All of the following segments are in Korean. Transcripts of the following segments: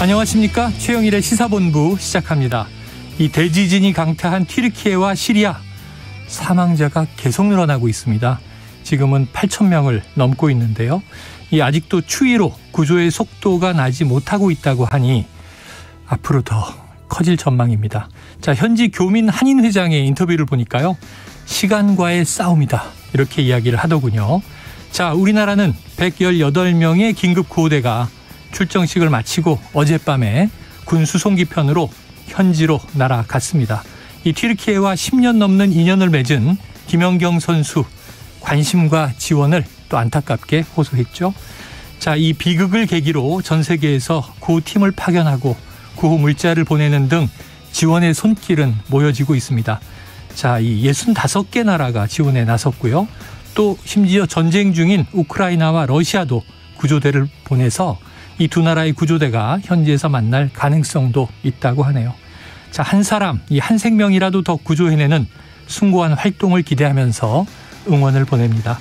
안녕하십니까. 최영일의 시사본부 시작합니다. 이 대지진이 강타한 튀르키예와 시리아 사망자가 계속 늘어나고 있습니다. 지금은 8,000명을 넘고 있는데요. 아직도 추위로 구조의 속도가 나지 못하고 있다고 하니 앞으로 더 커질 전망입니다. 자, 현지 교민 한인회장의 인터뷰를 보니까요. 시간과의 싸움이다, 이렇게 이야기를 하더군요. 자, 우리나라는 118명의 긴급구호대가 출정식을 마치고 어젯밤에 군 수송기편으로 현지로 날아갔습니다. 이 튀르키예와 10년 넘는 인연을 맺은 김연경 선수, 관심과 지원을 또 안타깝게 호소했죠. 자, 이 비극을 계기로 전 세계에서 구호팀을 파견하고 구호 물자를 보내는 등 지원의 손길은 모여지고 있습니다. 자, 이 65개 나라가 지원에 나섰고요. 또 심지어 전쟁 중인 우크라이나와 러시아도 구조대를 보내서 이 두 나라의 구조대가 현지에서 만날 가능성도 있다고 하네요. 자, 한 사람, 한 생명이라도 더 구조해내는 숭고한 활동을 기대하면서 응원을 보냅니다.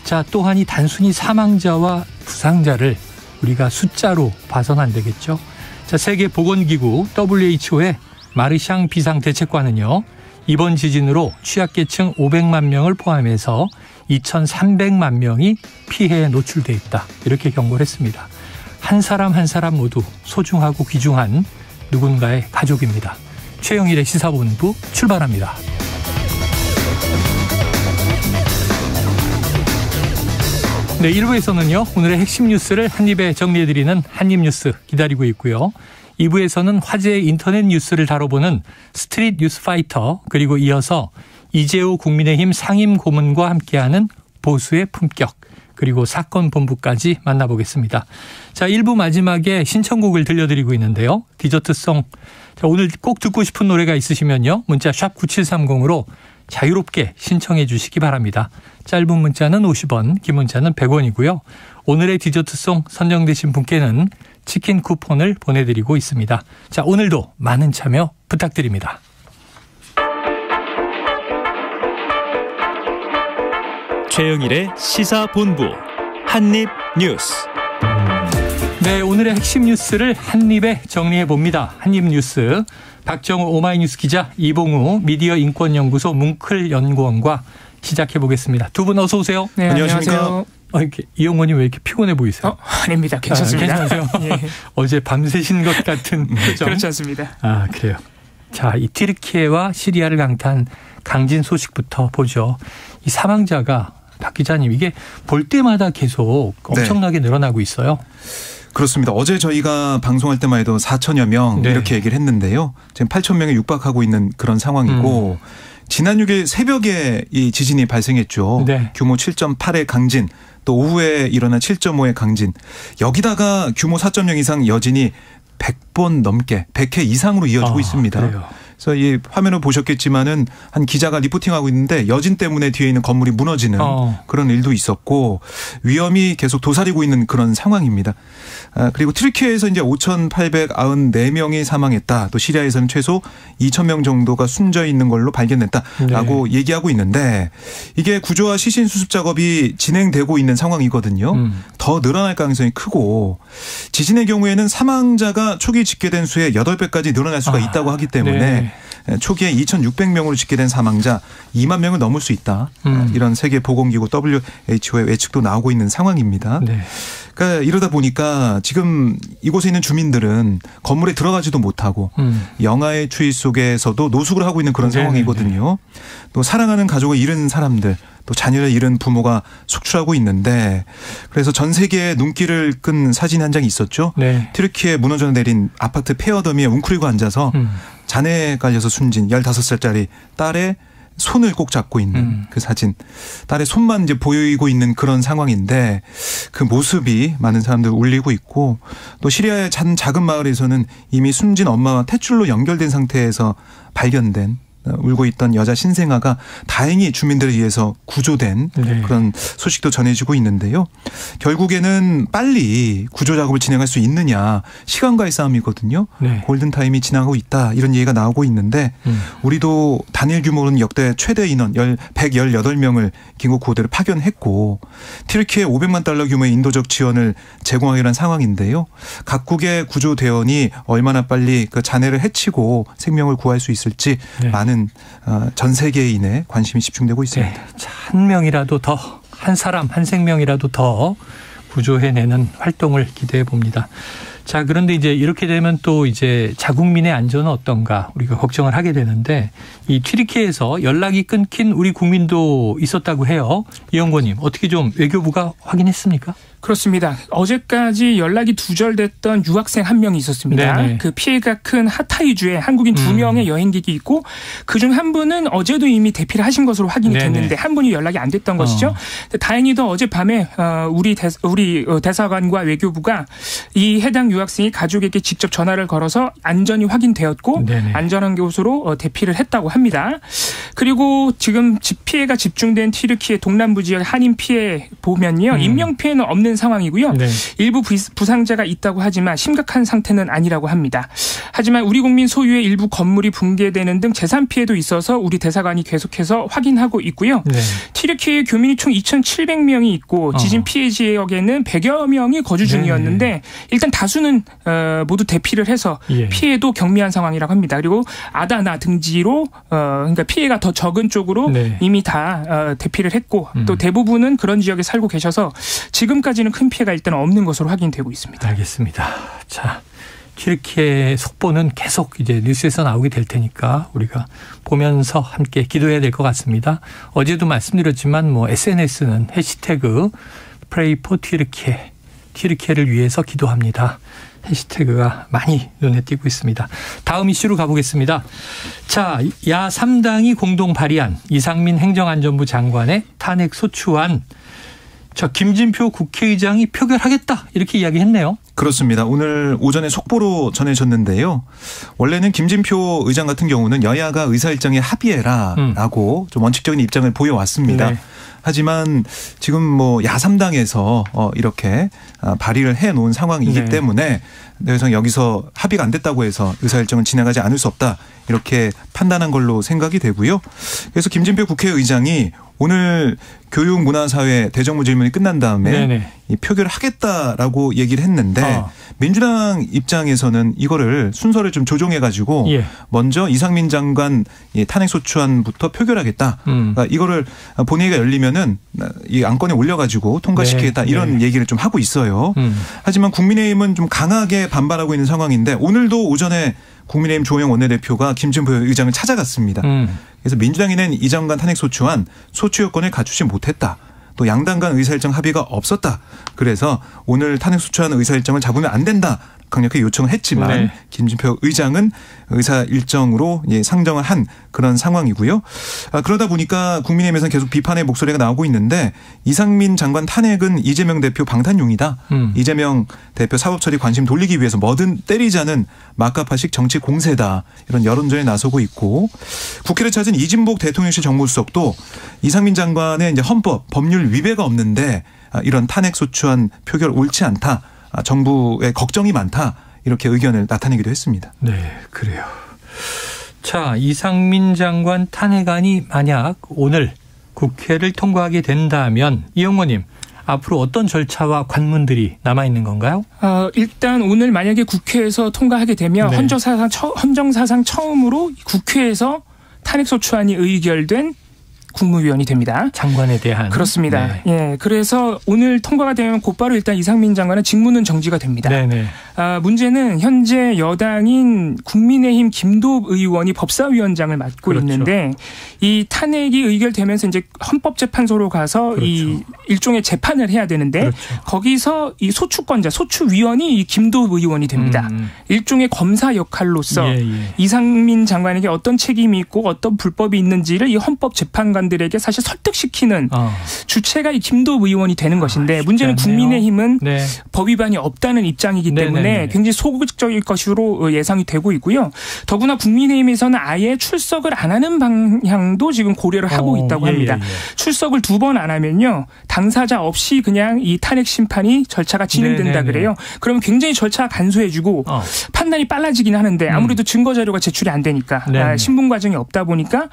자, 또한 이 단순히 사망자와 부상자를 우리가 숫자로 봐서는 안 되겠죠. 자, 세계보건기구 WHO의 마르샹 비상대책관은요, 이번 지진으로 취약계층 500만 명을 포함해서 2,300만 명이 피해에 노출돼 있다, 이렇게 경고를 했습니다. 한 사람 한 사람 모두 소중하고 귀중한 누군가의 가족입니다. 최영일의 시사본부 출발합니다. 네, 1부에서는요, 오늘의 핵심 뉴스를 한입에 정리해드리는 한입뉴스 기다리고 있고요. 2부에서는 화제의 인터넷 뉴스를 다뤄보는 스트릿 뉴스 파이터, 그리고 이어서 이재호 국민의힘 상임고문과 함께하는 보수의 품격, 그리고 사건 본부까지 만나보겠습니다. 자, 1부 마지막에 신청곡을 들려드리고 있는데요. 디저트송. 자, 오늘 꼭 듣고 싶은 노래가 있으시면요, 문자 샵 9730으로 자유롭게 신청해 주시기 바랍니다. 짧은 문자는 50원, 긴 문자는 100원이고요. 오늘의 디저트송 선정되신 분께는 치킨 쿠폰을 보내드리고 있습니다. 자, 오늘도 많은 참여 부탁드립니다. 최영일의 시사본부 한입뉴스. 네, 오늘의 핵심 뉴스를 한입에 정리해봅니다. 한입뉴스. 박정우 오마이뉴스 기자, 이봉우 미디어 인권연구소 뭉클연구원과 시작해보겠습니다. 두 분 어서 오세요. 네, 안녕하세요. 이렇게 이용원님 왜 이렇게 피곤해 보이세요? 아닙니다. 괜찮습니다. 괜찮으세요? 예. 어제 밤새신 것 같은 표정. 그렇지 않습니다. 아, 그래요. 자, 이 튀르키예와 시리아를 강타한 강진 소식부터 보죠. 이 사망자가, 박 기자님, 이게 볼 때마다 계속 엄청나게 늘어나고 있어요. 그렇습니다. 어제 저희가 방송할 때만 해도 4천여 명 이렇게 얘기를 했는데요. 지금 8,000명에 육박하고 있는 그런 상황이고 지난 6일 새벽에 이 지진이 발생했죠. 네. 규모 7.8의 강진, 또 오후에 일어난 7.5의 강진. 여기다가 규모 4.0 이상 여진이 100번 넘게 100회 이상으로 이어지고 있습니다. 그래요. 그래서 이 화면을 보셨겠지만은 한 기자가 리포팅하고 있는데 여진 때문에 뒤에 있는 건물이 무너지는 그런 일도 있었고 위험이 계속 도사리고 있는 그런 상황입니다. 그리고 튀르키예에서 이제 5,894명이 사망했다. 또 시리아에서는 최소 2,000명 정도가 숨져 있는 걸로 발견됐다라고 얘기하고 있는데 이게 구조와 시신 수습 작업이 진행되고 있는 상황이거든요. 더 늘어날 가능성이 크고 지진의 경우에는 사망자가 초기 집계된 수의 8배까지 늘어날 수가 있다고 하기 때문에 초기에 2,600명으로 집계된 사망자 2만 명을 넘을 수 있다. 이런 세계보건기구 WHO의 예측도 나오고 있는 상황입니다. 네. 그러니까 이러다 보니까 지금 이곳에 있는 주민들은 건물에 들어가지도 못하고 영하의 추위 속에서도 노숙을 하고 있는 그런 상황이거든요. 또 사랑하는 가족을 잃은 사람들, 또 자녀를 잃은 부모가 속출하고 있는데 그래서 전 세계에 눈길을 끈 사진 한 장이 있었죠. 네. 튀르키예 무너져 내린 아파트 폐허더미에 웅크리고 앉아서 잔해에 깔려서 숨진 15살짜리 딸의 손을 꼭 잡고 있는 그 사진. 딸의 손만 이제 보이고 있는 그런 상황인데 그 모습이 많은 사람들 울리고 있고 또 시리아의 작은 마을에서는 이미 숨진 엄마와 탯줄로 연결된 상태에서 발견된 울고 있던 여자 신생아가 다행히 주민들에 의해서 구조된 네. 그런 소식도 전해지고 있는데요. 결국에는 빨리 구조 작업을 진행할 수 있느냐 시간과의 싸움이거든요. 네. 골든타임이 지나고 있다 이런 얘기가 나오고 있는데 우리도 단일 규모로는 역대 최대 인원 118명을 긴급 구호대를 파견했고 튀르키예 500만 달러 규모의 인도적 지원을 제공하기로 한 상황인데요. 각국의 구조대원이 얼마나 빨리 그 잔해를 해치고 생명을 구할 수 있을지 네. 많은 전 세계인의 관심이 집중되고 있습니다. 네. 한 명이라도 더, 한 사람, 한 생명이라도 더 구조해내는 활동을 기대해 봅니다. 자, 그런데 이제 이렇게 되면 또 이제 자국민의 안전은 어떤가 우리가 걱정을 하게 되는데 이 튀르키예에서 연락이 끊긴 우리 국민도 있었다고 해요. 이 연구원님, 어떻게 좀 외교부가 확인했습니까? 그렇습니다. 어제까지 연락이 두절됐던 유학생 한 명이 있었습니다. 네네. 그 피해가 큰 하타이주에 한국인 2명의 여행객이 있고 그중 한 분은 어제도 이미 대피를 하신 것으로 확인이 네네. 됐는데 한 분이 연락이 안 됐던 것이죠. 다행히도 어젯밤에 우리 대사관과 외교부가 이 해당 유학생이 가족에게 직접 전화를 걸어서 안전이 확인되었고 네네. 안전한 곳으로 대피를 했다고 합니다. 그리고 지금 피해가 집중된 튀르키예 동남부 지역 한인 피해 보면요. 인명 피해는 없는 상황이고요. 네. 일부 부상자가 있다고 하지만 심각한 상태는 아니라고 합니다. 하지만 우리 국민 소유의 일부 건물이 붕괴되는 등 재산 피해도 있어서 우리 대사관이 계속해서 확인하고 있고요. 네. 튀르키예 교민이 총 2,700명이 있고 지진 피해 지역에는 100여 명이 거주 중이었는데 네. 일단 다수는 모두 대피를 해서 예. 피해도 경미한 상황이라고 합니다. 그리고 아다나 등지로 그러니까 피해가 더 적은 쪽으로 네. 이미 다 대피를 했고 또 대부분은 그런 지역에 살고 계셔서 지금까지는 큰 피해가 일단 없는 것으로 확인되고 있습니다. 알겠습니다. 자, 튀르키예 속보는 계속 이제 뉴스에서 나오게 될 테니까 우리가 보면서 함께 기도해야 될 것 같습니다. 어제도 말씀드렸지만 뭐 SNS는 해시태그 Pray for 튀르키예, 튀르키예를 위해서 기도합니다. 해시태그가 많이 눈에 띄고 있습니다. 다음 이슈로 가보겠습니다. 자, 야 3당이 공동 발의한 이상민 행정안전부 장관의 탄핵 소추안. 자, 김진표 국회의장이 표결하겠다 이렇게 이야기했네요. 그렇습니다. 오늘 오전에 속보로 전해졌는데요. 원래는 김진표 의장 같은 경우는 여야가 의사일정에 합의해라라고 좀 원칙적인 입장을 보여왔습니다. 네. 하지만 지금 뭐 야3당에서 이렇게 발의를 해놓은 상황이기 네. 때문에 그래서 여기서 합의가 안 됐다고 해서 의사일정은 진행하지 않을 수 없다 이렇게 판단한 걸로 생각이 되고요. 그래서 김진표 국회의장이 오늘 교육문화사회 대정부 질문이 끝난 다음에 네네. 이 표결을 하겠다라고 얘기를 했는데 민주당 입장에서는 이거를 순서를 좀 조정해가지고 예. 먼저 이상민 장관 탄핵소추안부터 표결하겠다. 그러니까 이거를 본회의가 열리면은 이 안건에 올려가지고 통과시키겠다 네. 이런 네. 얘기를 좀 하고 있어요. 하지만 국민의힘은 좀 강하게 반발하고 있는 상황인데 오늘도 오전에 국민의힘 조영 원내대표가 김진표 의장을 찾아갔습니다. 그래서 민주당이 낸 이 장관 탄핵소추안 소추 요건을 갖추지 못했다. 또 양당 간 의사일정 합의가 없었다. 그래서 오늘 탄핵소추안 의사일정을 잡으면 안 된다. 강력하게 요청을 했지만 네. 김진표 의장은 의사일정으로 상정을 한 그런 상황이고요. 그러다 보니까 국민의힘에서는 계속 비판의 목소리가 나오고 있는데 이상민 장관 탄핵은 이재명 대표 방탄용이다. 이재명 대표 사법처리 관심 돌리기 위해서 뭐든 때리자는 막가파식 정치 공세다. 이런 여론전에 나서고 있고 국회를 찾은 이진복 대통령실 정무수석도 이상민 장관의 이제 헌법, 법률 위배가 없는데 이런 탄핵소추안 표결 옳지 않다. 정부의 걱정이 많다. 이렇게 의견을 나타내기도 했습니다. 네, 그래요. 자, 이상민 장관 탄핵안이 만약 오늘 국회를 통과하게 된다면 이영호님 앞으로 어떤 절차와 관문들이 남아있는 건가요? 일단 오늘 만약에 국회에서 통과하게 되면 네. 헌정사상 처음으로 국회에서 탄핵소추안이 의결된 국무위원이 됩니다. 장관에 대한. 그렇습니다. 네. 예, 그래서 오늘 통과가 되면 곧바로 일단 이상민 장관은 직무는 정지가 됩니다. 네네. 문제는 현재 여당인 국민의힘 김도읍 의원이 법사위원장을 맡고 그렇죠. 있는데 이 탄핵이 의결되면서 이제 헌법재판소로 가서 그렇죠. 이 일종의 재판을 해야 되는데 그렇죠. 거기서 이 소추권자, 소추위원이 이 김도읍 의원이 됩니다. 일종의 검사 역할로서 이상민 장관에게 어떤 책임이 있고 어떤 불법이 있는지를 이 헌법재판관들에게 사실 설득시키는 주체가 이 김도읍 의원이 되는 것인데 문제는 국민의힘은 네. 법 위반이 없다는 입장이기 때문에 때문에 굉장히 소극적일 것으로 예상이 되고 있고요. 더구나 국민의힘에서는 아예 출석을 안 하는 방향도 지금 고려를 하고 있다고 합니다. 출석을 2번 안 하면요. 당사자 없이 그냥 이 탄핵 심판이 절차가 진행된다 그래요. 그러면 굉장히 절차가 간소해지고 판단이 빨라지긴 하는데 아무래도 증거 자료가 제출이 안 되니까 신분 과정이 없다 보니까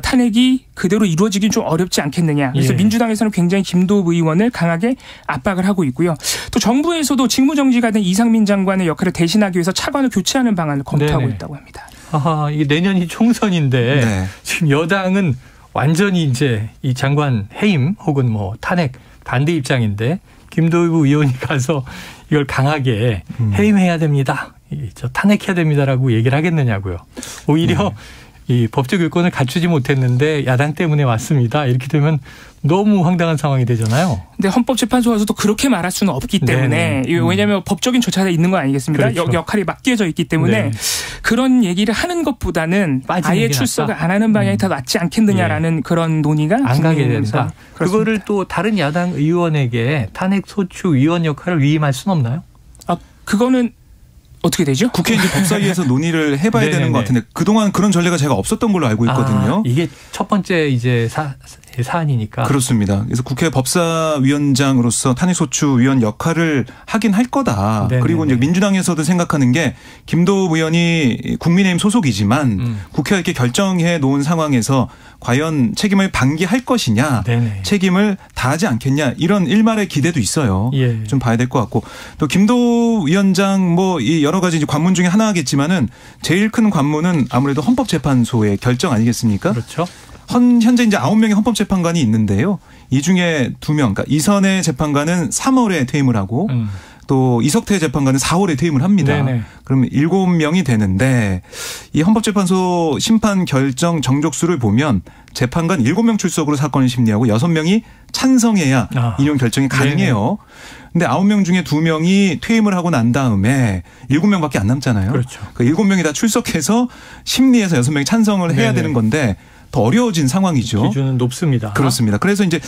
탄핵이 그대로 이루어지긴 좀 어렵지 않겠느냐. 그래서 민주당에서는 굉장히 김도읍 의원을 강하게 압박을 하고 있고요. 또 정부에서도 직무정지가 된 이상민 장관의 역할을 대신하기 위해서 차관을 교체하는 방안을 검토하고 있다고 합니다. 아하, 이게 내년이 총선인데 지금 여당은 완전히 이제 이 장관 해임 혹은 뭐 탄핵 반대 입장인데 김도읍 의원이 가서 이걸 강하게 해임해야 됩니다. 저 탄핵해야 됩니다라고 얘기를 하겠느냐고요. 오히려 이 법적 요건을 갖추지 못했는데 야당 때문에 왔습니다. 이렇게 되면 너무 황당한 상황이 되잖아요. 근데 헌법재판소에서도 그렇게 말할 수는 없기 때문에 왜냐하면 법적인 절차가 있는 거 아니겠습니까? 그렇죠. 역할이 맡겨져 있기 때문에 그런 얘기를 하는 것보다는 아예 출석을 안 하는 방향이 더 낫지 않겠느냐라는 그런 논의가 안 가게 된다. 그거를 또 다른 야당 의원에게 탄핵 소추 위원 역할을 위임할 수는 없나요? 그거는 어떻게 되죠? 국회 이제 법사위에서 논의를 해봐야 되는 것 같은데 그동안 그런 전례가 제가 없었던 걸로 알고 있거든요. 이게 첫 번째 이제 사안이니까. 그렇습니다. 그래서 국회 법사위원장으로서 탄핵소추위원 역할을 하긴 할 거다. 그리고 이제 민주당에서도 생각하는 게 김도읍 의원이 국민의힘 소속이지만 국회가 이렇게 결정해 놓은 상황에서 과연 책임을 방기할 것이냐, 책임을 다하지 않겠냐 이런 일말의 기대도 있어요. 좀 봐야 될 것 같고 또 김도읍 위원장 뭐 이 여러 가지 이제 관문 중에 하나겠지만은 제일 큰 관문은 아무래도 헌법재판소의 결정 아니겠습니까? 그렇죠. 현재 이제 9명의 헌법재판관이 있는데요. 이 중에 2명, 그러니까 이선의 재판관은 3월에 퇴임을 하고 또 이석태 재판관은 4월에 퇴임을 합니다. 그러면 7명이 되는데 이 헌법재판소 심판 결정 정족수를 보면 재판관 7명 출석으로 사건을 심리하고 6명이 찬성해야 인용 결정이 가능해요. 근데 9명 중에 2명이 퇴임을 하고 난 다음에 7명밖에 안 남잖아요. 그렇죠. 그 7명이 다 출석해서 심리해서 6명이 찬성을 해야 되는 건데 더 어려워진 상황이죠. 기준은 높습니다. 그렇습니다. 그래서 이제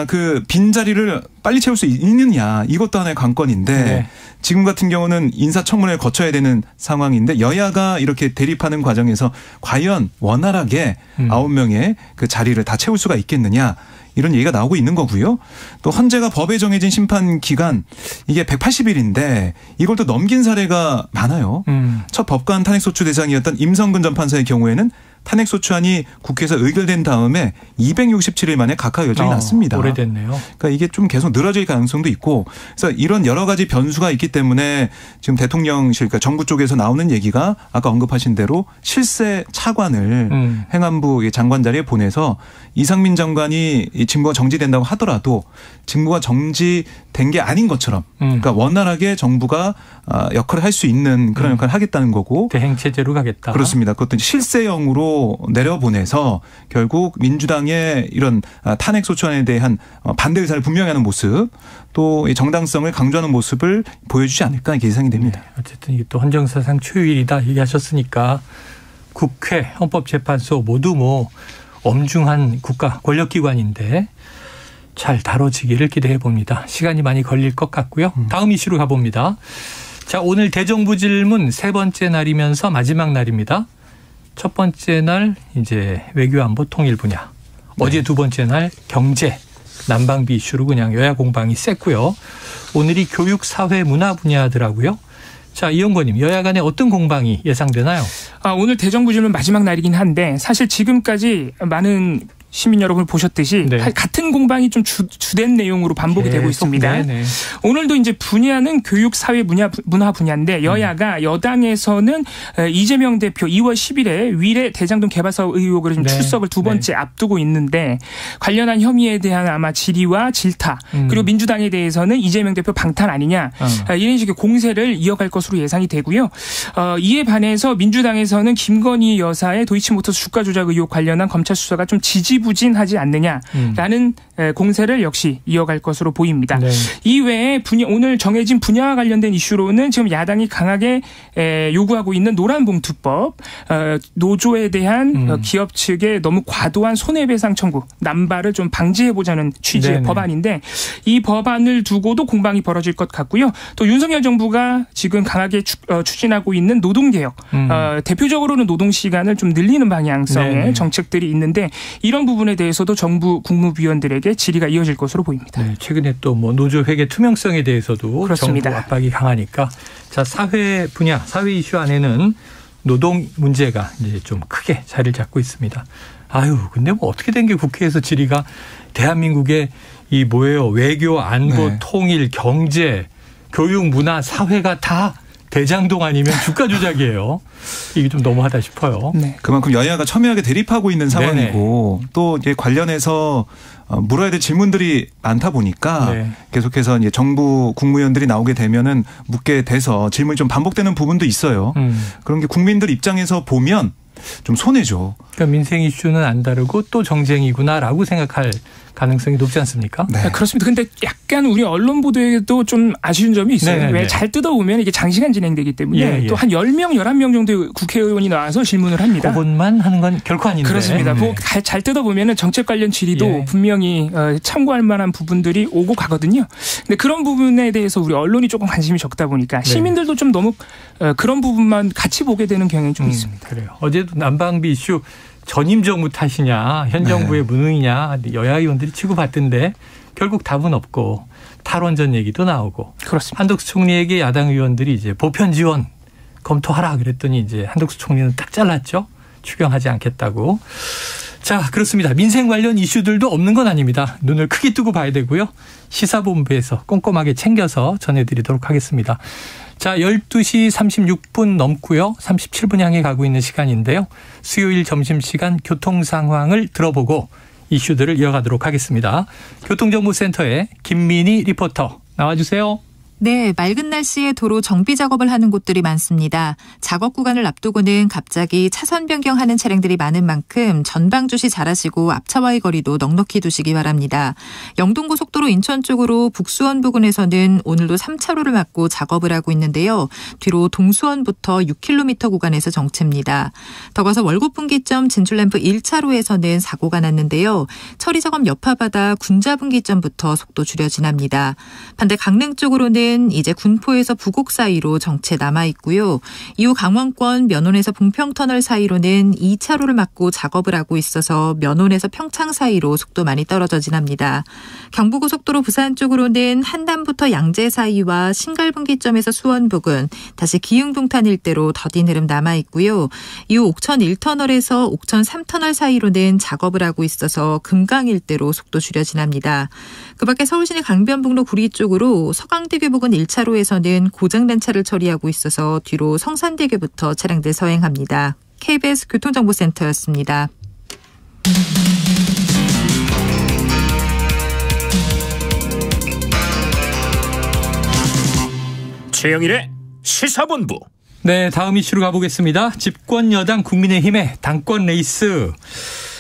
그 빈자리를 빨리 채울 수 있느냐 이것도 하나의 관건인데 지금 같은 경우는 인사청문회를 거쳐야 되는 상황인데 여야가 이렇게 대립하는 과정에서 과연 원활하게 9명의 그 자리를 다 채울 수가 있겠느냐 이런 얘기가 나오고 있는 거고요. 또 헌재가 법에 정해진 심판 기간 이게 180일인데 이걸 또 넘긴 사례가 많아요. 첫 법관 탄핵소추 대상이었던 임성근 전 판사의 경우에는 탄핵소추안이 국회에서 의결된 다음에 267일 만에 각하 결정이 났습니다. 오래됐네요. 그러니까 이게 좀 계속 늘어질 가능성도 있고 그래서 이런 여러 가지 변수가 있기 때문에 지금 대통령실, 그러니까 정부 쪽에서 나오는 얘기가 아까 언급하신 대로 실세 차관을 행안부 장관 자리에 보내서 이상민 장관이 직무가 정지된다고 하더라도 직무가 정지된 게 아닌 것처럼 그러니까 원활하게 정부가 역할을 할 수 있는 그런 역할을 하겠다는 거고 대행체제로 가겠다. 그렇습니다. 그것도 실세형으로 내려보내서 결국 민주당의 이런 탄핵소추안에 대한 반대 의사를 분명히 하는 모습 또 정당성을 강조하는 모습을 보여주지 않을까 이렇게 예상이 됩니다. 어쨌든 이게 또 헌정사상 초유일이다 얘기하셨으니까 국회, 헌법재판소 모두 뭐 엄중한 국가 권력기관인데 잘 다뤄지기를 기대해 봅니다. 시간이 많이 걸릴 것 같고요. 다음 이슈로 가봅니다. 자, 오늘 대정부 질문 세 번째 날이면서 마지막 날입니다. 첫 번째 날 이제 외교안보 통일 분야. 어제 두 번째 날 경제, 난방비 이슈로 그냥 여야 공방이 셌고요. 오늘이 교육, 사회, 문화 분야더라고요. 자, 이용권님, 여야 간에 어떤 공방이 예상되나요? 오늘 대정부 질문 마지막 날이긴 한데 사실 지금까지 많은 시민 여러분 보셨듯이 같은 공방이 좀 주된 내용으로 반복이 되고 있습니다. 오늘도 이제 분야는 교육, 사회, 문화 분야인데 여야가 여당에서는 이재명 대표 2월 10일에 위례 대장동 개발사업 의혹으로 지금 출석을 두 번째 앞두고 있는데 관련한 혐의에 대한 아마 질의와 질타 그리고 민주당에 대해서는 이재명 대표 방탄 아니냐 이런 식의 공세를 이어갈 것으로 예상이 되고요. 이에 반해서 민주당에서는 김건희 여사의 도이치모터스 주가 조작 의혹 관련한 검찰 수사가 좀 지지부진하지 않느냐라는 공세를 역시 이어갈 것으로 보입니다. 네. 이외에 오늘 정해진 분야와 관련된 이슈로는 지금 야당이 강하게 요구하고 있는 노란봉투법, 노조에 대한 기업 측의 너무 과도한 손해배상 청구, 남발을 좀 방지해보자는 취지의 네네. 법안인데 이 법안을 두고도 공방이 벌어질 것 같고요. 또 윤석열 정부가 지금 강하게 추진하고 있는 노동개혁, 대표적으로는 노동시간을 좀 늘리는 방향성의 네네. 정책들이 있는데 이런 부분에 대해서도 정부 국무위원들에게 질의가 이어질 것으로 보입니다. 네, 최근에 또 뭐 노조 회계 투명성에 대해서도 그렇습니다. 정부 압박이 강하니까 자 사회 분야, 사회 이슈 안에는 노동 문제가 이제 좀 크게 자리를 잡고 있습니다. 아유, 근데 뭐 어떻게 된 게 국회에서 질의가 대한민국의 이 뭐예요? 외교, 안보, 네. 통일, 경제, 교육, 문화, 사회가 다 대장동 아니면 주가 조작이에요. 이게 좀 너무하다 싶어요. 네. 그만큼 여야가 첨예하게 대립하고 있는 상황이고 또 이제 관련해서 물어야 될 질문들이 많다 보니까 네. 계속해서 이제 정부 국무위원들이 나오게 되면은 묻게 돼서 질문이 좀 반복되는 부분도 있어요. 그런 게 국민들 입장에서 보면 좀 손해죠. 그러니까 민생 이슈는 안 다르고 또 정쟁이구나라고 생각할 가능성이 높지 않습니까? 네. 그렇습니다. 근데 약간 우리 언론 보도에도 좀 아쉬운 점이 있어요. 네네네. 왜 잘 뜯어보면 이게 장시간 진행되기 때문에 예, 예. 또 한 10명, 11명 정도의 국회의원이 나와서 질문을 합니다. 그것만 하는 건 결코 아닌데. 그렇습니다. 네. 뭐 잘 뜯어보면 정책 관련 질의도 예. 분명히 참고할 만한 부분들이 오고 가거든요. 근데 그런 부분에 대해서 우리 언론이 조금 관심이 적다 보니까 시민들도 좀 너무 그런 부분만 같이 보게 되는 경향이 좀 있습니다. 그래요. 어제도 난방비 이슈 전임 정부 탓이냐 현 정부의 무능이냐 여야 의원들이 치고받던데 결국 답은 없고 탈원전 얘기도 나오고 그렇습니다. 한덕수 총리에게 야당 의원들이 이제 보편 지원 검토하라 그랬더니 이제 한덕수 총리는 딱 잘랐죠. 추경하지 않겠다고. 자, 그렇습니다. 민생 관련 이슈들도 없는 건 아닙니다. 눈을 크게 뜨고 봐야 되고요. 시사본부에서 꼼꼼하게 챙겨서 전해드리도록 하겠습니다. 자, 12시 36분 넘고요. 37분 향해 가고 있는 시간인데요. 수요일 점심시간 교통 상황을 들어보고 이슈들을 이어가도록 하겠습니다. 교통정보센터의 김민희 리포터 나와주세요. 네, 맑은 날씨에 도로 정비 작업을 하는 곳들이 많습니다. 작업 구간을 앞두고는 갑자기 차선 변경하는 차량들이 많은 만큼 전방 주시 잘하시고 앞차와의 거리도 넉넉히 두시기 바랍니다. 영동고속도로 인천 쪽으로 북수원 부근에서는 오늘도 3차로를 막고 작업을 하고 있는데요. 뒤로 동수원부터 6km 구간에서 정체입니다. 더 가서 월곡분기점 진출램프 1차로에서는 사고가 났는데요. 처리 작업 여파받아 군자분기점부터 속도 줄여 지납니다. 반대 강릉 쪽으로는 이제 군포에서 부곡 사이로 정체 남아있고요. 이후 강원권 면원에서 봉평터널 사이로는 2차로를 막고 작업을 하고 있어서 면원에서 평창 사이로 속도 많이 떨어져 지납니다. 경부고속도로 부산 쪽으로는 한담부터 양재 사이와 신갈분기점에서 수원 부근, 다시 기흥동탄 일대로 더딘 흐름 남아있고요. 이후 옥천 1터널에서 옥천 3터널 사이로는 작업을 하고 있어서 금강 일대로 속도 줄여 지납니다. 그 밖에 서울시내 강변북로 구리 쪽으로 서강대교 부근 1차로에서는 고장난 차를 처리하고 있어서 뒤로 성산대교부터 차량들 서행합니다. KBS 교통정보센터였습니다. 최영일의 시사본부. 네, 다음 이슈로 가보겠습니다. 집권 여당 국민의힘의 당권 레이스.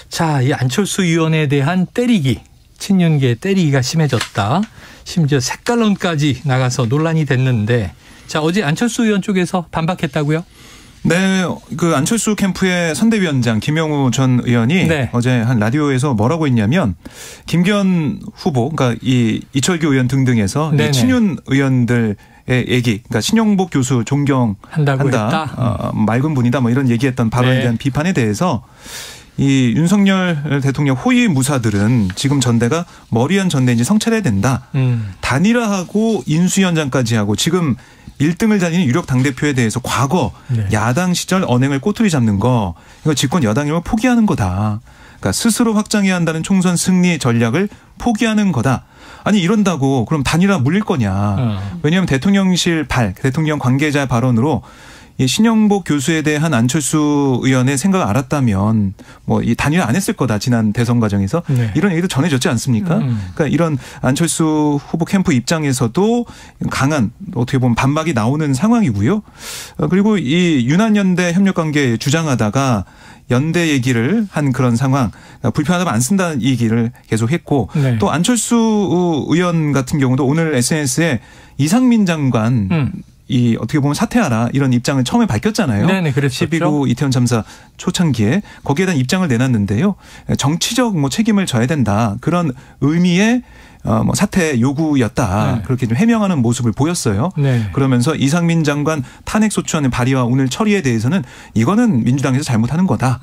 자, 이 안철수 의원에 대한 때리기. 친윤계 때리기가 심해졌다. 심지어 색깔론까지 나가서 논란이 됐는데 자 어제 안철수 의원 쪽에서 반박했다고요? 네, 그 안철수 캠프의 선대위원장 김영우 전 의원이 네. 어제 한 라디오에서 뭐라고 했냐면 김기현 후보, 그러니까 이 이철규 의원 등등에서 이 친윤 의원들 얘기, 그러니까 신용복 교수 존경한다, 했다. 맑은 분이다, 뭐 이런 얘기했던 발언에 대한 비판에 대해서 이 윤석열 대통령 호위 무사들은 지금 전대가 머리한 전대인지 성찰해야 된다. 단일화하고 인수위원장까지 하고 지금 1등을 다니는 유력 당대표에 대해서 과거 야당 시절 언행을 꼬투리 잡는 거 이거 집권 여당이면 포기하는 거다. 그러니까 스스로 확장해야 한다는 총선 승리 전략을 포기하는 거다. 아니 이런다고 그럼 단일화 물릴 거냐. 왜냐하면 대통령실 대통령 관계자 발언으로 이 신영복 교수에 대한 안철수 의원의 생각을 알았다면 뭐 이 단일 안 했을 거다 지난 대선 과정에서 네. 이런 얘기도 전해졌지 않습니까? 그러니까 이런 안철수 후보 캠프 입장에서도 강한 어떻게 보면 반박이 나오는 상황이고요. 그리고 이 유난연대 협력관계 주장하다가 연대 얘기를 한 그런 상황, 불편하다면 안 쓴다는 얘기를 계속했고 네. 또 안철수 의원 같은 경우도 오늘 SNS에 이상민 장관 이 어떻게 보면 사퇴하라 이런 입장을 처음에 밝혔잖아요. 네네, 12구 이태원 참사 초창기에 거기에 대한 입장을 내놨는데요. 정치적 뭐 책임을 져야 된다 그런 의미의 뭐 사퇴 요구였다. 네. 그렇게 좀 해명하는 모습을 보였어요. 네. 그러면서 이상민 장관 탄핵소추안의 발의와 오늘 처리에 대해서는 이거는 민주당에서 잘못하는 거다.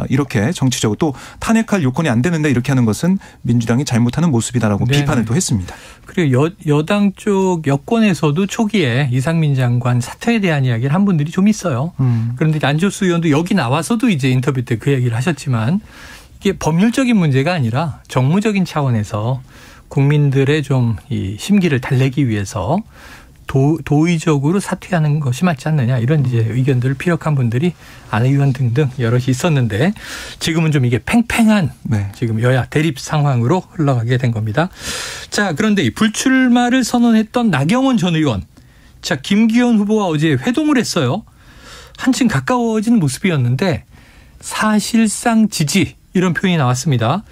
이렇게 정치적으로 또 탄핵할 요건이 안 되는데 이렇게 하는 것은 민주당이 잘못하는 모습이다라고 네. 비판을 또 했습니다. 그리고 여당 쪽 여권에서도 초기에 이상민 장관 사퇴에 대한 이야기를 한 분들이 좀 있어요. 그런데 안철수 의원도 여기 나와서도 이제 인터뷰 때 그 얘기를 하셨지만 이게 법률적인 문제가 아니라 정무적인 차원에서 국민들의 좀 이 심기를 달래기 위해서 도의적으로 사퇴하는 것이 맞지 않느냐 이런 이제 의견들을 피력한 분들이 안 의원 등등 여럿이 있었는데 지금은 좀 이게 팽팽한 네. 지금 여야 대립 상황으로 흘러가게 된 겁니다. 자, 그런데 이 불출마를 선언했던 나경원 전 의원, 자 김기현 후보와 어제 회동을 했어요. 한층 가까워진 모습이었는데 사실상 지지 이런 표현이 나왔습니다.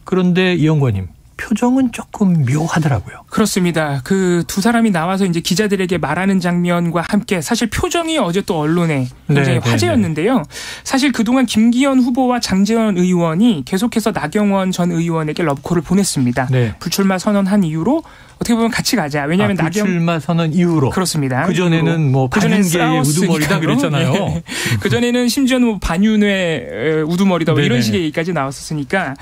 그런데 이 의원님. 표정은 조금 묘하더라고요. 그렇습니다. 그 두 사람이 나와서 이제 기자들에게 말하는 장면과 함께 사실 표정이 어제 또 언론에 굉장히 화제였는데요. 사실 그동안 김기현 후보와 장제원 의원이 계속해서 나경원 전 의원에게 러브콜을 보냈습니다. 네. 불출마 선언한 이유로 어떻게 보면 같이 가자. 왜냐하면 불출마 선언 이후로. 그렇습니다. 그전에는 뭐 반윤계의 우두머리다 그랬잖아요. 네. 그전에는 심지어는 뭐 반윤회 우두머리다 뭐 이런 식의 얘기까지 나왔었으니까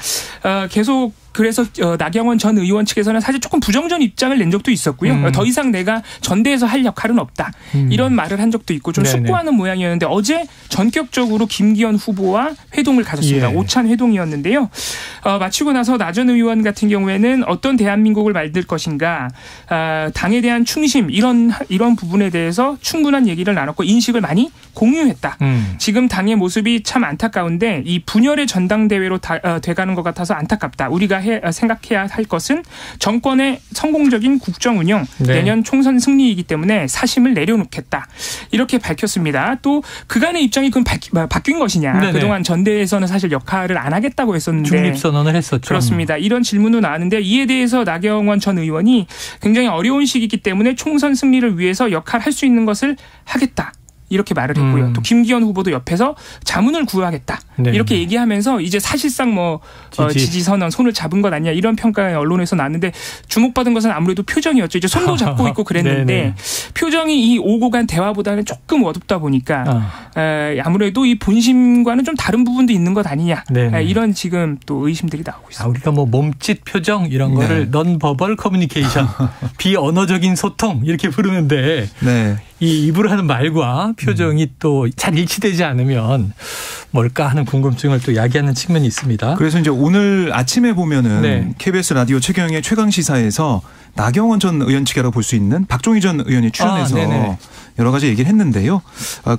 계속 그래서 나경원 전 의원 측에서는 사실 조금 부정전 입장을 낸 적도 있었고요. 더 이상 내가 전대에서 할 역할은 없다. 이런 말을 한 적도 있고 좀 숙고하는 모양이었는데 어제 전격적으로 김기현 후보와 회동을 가졌습니다. 예. 오찬 회동이었는데요. 마치고 나서 나 전 의원 같은 경우에는 어떤 대한민국을 만들 것인가, 당에 대한 충심 이런 부분에 대해서 충분한 얘기를 나눴고 인식을 많이 공유했다. 지금 당의 모습이 참 안타까운데 이 분열의 전당대회로 돼가는 것 같아서 안타깝다. 우리가 생각해야 할 것은 정권의 성공적인 국정 운영, 네. 내년 총선 승리이기 때문에 사심을 내려놓겠다. 이렇게 밝혔습니다. 또 그간의 입장이 그럼 바뀐 것이냐. 네네. 그동안 전대에서는 사실 역할을 안 하겠다고 했었는데. 중립선언을 했었죠. 그렇습니다. 이런 질문도 나왔는데 이에 대해서 나경원 전 의원이 굉장히 어려운 시기이기 때문에 총선 승리를 위해서 역할할 수 있는 것을 하겠다. 이렇게 말을 했고요. 또 김기현 후보도 옆에서 자문을 구하겠다. 네. 이렇게 얘기하면서 이제 사실상 뭐 지지 선언 손을 잡은 것 아니냐 이런 평가가 언론에서 나왔는데 주목받은 것은 아무래도 표정이었죠. 이제 손도 잡고 있고 그랬는데 표정이 이 오고 간 대화보다는 조금 어둡다 보니까 아무래도 이 본심과는 좀 다른 부분도 있는 것 아니냐. 이런 지금 또 의심들이 나오고 있습니다. 우리가 뭐 몸짓 표정 이런 거를 넌버벌 커뮤니케이션, 비언어적인 소통 이렇게 부르는데 이 입으로 하는 말과 표정이 또 잘 일치되지 않으면 뭘까 하는 궁금증을 또 야기하는 측면이 있습니다. 그래서 이제 오늘 아침에 보면은 KBS 라디오 최경영의 최강시사에서 나경원 전 의원 측이라고 볼 수 있는 박종희 전 의원이 출연해서 여러 가지 얘기를 했는데요.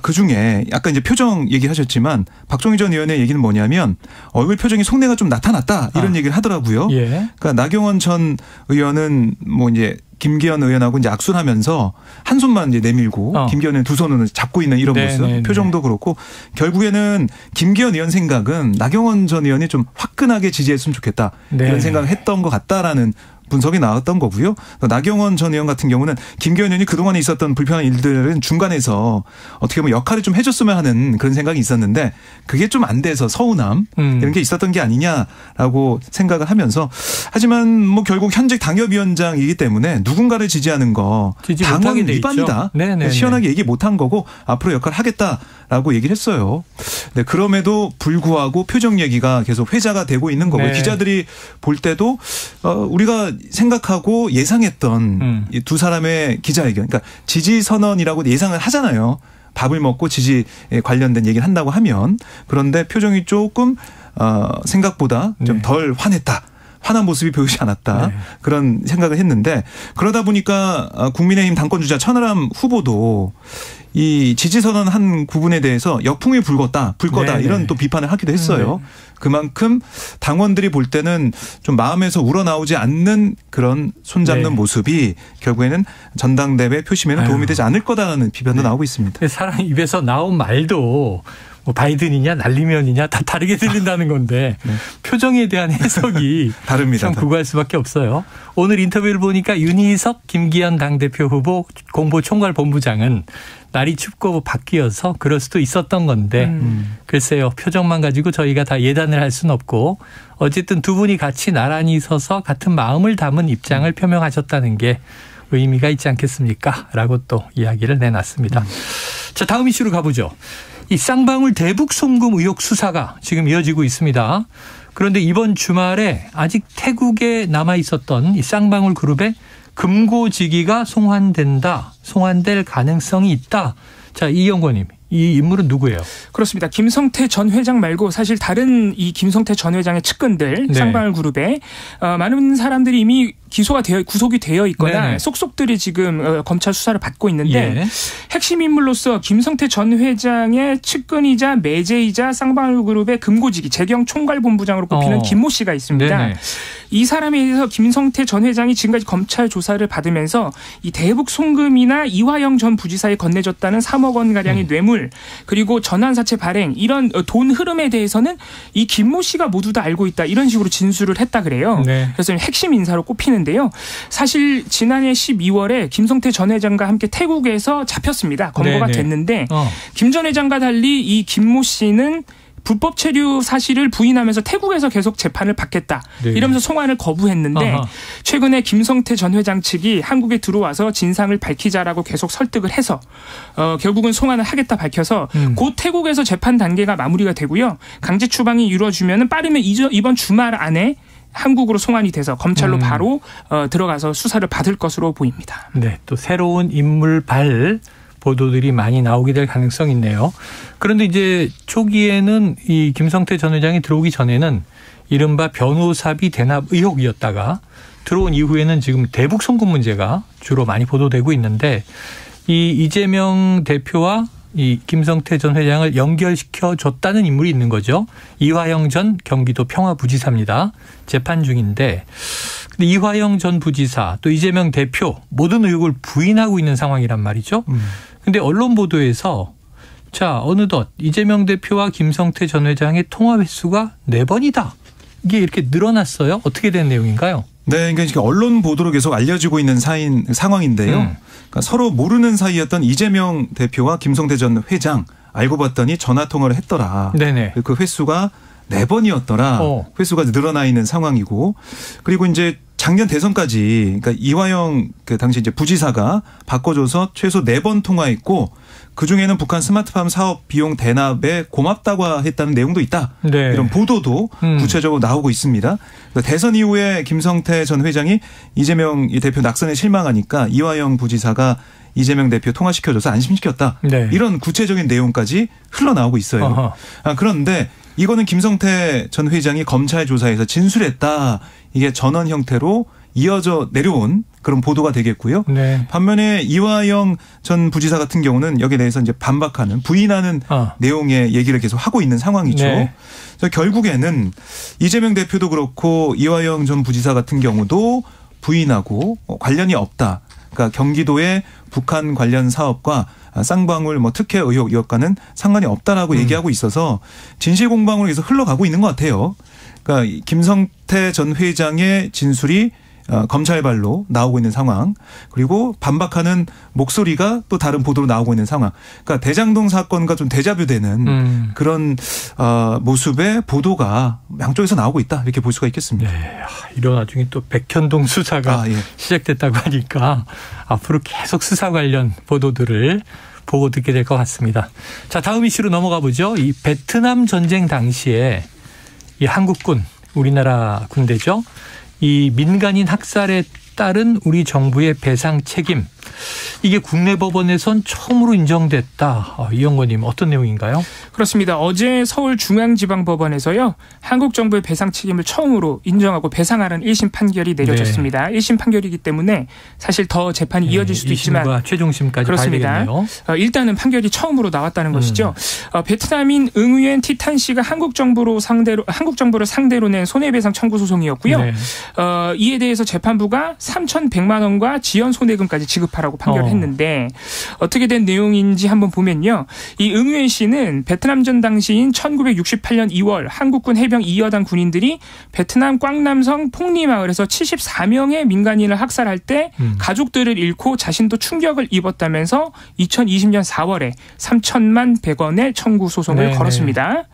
그중에 아까 이제 표정 얘기하셨지만 박종희 전 의원의 얘기는 뭐냐면 얼굴 표정이 속내가 좀 나타났다 이런 얘기를 하더라고요. 그러니까 나경원 전 의원은 뭐 이제 김기현 의원하고 이제 악수를 하면서 한 손만 이제 내밀고 김기현 의원 두 손으로 잡고 있는 이런 모습, 표정도 그렇고 결국에는 김기현 의원 생각은 나경원 전 의원이 좀 화끈하게 지지했으면 좋겠다 이런 생각을 했던 것 같다라는 분석이 나왔던 거고요. 나경원 전 의원 같은 경우는 김기현 의원이 그동안에 있었던 불편한 일들은 중간에서 어떻게 보면 역할을 좀 해줬으면 하는 그런 생각이 있었는데 그게 좀 안 돼서 서운함 이런 게 있었던 게 아니냐라고 생각을 하면서 하지만 뭐 결국 현직 당협위원장이기 때문에 누군가를 지지하는 거 당원 위반이다. 시원하게 얘기 못한 거고 앞으로 역할을 하겠다라고 얘기를 했어요. 네, 그럼에도 불구하고 표정 얘기가 계속 회자가 되고 있는 거고요. 기자들이 볼 때도 우리가 생각하고 예상했던 이 두 사람의 기자회견, 그러니까 지지 선언이라고 예상을 하잖아요. 밥을 먹고 지지에 관련된 얘기를 한다고 하면 그런데 표정이 조금 생각보다 좀 덜 화냈다. 화난 모습이 보이지 않았다. 그런 생각을 했는데 그러다 보니까 국민의힘 당권주자 천하람 후보도 이 지지선언 한 부분에 대해서 역풍이 불 거다 이런 또 비판을 하기도 했어요. 그만큼 당원들이 볼 때는 좀 마음에서 우러나오지 않는 그런 손잡는 모습이 결국에는 전당대회 표심에는 도움이 되지 않을 거다라는 비판도 나오고 있습니다. 사람 입에서 나온 말도 뭐 바이든이냐 날리면이냐 다 다르게 들린다는 건데 표정에 대한 해석이 다릅니다. 참 구구할 수밖에 없어요. 오늘 인터뷰를 보니까 윤희석 김기현 당대표 후보 공보총괄본부장은 날이 춥고 바뀌어서 그럴 수도 있었던 건데 글쎄요. 표정만 가지고 저희가 다 예단을 할 수는 없고 어쨌든 두 분이 같이 나란히 서서 같은 마음을 담은 입장을 표명하셨다는 게 의미가 있지 않겠습니까? 라고 또 이야기를 내놨습니다. 자, 다음 이슈로 가보죠. 이 쌍방울 대북 송금 의혹 수사가 지금 이어지고 있습니다. 그런데 이번 주말에 아직 태국에 남아 있었던 이 쌍방울 그룹의 금고지기가 송환될 가능성이 있다. 자, 이 연구원님. 이 인물은 누구예요? 그렇습니다. 김성태 전 회장 말고 사실 다른 이 김성태 전 회장의 측근들 쌍방울 그룹에 많은 사람들이 이미 구속이 되어 있거나 속속들이 지금 검찰 수사를 받고 있는데 핵심 인물로서 김성태 전 회장의 측근이자 매제이자 쌍방울 그룹의 금고지기 재경 총괄본부장으로 꼽히는 김모 씨가 있습니다. 이 사람에 의해서 김성태 전 회장이 지금까지 검찰 조사를 받으면서 이 대북 송금이나 이화영 전 부지사에 건네줬다는 3억 원 가량의 뇌물 그리고 전환사채 발행 이런 돈 흐름에 대해서는 이 김모 씨가 모두 다 알고 있다 이런 식으로 진술을 했다 그래요. 그래서 핵심 인사로 꼽히는데요. 사실 지난해 12월에 김성태 전 회장과 함께 태국에서 잡혔습니다. 검거가 됐는데 김 전 회장과 달리 이 김모 씨는 불법 체류 사실을 부인하면서 태국에서 계속 재판을 받겠다. 이러면서 송환을 거부했는데 최근에 김성태 전 회장 측이 한국에 들어와서 진상을 밝히자라고 계속 설득을 해서 결국은 송환을 하겠다 밝혀서 곧 태국에서 재판 단계가 마무리가 되고요. 강제 추방이 이루어지면 빠르면 이번 주말 안에 한국으로 송환이 돼서 검찰로 바로 들어가서 수사를 받을 것으로 보입니다. 네, 또 새로운 인물발 보도들이 많이 나오게 될 가능성이 있네요. 그런데 이제 초기에는 이 김성태 전 회장이 들어오기 전에는 이른바 변호사비 대납 의혹이었다가 들어온 이후에는 지금 대북 송금 문제가 주로 많이 보도되고 있는데 이 이재명 대표와 이 김성태 전 회장을 연결시켜 줬다는 인물이 있는 거죠. 이화영 전 경기도 평화부지사입니다. 재판 중인데 근데 이화영 전 부지사 또 이재명 대표 모든 의혹을 부인하고 있는 상황이란 말이죠. 근데 언론 보도에서 자 어느덧 이재명 대표와 김성태 전 회장의 통화 횟수가 4번이다. 이게 이렇게 늘어났어요. 어떻게 된 내용인가요? 네, 그러니까 언론 보도로 계속 알려지고 있는 상황인데요. 그러니까 서로 모르는 사이였던 이재명 대표와 김성태 전 회장 알고 봤더니 전화 통화를 했더라. 네네. 그 횟수가 4번이었더라. 횟수가 늘어나 있는 상황이고 그리고 이제 작년 대선까지 그러니까 이화영 그 당시 이제 부지사가 바꿔줘서 최소 4번 통화했고 그 중에는 북한 스마트팜 사업 비용 대납에 고맙다고 했다는 내용도 있다. 이런 보도도 구체적으로 나오고 있습니다. 대선 이후에 김성태 전 회장이 이재명 대표 낙선에 실망하니까 이화영 부지사가 이재명 대표 통화시켜줘서 안심시켰다. 이런 구체적인 내용까지 흘러나오고 있어요. 그런데 이거는 김성태 전 회장이 검찰 조사에서 진술했다. 이게 전원 형태로 이어져 내려온 그런 보도가 되겠고요. 반면에 이화영 전 부지사 같은 경우는 여기에 대해서 이제 반박하는 부인하는 내용의 얘기를 계속 하고 있는 상황이죠. 그래서 결국에는 이재명 대표도 그렇고 이화영 전 부지사 같은 경우도 부인하고 관련이 없다. 그러니까 경기도의 북한 관련 사업과 쌍방울 특혜 의혹 이것과는 상관이 없다라고 얘기하고 있어서 진실 공방으로 계속 흘러가고 있는 것 같아요. 그러니까 김성태 전 회장의 진술이 검찰발로 나오고 있는 상황 그리고 반박하는 목소리가 또 다른 보도로 나오고 있는 상황. 그러니까 대장동 사건과 좀 데자뷰되는 그런 모습의 보도가 양쪽에서 나오고 있다 이렇게 볼 수가 있겠습니다. 네, 이런 나중에 또 백현동 수사가 시작됐다고 하니까 앞으로 계속 수사 관련 보도들을 보고 듣게 될 것 같습니다. 자, 다음 이슈로 넘어가 보죠. 이 베트남 전쟁 당시에 이 한국군 우리나라 군대죠. 이 민간인 학살에 따른 우리 정부의 배상 책임. 이게 국내 법원에선 처음으로 인정됐다. 이영권님 어떤 내용인가요? 그렇습니다. 어제 서울중앙지방법원에서요. 한국 정부의 배상 책임을 처음으로 인정하고 배상하라는 1심 판결이 내려졌습니다. 네. 1심 판결이기 때문에 사실 더 재판이 이어질 수도 있지만 최종심까지 그렇습니다. 봐야 되겠네요. 일단은 판결이 처음으로 나왔다는 것이죠. 베트남인 응우엔 티탄 씨가 한국 정부를 상대로 낸 손해배상 청구 소송이었고요. 네. 이에 대해서 재판부가 3,100만 원과 지연 손해금까지 지급하라고 판결했는데 어떻게 된 내용인지 한번 보면요. 이 응우엔 씨는 베트남전 당시인 1968년 2월 한국군 해병 2여단 군인들이 베트남 꽝남성 폭리마을에서 74명의 민간인을 학살할 때 가족들을 잃고 자신도 충격을 입었다면서 2020년 4월에 3천만 100원의 청구 소송을 네네. 걸었습니다.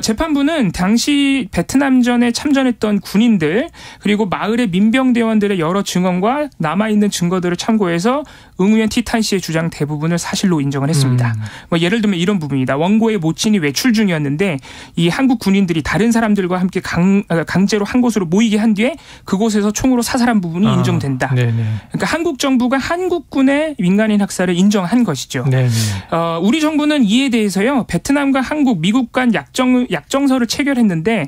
재판부는 당시 베트남전에 참전했던 군인들 그리고 마을의 민병대원들의 여러 증언과 남아있는 증거들을 참고해서 응우엔 티탄 씨의 주장 대부분을 사실로 인정을 했습니다. 예를 들면 이런 부분이다. 원고의 모친이 외출 중이었는데 이 한국 군인들이 다른 사람들과 함께 강제로 한 곳으로 모이게 한 뒤에 그곳에서 총으로 사살한 부분이 인정된다. 그러니까 한국 정부가 한국군의 민간인 학살을 인정한 것이죠. 우리 정부는 이에 대해서요. 베트남과 한국, 미국 간 약정서를 체결했는데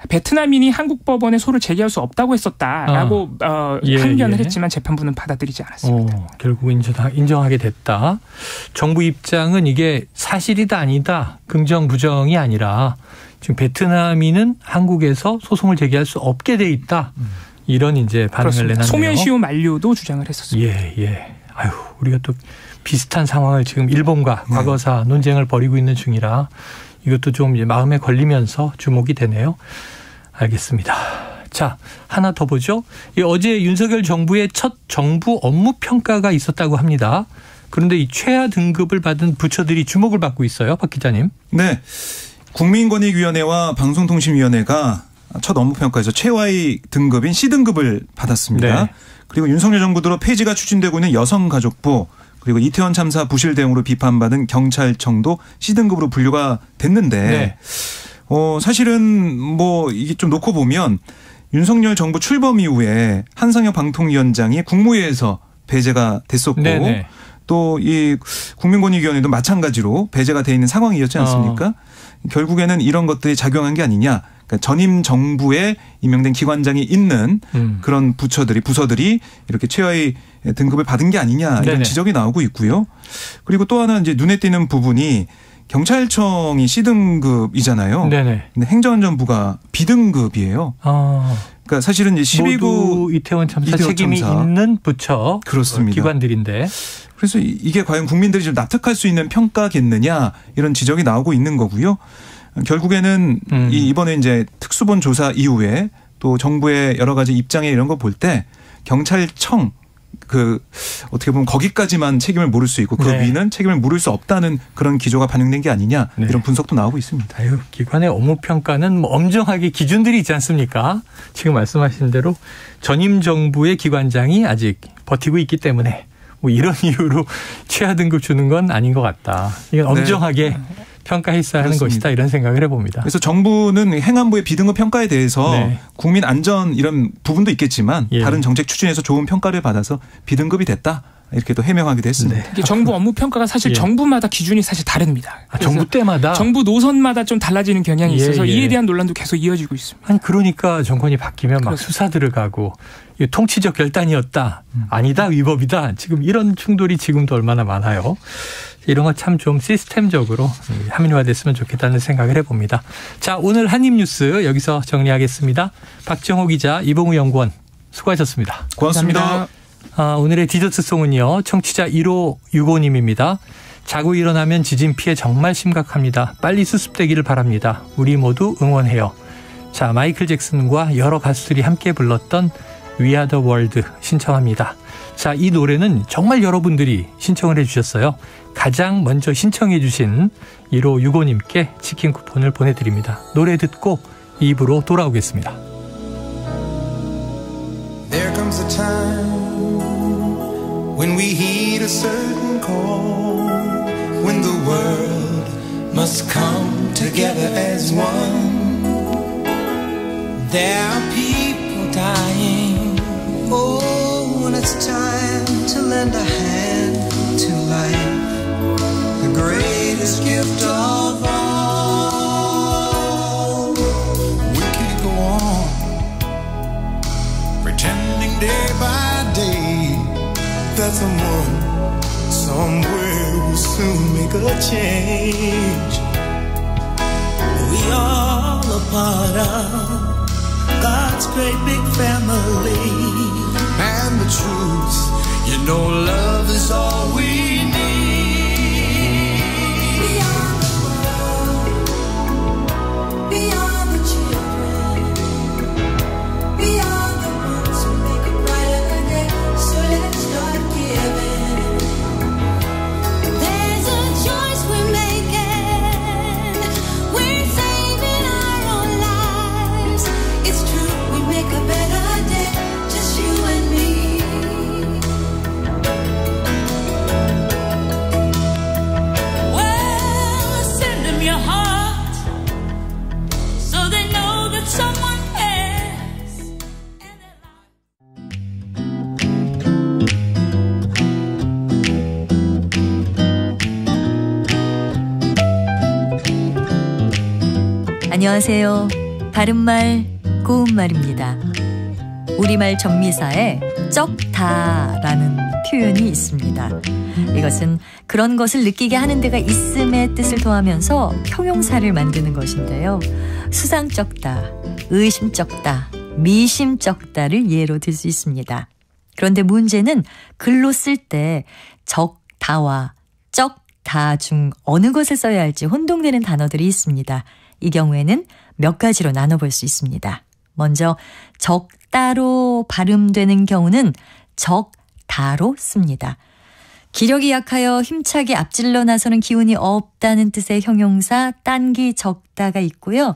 베트남인이 한국 법원에 소를 제기할 수 없다고 했었다라고 판결을 했지만 재판부는 받아들이지 않았습니다. 결국 인정하게 됐다. 정부 입장은 이게 사실이다 아니다. 긍정 부정이 아니라 지금 베트남인은 한국에서 소송을 제기할 수 없게 돼 있다. 이런 이제 반응을 내놨네요. 소멸시효 만료도 주장을 했었습니다. 아유, 우리가 또 비슷한 상황을 지금 일본과 과거사 논쟁을 벌이고 있는 중이라 이것도 좀 이제 마음에 걸리면서 주목이 되네요. 알겠습니다. 자, 하나 더 보죠. 어제 윤석열 정부의 첫 정부 업무 평가가 있었다고 합니다. 그런데 이 최하 등급을 받은 부처들이 주목을 받고 있어요. 박 기자님. 네. 국민권익위원회와 방송통신위원회가 첫 업무 평가에서 최하위 등급인 C등급을 받았습니다. 네. 그리고 윤석열 정부 들어 폐지가 추진되고 있는 여성가족부 그리고 이태원 참사 부실 대응으로 비판받은 경찰청도 C등급으로 분류가 됐는데 사실은 이게 좀 놓고 보면 윤석열 정부 출범 이후에 한상혁 방통위원장이 국무회에서 배제가 됐었고 또 이 국민권익위원회도 마찬가지로 배제가 돼 있는 상황이었지 않습니까? 결국에는 이런 것들이 작용한 게 아니냐. 그러니까 전임 정부에 임명된 기관장이 있는 그런 부서들이 이렇게 최하위 등급을 받은 게 아니냐 이런 지적이 나오고 있고요. 그리고 또 하나 이제 눈에 띄는 부분이 경찰청이 C등급이잖아요. 근데 행정안전부가 B등급이에요. 그러니까 사실은 이제 12구 이태원 참사 책임이 있는 부처 그렇습니다. 기관들인데 그래서 이게 과연 국민들이 좀 납득할 수 있는 평가겠느냐 이런 지적이 나오고 있는 거고요. 결국에는 이번에 이제 특수본 조사 이후에 또 정부의 여러 가지 입장에 이런 거 볼 때 경찰청 어떻게 보면 거기까지만 책임을 물을 수 있고 그 위는 책임을 물을 수 없다는 그런 기조가 반영된 게 아니냐 이런 분석도 나오고 있습니다. 기관의 업무 평가는 엄정하게 기준들이 있지 않습니까? 지금 말씀하신 대로 전임 정부의 기관장이 아직 버티고 있기 때문에 이런 이유로 최하 등급 주는 건 아닌 것 같다. 이건 엄정하게 평가했어야 하는 것이다 이런 생각을 해봅니다. 그래서 정부는 행안부의 B등급 평가에 대해서 국민 안전 이런 부분도 있겠지만 다른 정책 추진에서 좋은 평가를 받아서 B등급이 됐다. 이렇게 또 해명하기도 했습니다. 이게 정부 업무 평가가 사실 정부마다 기준이 사실 다릅니다. 정부 때마다? 정부 노선마다 좀 달라지는 경향이 있어서 이에 대한 논란도 계속 이어지고 있습니다. 그러니까 정권이 바뀌면 막 수사 들어가고 통치적 결단이었다. 아니다. 위법이다. 지금 이런 충돌이 지금도 얼마나 많아요. 이런 거 참 좀 시스템적으로 합리화됐으면 좋겠다는 생각을 해봅니다. 자, 오늘 한입뉴스 여기서 정리하겠습니다. 박정호 기자, 이봉우 연구원 수고하셨습니다. 고맙습니다. 감사합니다. 오늘의 디저트송은요. 청취자 1565님입니다. 자고 일어나면 지진 피해 정말 심각합니다. 빨리 수습되기를 바랍니다. 우리 모두 응원해요. 자, 마이클 잭슨과 여러 가수들이 함께 불렀던 We Are The World 신청합니다. 자, 이 노래는 정말 여러분들이 신청을 해주셨어요. 가장 먼저 신청해 주신 1565님께 치킨 쿠폰을 보내드립니다. 노래 듣고 2부로 돌아오겠습니다. There comes a time when we heed a certain call, when the world must come together as one. There are people dying. Oh, when it's time to lend a hand to life, the greatest gift of all. pretending day by day that someone somewhere will soon make a change. We all a part of God's great big family, and the truth, you know, love is all we need. Beyond the world, beyond the children, beyond the ones who make a brighter day. So let's start giving. There's a choice we're making. We're saving our own lives. It's true, we make a better day, just you and me. Well, send them your heart so they know that someone cares. And their 안녕하세요. 바른말 고운말입니다. 우리말 정미사에 쩍다라는 표현이 있습니다. 이것은 그런 것을 느끼게 하는 데가 있음의 뜻을 더하면서 형용사를 만드는 것인데요. 수상쩍다, 의심쩍다, 미심쩍다를 예로 들 수 있습니다. 그런데 문제는 글로 쓸 때 적다와 쩍다 중 어느 것을 써야 할지 혼동되는 단어들이 있습니다. 이 경우에는 몇 가지로 나눠볼 수 있습니다. 먼저 적다로 발음되는 경우는 적다로 씁니다. 기력이 약하여 힘차게 앞질러 나서는 기운이 없다는 뜻의 형용사 딴기 적다가 있고요.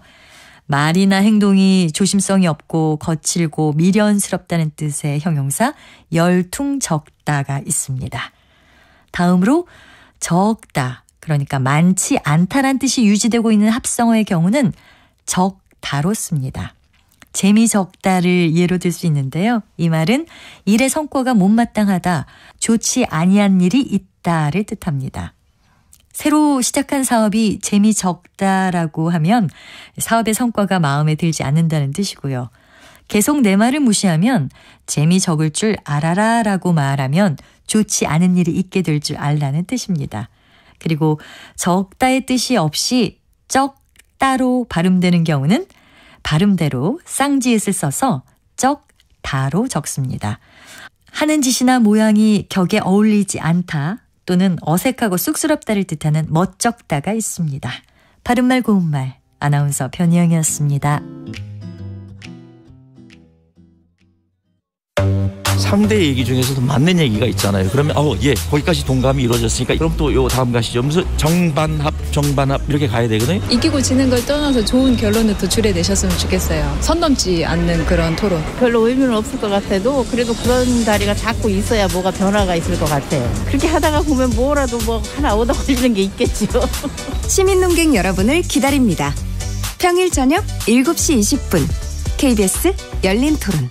말이나 행동이 조심성이 없고 거칠고 미련스럽다는 뜻의 형용사 열퉁적다가 있습니다. 다음으로 적다, 그러니까 많지 않다란 뜻이 유지되고 있는 합성어의 경우는 적다로 씁니다. 재미적다를 예로 들 수 있는데요. 이 말은 일의 성과가 못마땅하다, 좋지 아니한 일이 있다를 뜻합니다. 새로 시작한 사업이 재미적다라고 하면 사업의 성과가 마음에 들지 않는다는 뜻이고요. 계속 내 말을 무시하면 재미적을 줄 알아라라고 말하면 좋지 않은 일이 있게 될 줄 알라는 뜻입니다. 그리고 적다의 뜻이 없이 쩍다로 발음되는 경우는 발음대로 쌍지읒을 써서 쩍다로 적습니다. 하는 짓이나 모양이 격에 어울리지 않다 또는 어색하고 쑥스럽다를 뜻하는 멋쩍다가 있습니다. 바른말 고운말 아나운서 변희영이었습니다. 상대 얘기 중에서도 맞는 얘기가 있잖아요. 그러면 예, 거기까지 동감이 이루어졌으니까 그럼 또 요 다음 가시죠. 무슨 정반합 이렇게 가야 되거든요. 이기고 지는 걸 떠나서 좋은 결론을 또 줄여내셨으면 좋겠어요. 선 넘지 않는 그런 토론. 별로 의미는 없을 것 같아도 그래도 그런 자리가 자꾸 있어야 뭐가 변화가 있을 것 같아요. 그렇게 하다가 보면 뭐라도 뭐 하나 얻어 걸리는 게 있겠죠. 시민논객 여러분을 기다립니다. 평일 저녁 7시 20분 KBS 열린토론.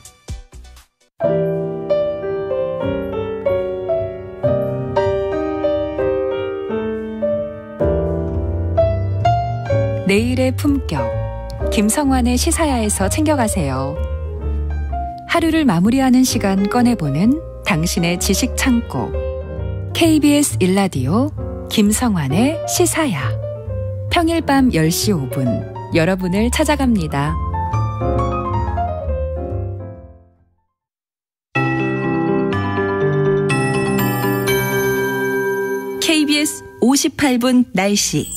내일의 품격, 김성환의 시사야에서 챙겨가세요. 하루를 마무리하는 시간 꺼내보는 당신의 지식 창고. KBS 1라디오 김성환의 시사야. 평일 밤 10시 5분 여러분을 찾아갑니다. KBS 58분 날씨.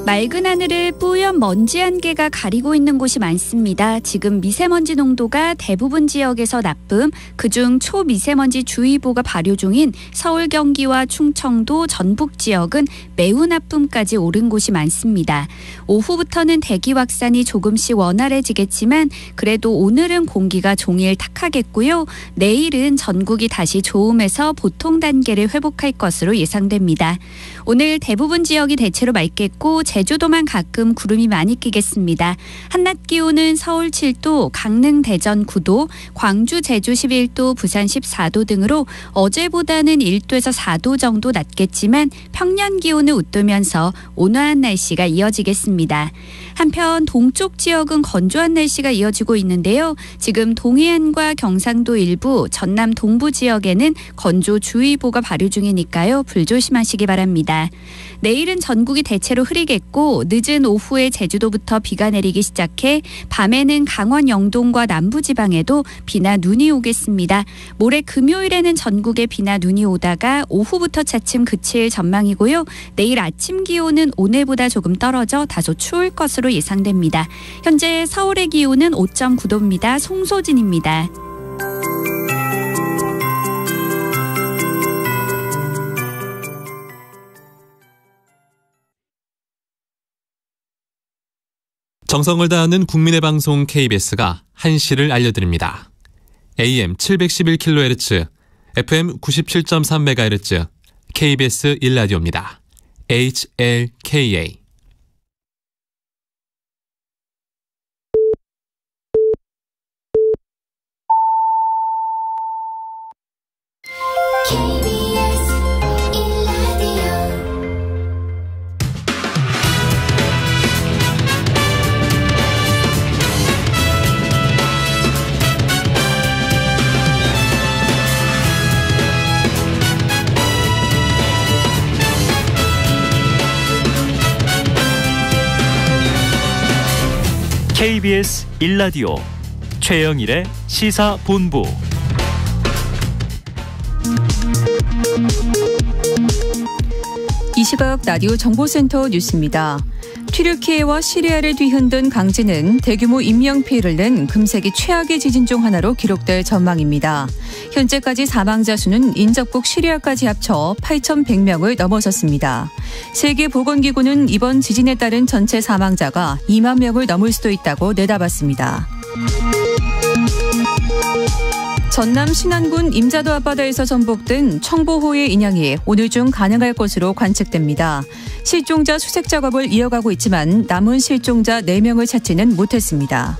맑은 하늘을 뿌연 먼지 안개가 가리고 있는 곳이 많습니다. 지금 미세먼지 농도가 대부분 지역에서 나쁨, 그중 초미세먼지 주의보가 발효 중인 서울, 경기와 충청도, 전북 지역은 매우 나쁨까지 오른 곳이 많습니다. 오후부터는 대기 확산이 조금씩 원활해지겠지만 그래도 오늘은 공기가 종일 탁하겠고요. 내일은 전국이 다시 좋음에서 보통 단계를 회복할 것으로 예상됩니다. 오늘 대부분 지역이 대체로 맑겠고 제주도만 가끔 구름이 많이 끼겠습니다. 한낮 기온은 서울 7도, 강릉, 대전 9도, 광주, 제주 11도, 부산 14도 등으로 어제보다는 1도에서 4도 정도 낮겠지만 평년 기온을 웃돌면서 온화한 날씨가 이어지겠습니다. 한편 동쪽 지역은 건조한 날씨가 이어지고 있는데요. 지금 동해안과 경상도 일부, 전남 동부 지역에는 건조주의보가 발효 중이니까요. 불조심하시기 바랍니다. 내일은 전국이 대체로 흐리겠고 늦은 오후에 제주도부터 비가 내리기 시작해 밤에는 강원 영동과 남부지방에도 비나 눈이 오겠습니다. 모레 금요일에는 전국에 비나 눈이 오다가 오후부터 차츰 그칠 전망이고요. 내일 아침 기온은 오늘보다 조금 떨어져 다소 추울 것으로 예상됩니다. 현재 서울의 기온은 5.9도입니다. 송소진입니다. 정성을 다하는 국민의 방송 KBS가 한시를 알려드립니다. AM 711kHz, FM 97.3MHz, KBS 1라디오입니다. HLKA. KBS 1라디오 최영일의 시사본부. 이 시각 라디오 정보센터 뉴스입니다. 튀르키예와 시리아를 뒤흔든 강진은 대규모 인명피해를 낸 금세기 최악의 지진 중 하나로 기록될 전망입니다. 현재까지 사망자 수는 인접국 시리아까지 합쳐 8,100명을 넘어섰습니다. 세계보건기구는 이번 지진에 따른 전체 사망자가 2만 명을 넘을 수도 있다고 내다봤습니다. 전남 신안군 임자도 앞바다에서 전복된 청보호의 인양이 오늘 중 가능할 것으로 관측됩니다. 실종자 수색 작업을 이어가고 있지만 남은 실종자 4명을 찾지는 못했습니다.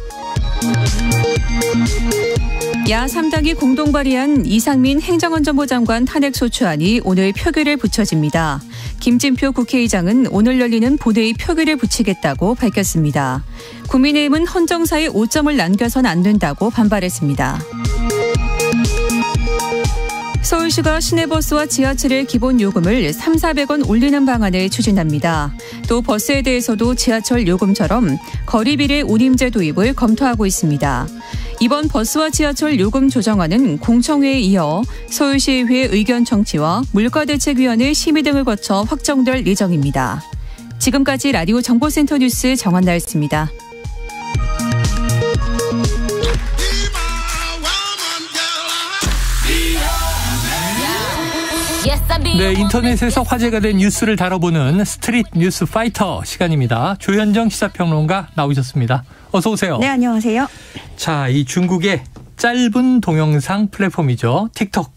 야 3당이 공동 발의한 이상민 행정안전부 장관 탄핵소추안이 오늘 표결에 붙여집니다. 김진표 국회의장은 오늘 열리는 본회의 표결에 붙이겠다고 밝혔습니다. 국민의힘은 헌정사에 오점을 남겨선 안 된다고 반발했습니다. 서울시가 시내버스와 지하철의 기본 요금을 3,400원 올리는 방안을 추진합니다. 또 버스에 대해서도 지하철 요금처럼 거리비례 운임제 도입을 검토하고 있습니다. 이번 버스와 지하철 요금 조정안은 공청회에 이어 서울시의회 의견 청취와 물가대책위원회 심의 등을 거쳐 확정될 예정입니다. 지금까지 라디오 정보센터 뉴스 정한나였습니다. 네, 인터넷에서 화제가 된 뉴스를 다뤄보는 스트릿 뉴스 파이터 시간입니다. 조현정 시사평론가 나오셨습니다. 어서 오세요. 네, 안녕하세요. 자, 이 중국의 짧은 동영상 플랫폼이죠. 틱톡.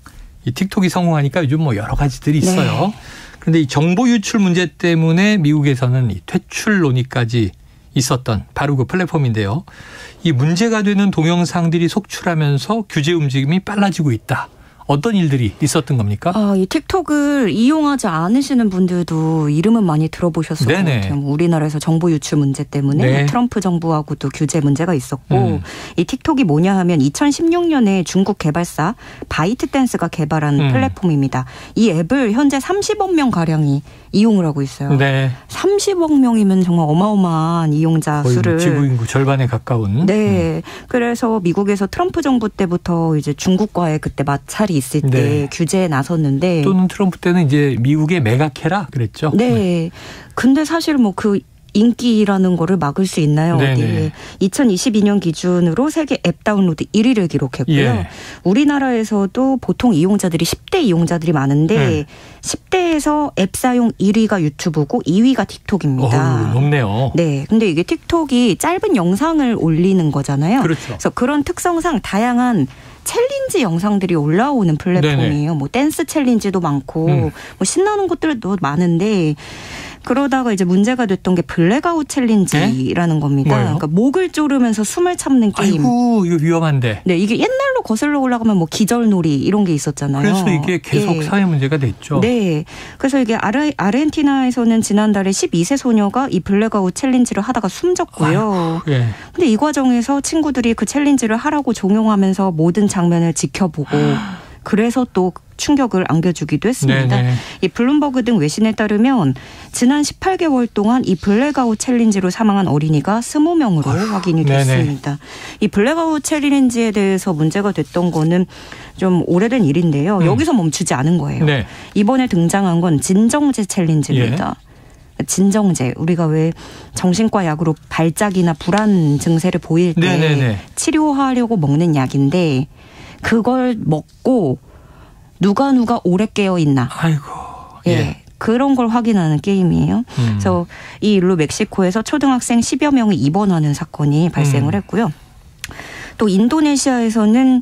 이 틱톡이 성공하니까 요즘 뭐 여러 가지들이 있어요. 네. 그런데 이 정보 유출 문제 때문에 미국에서는 이 퇴출 논의까지 있었던 바로 그 플랫폼인데요. 이 문제가 되는 동영상들이 속출하면서 규제 움직임이 빨라지고 있다. 어떤 일들이 있었던 겁니까? 이 틱톡을 이용하지 않으시는 분들도 이름은 많이 들어보셨을 것 같아요. 우리나라에서 정보 유출 문제 때문에 네. 트럼프 정부하고도 규제 문제가 있었고 이 틱톡이 뭐냐 하면 2016년에 중국 개발사 바이트댄스가 개발한 플랫폼입니다. 이 앱을 현재 30억 명 가량이 이용을 하고 있어요. 네. 30억 명이면 정말 어마어마한 이용자 거의 수를. 지구 인구 절반에 가까운. 네. 그래서 미국에서 트럼프 정부 때부터 이제 중국과의 그때 마찰이 있을 때 네. 규제에 나섰는데. 또는 트럼프 때는 이제 미국의 메가캐라 그랬죠. 네. 근데 사실 뭐 그 인기라는 거를 막을 수 있나요? 네. 2022년 기준으로 세계 앱 다운로드 1위를 기록했고요. 예. 우리나라에서도 보통 이용자들이 10대 이용자들이 많은데 10대에서 앱 사용 1위가 유튜브고 2위가 틱톡입니다. 높네요. 네. 근데 이게 틱톡이 짧은 영상을 올리는 거잖아요. 그렇죠. 그래서 그런 특성상 다양한 챌린지 영상들이 올라오는 플랫폼이에요. 네네. 뭐 댄스 챌린지도 많고 뭐 신나는 것들도 많은데 그러다가 이제 문제가 됐던 게 블랙아웃 챌린지라는 겁니다. 뭐예요? 그러니까 목을 조르면서 숨을 참는 게임. 아이고, 이거 위험한데. 네, 이게 옛날로 거슬러 올라가면 뭐 기절놀이 이런 게 있었잖아요. 그래서 이게 계속 사회 문제가 됐죠. 네. 그래서 이게 아르헨티나에서는 지난달에 12세 소녀가 이 블랙아웃 챌린지를 하다가 숨졌고요. 아이고, 예. 근데 이 과정에서 친구들이 그 챌린지를 하라고 종용하면서 모든 장면을 지켜보고 그래서 또 충격을 안겨주기도 했습니다. 네네. 이 블룸버그 등 외신에 따르면 지난 18개월 동안 이 블랙아웃 챌린지로 사망한 어린이가 20명으로 확인이 됐습니다. 이 블랙아웃 챌린지에 대해서 문제가 됐던 거는 좀 오래된 일인데요. 여기서 멈추지 않은 거예요. 네. 이번에 등장한 건 진정제 챌린지입니다. 진정제, 우리가 왜 정신과 약으로 발작이나 불안 증세를 보일 때 네네네. 치료하려고 먹는 약인데 그걸 먹고 누가 오래 깨어 있나. 아이고. 예. 그런 걸 확인하는 게임이에요. 그래서 이 일로 멕시코에서 초등학생 10여 명이 입원하는 사건이 발생을 했고요. 또 인도네시아에서는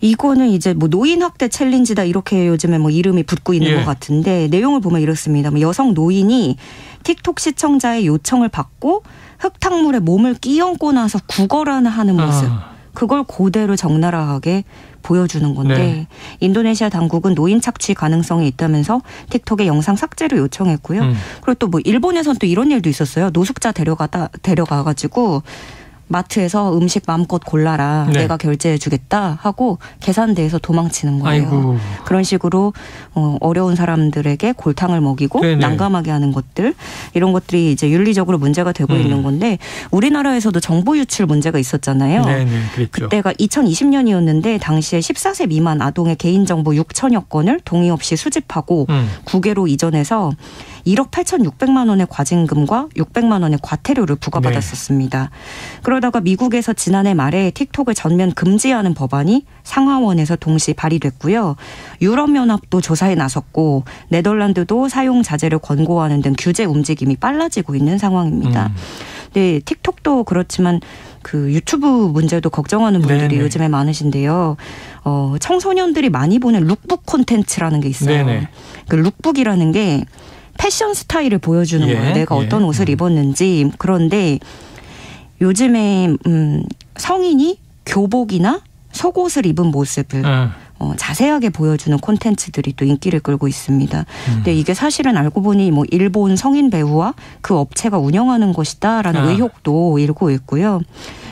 이거는 이제 뭐 노인 학대 챌린지다 이렇게 요즘에 뭐 이름이 붙고 있는 것 같은데 내용을 보면 이렇습니다. 여성 노인이 틱톡 시청자의 요청을 받고 흙탕물에 몸을 끼얹고 나서 구걸하는 하는 모습. 그걸 그대로 적나라하게 보여주는 건데 네. 인도네시아 당국은 노인 착취 가능성이 있다면서 틱톡에 영상 삭제를 요청했고요. 그리고 또 뭐 일본에서는 또 이런 일도 있었어요. 노숙자 데려가가지고 마트에서 음식 마음껏 골라라. 네. 내가 결제해 주겠다 하고 계산대에서 도망치는 거예요. 아이고. 그런 식으로 어려운 사람들에게 골탕을 먹이고 네네. 난감하게 하는 것들 이런 것들이 이제 윤리적으로 문제가 되고 있는 건데 우리나라에서도 정보 유출 문제가 있었잖아요. 네네, 그랬죠. 그때가 2020년이었는데 당시에 14세 미만 아동의 개인정보 6천여 건을 동의 없이 수집하고 국외로 이전해서 1억 8,600만 원의 과징금과 600만 원의 과태료를 부과받았었습니다. 네. 그러다가 미국에서 지난해 말에 틱톡을 전면 금지하는 법안이 상하원에서 동시 발의됐고요. 유럽연합도 조사에 나섰고 네덜란드도 사용 자제를 권고하는 등 규제 움직임이 빨라지고 있는 상황입니다. 네, 틱톡도 그렇지만 그 유튜브 문제도 걱정하는 분들이 네네. 요즘에 많으신데요. 청소년들이 많이 보는 룩북 콘텐츠라는 게 있어요. 네네. 그 룩북이라는 게 패션 스타일을 보여주는 거예요. 내가 어떤 옷을 입었는지. 그런데 요즘에 성인이 교복이나 속옷을 입은 모습을 자세하게 보여주는 콘텐츠들이 또 인기를 끌고 있습니다. 근데 이게 사실은 알고 보니 뭐 일본 성인 배우와 그 업체가 운영하는 것이다라는 의혹도 일고 있고요.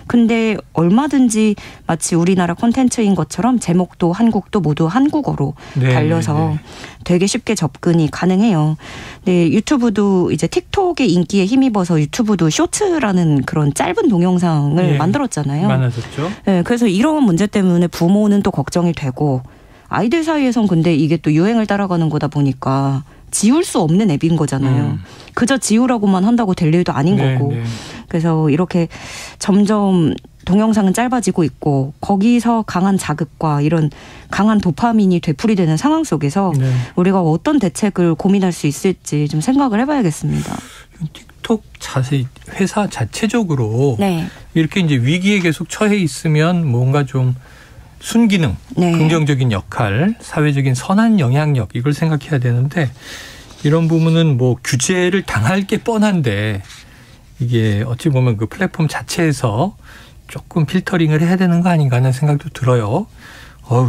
근데 얼마든지 마치 우리나라 콘텐츠인 것처럼 제목도 한국도 모두 한국어로 달려서 되게 쉽게 접근이 가능해요. 네, 유튜브도 이제 틱톡의 인기에 힘입어서 유튜브도 쇼츠라는 그런 짧은 동영상을 만들었잖아요. 많아졌죠. 네, 그래서 이런 문제 때문에 부모는 또 걱정이 되고 아이들 사이에선 근데 이게 또 유행을 따라가는 거다 보니까 지울 수 없는 앱인 거잖아요. 그저 지우라고만 한다고 될 일도 아닌 거고. 그래서 이렇게 점점 동영상은 짧아지고 있고 거기서 강한 자극과 이런 강한 도파민이 되풀이되는 상황 속에서 우리가 어떤 대책을 고민할 수 있을지 좀 생각을 해봐야겠습니다. 틱톡 회사 자체적으로 이렇게 이제 위기에 계속 처해 있으면 뭔가 좀 순기능, 긍정적인 역할, 사회적인 선한 영향력 이걸 생각해야 되는데 이런 부분은 뭐 규제를 당할 게 뻔한데 이게 어찌 보면 그 플랫폼 자체에서 조금 필터링을 해야 되는 거 아닌가 하는 생각도 들어요.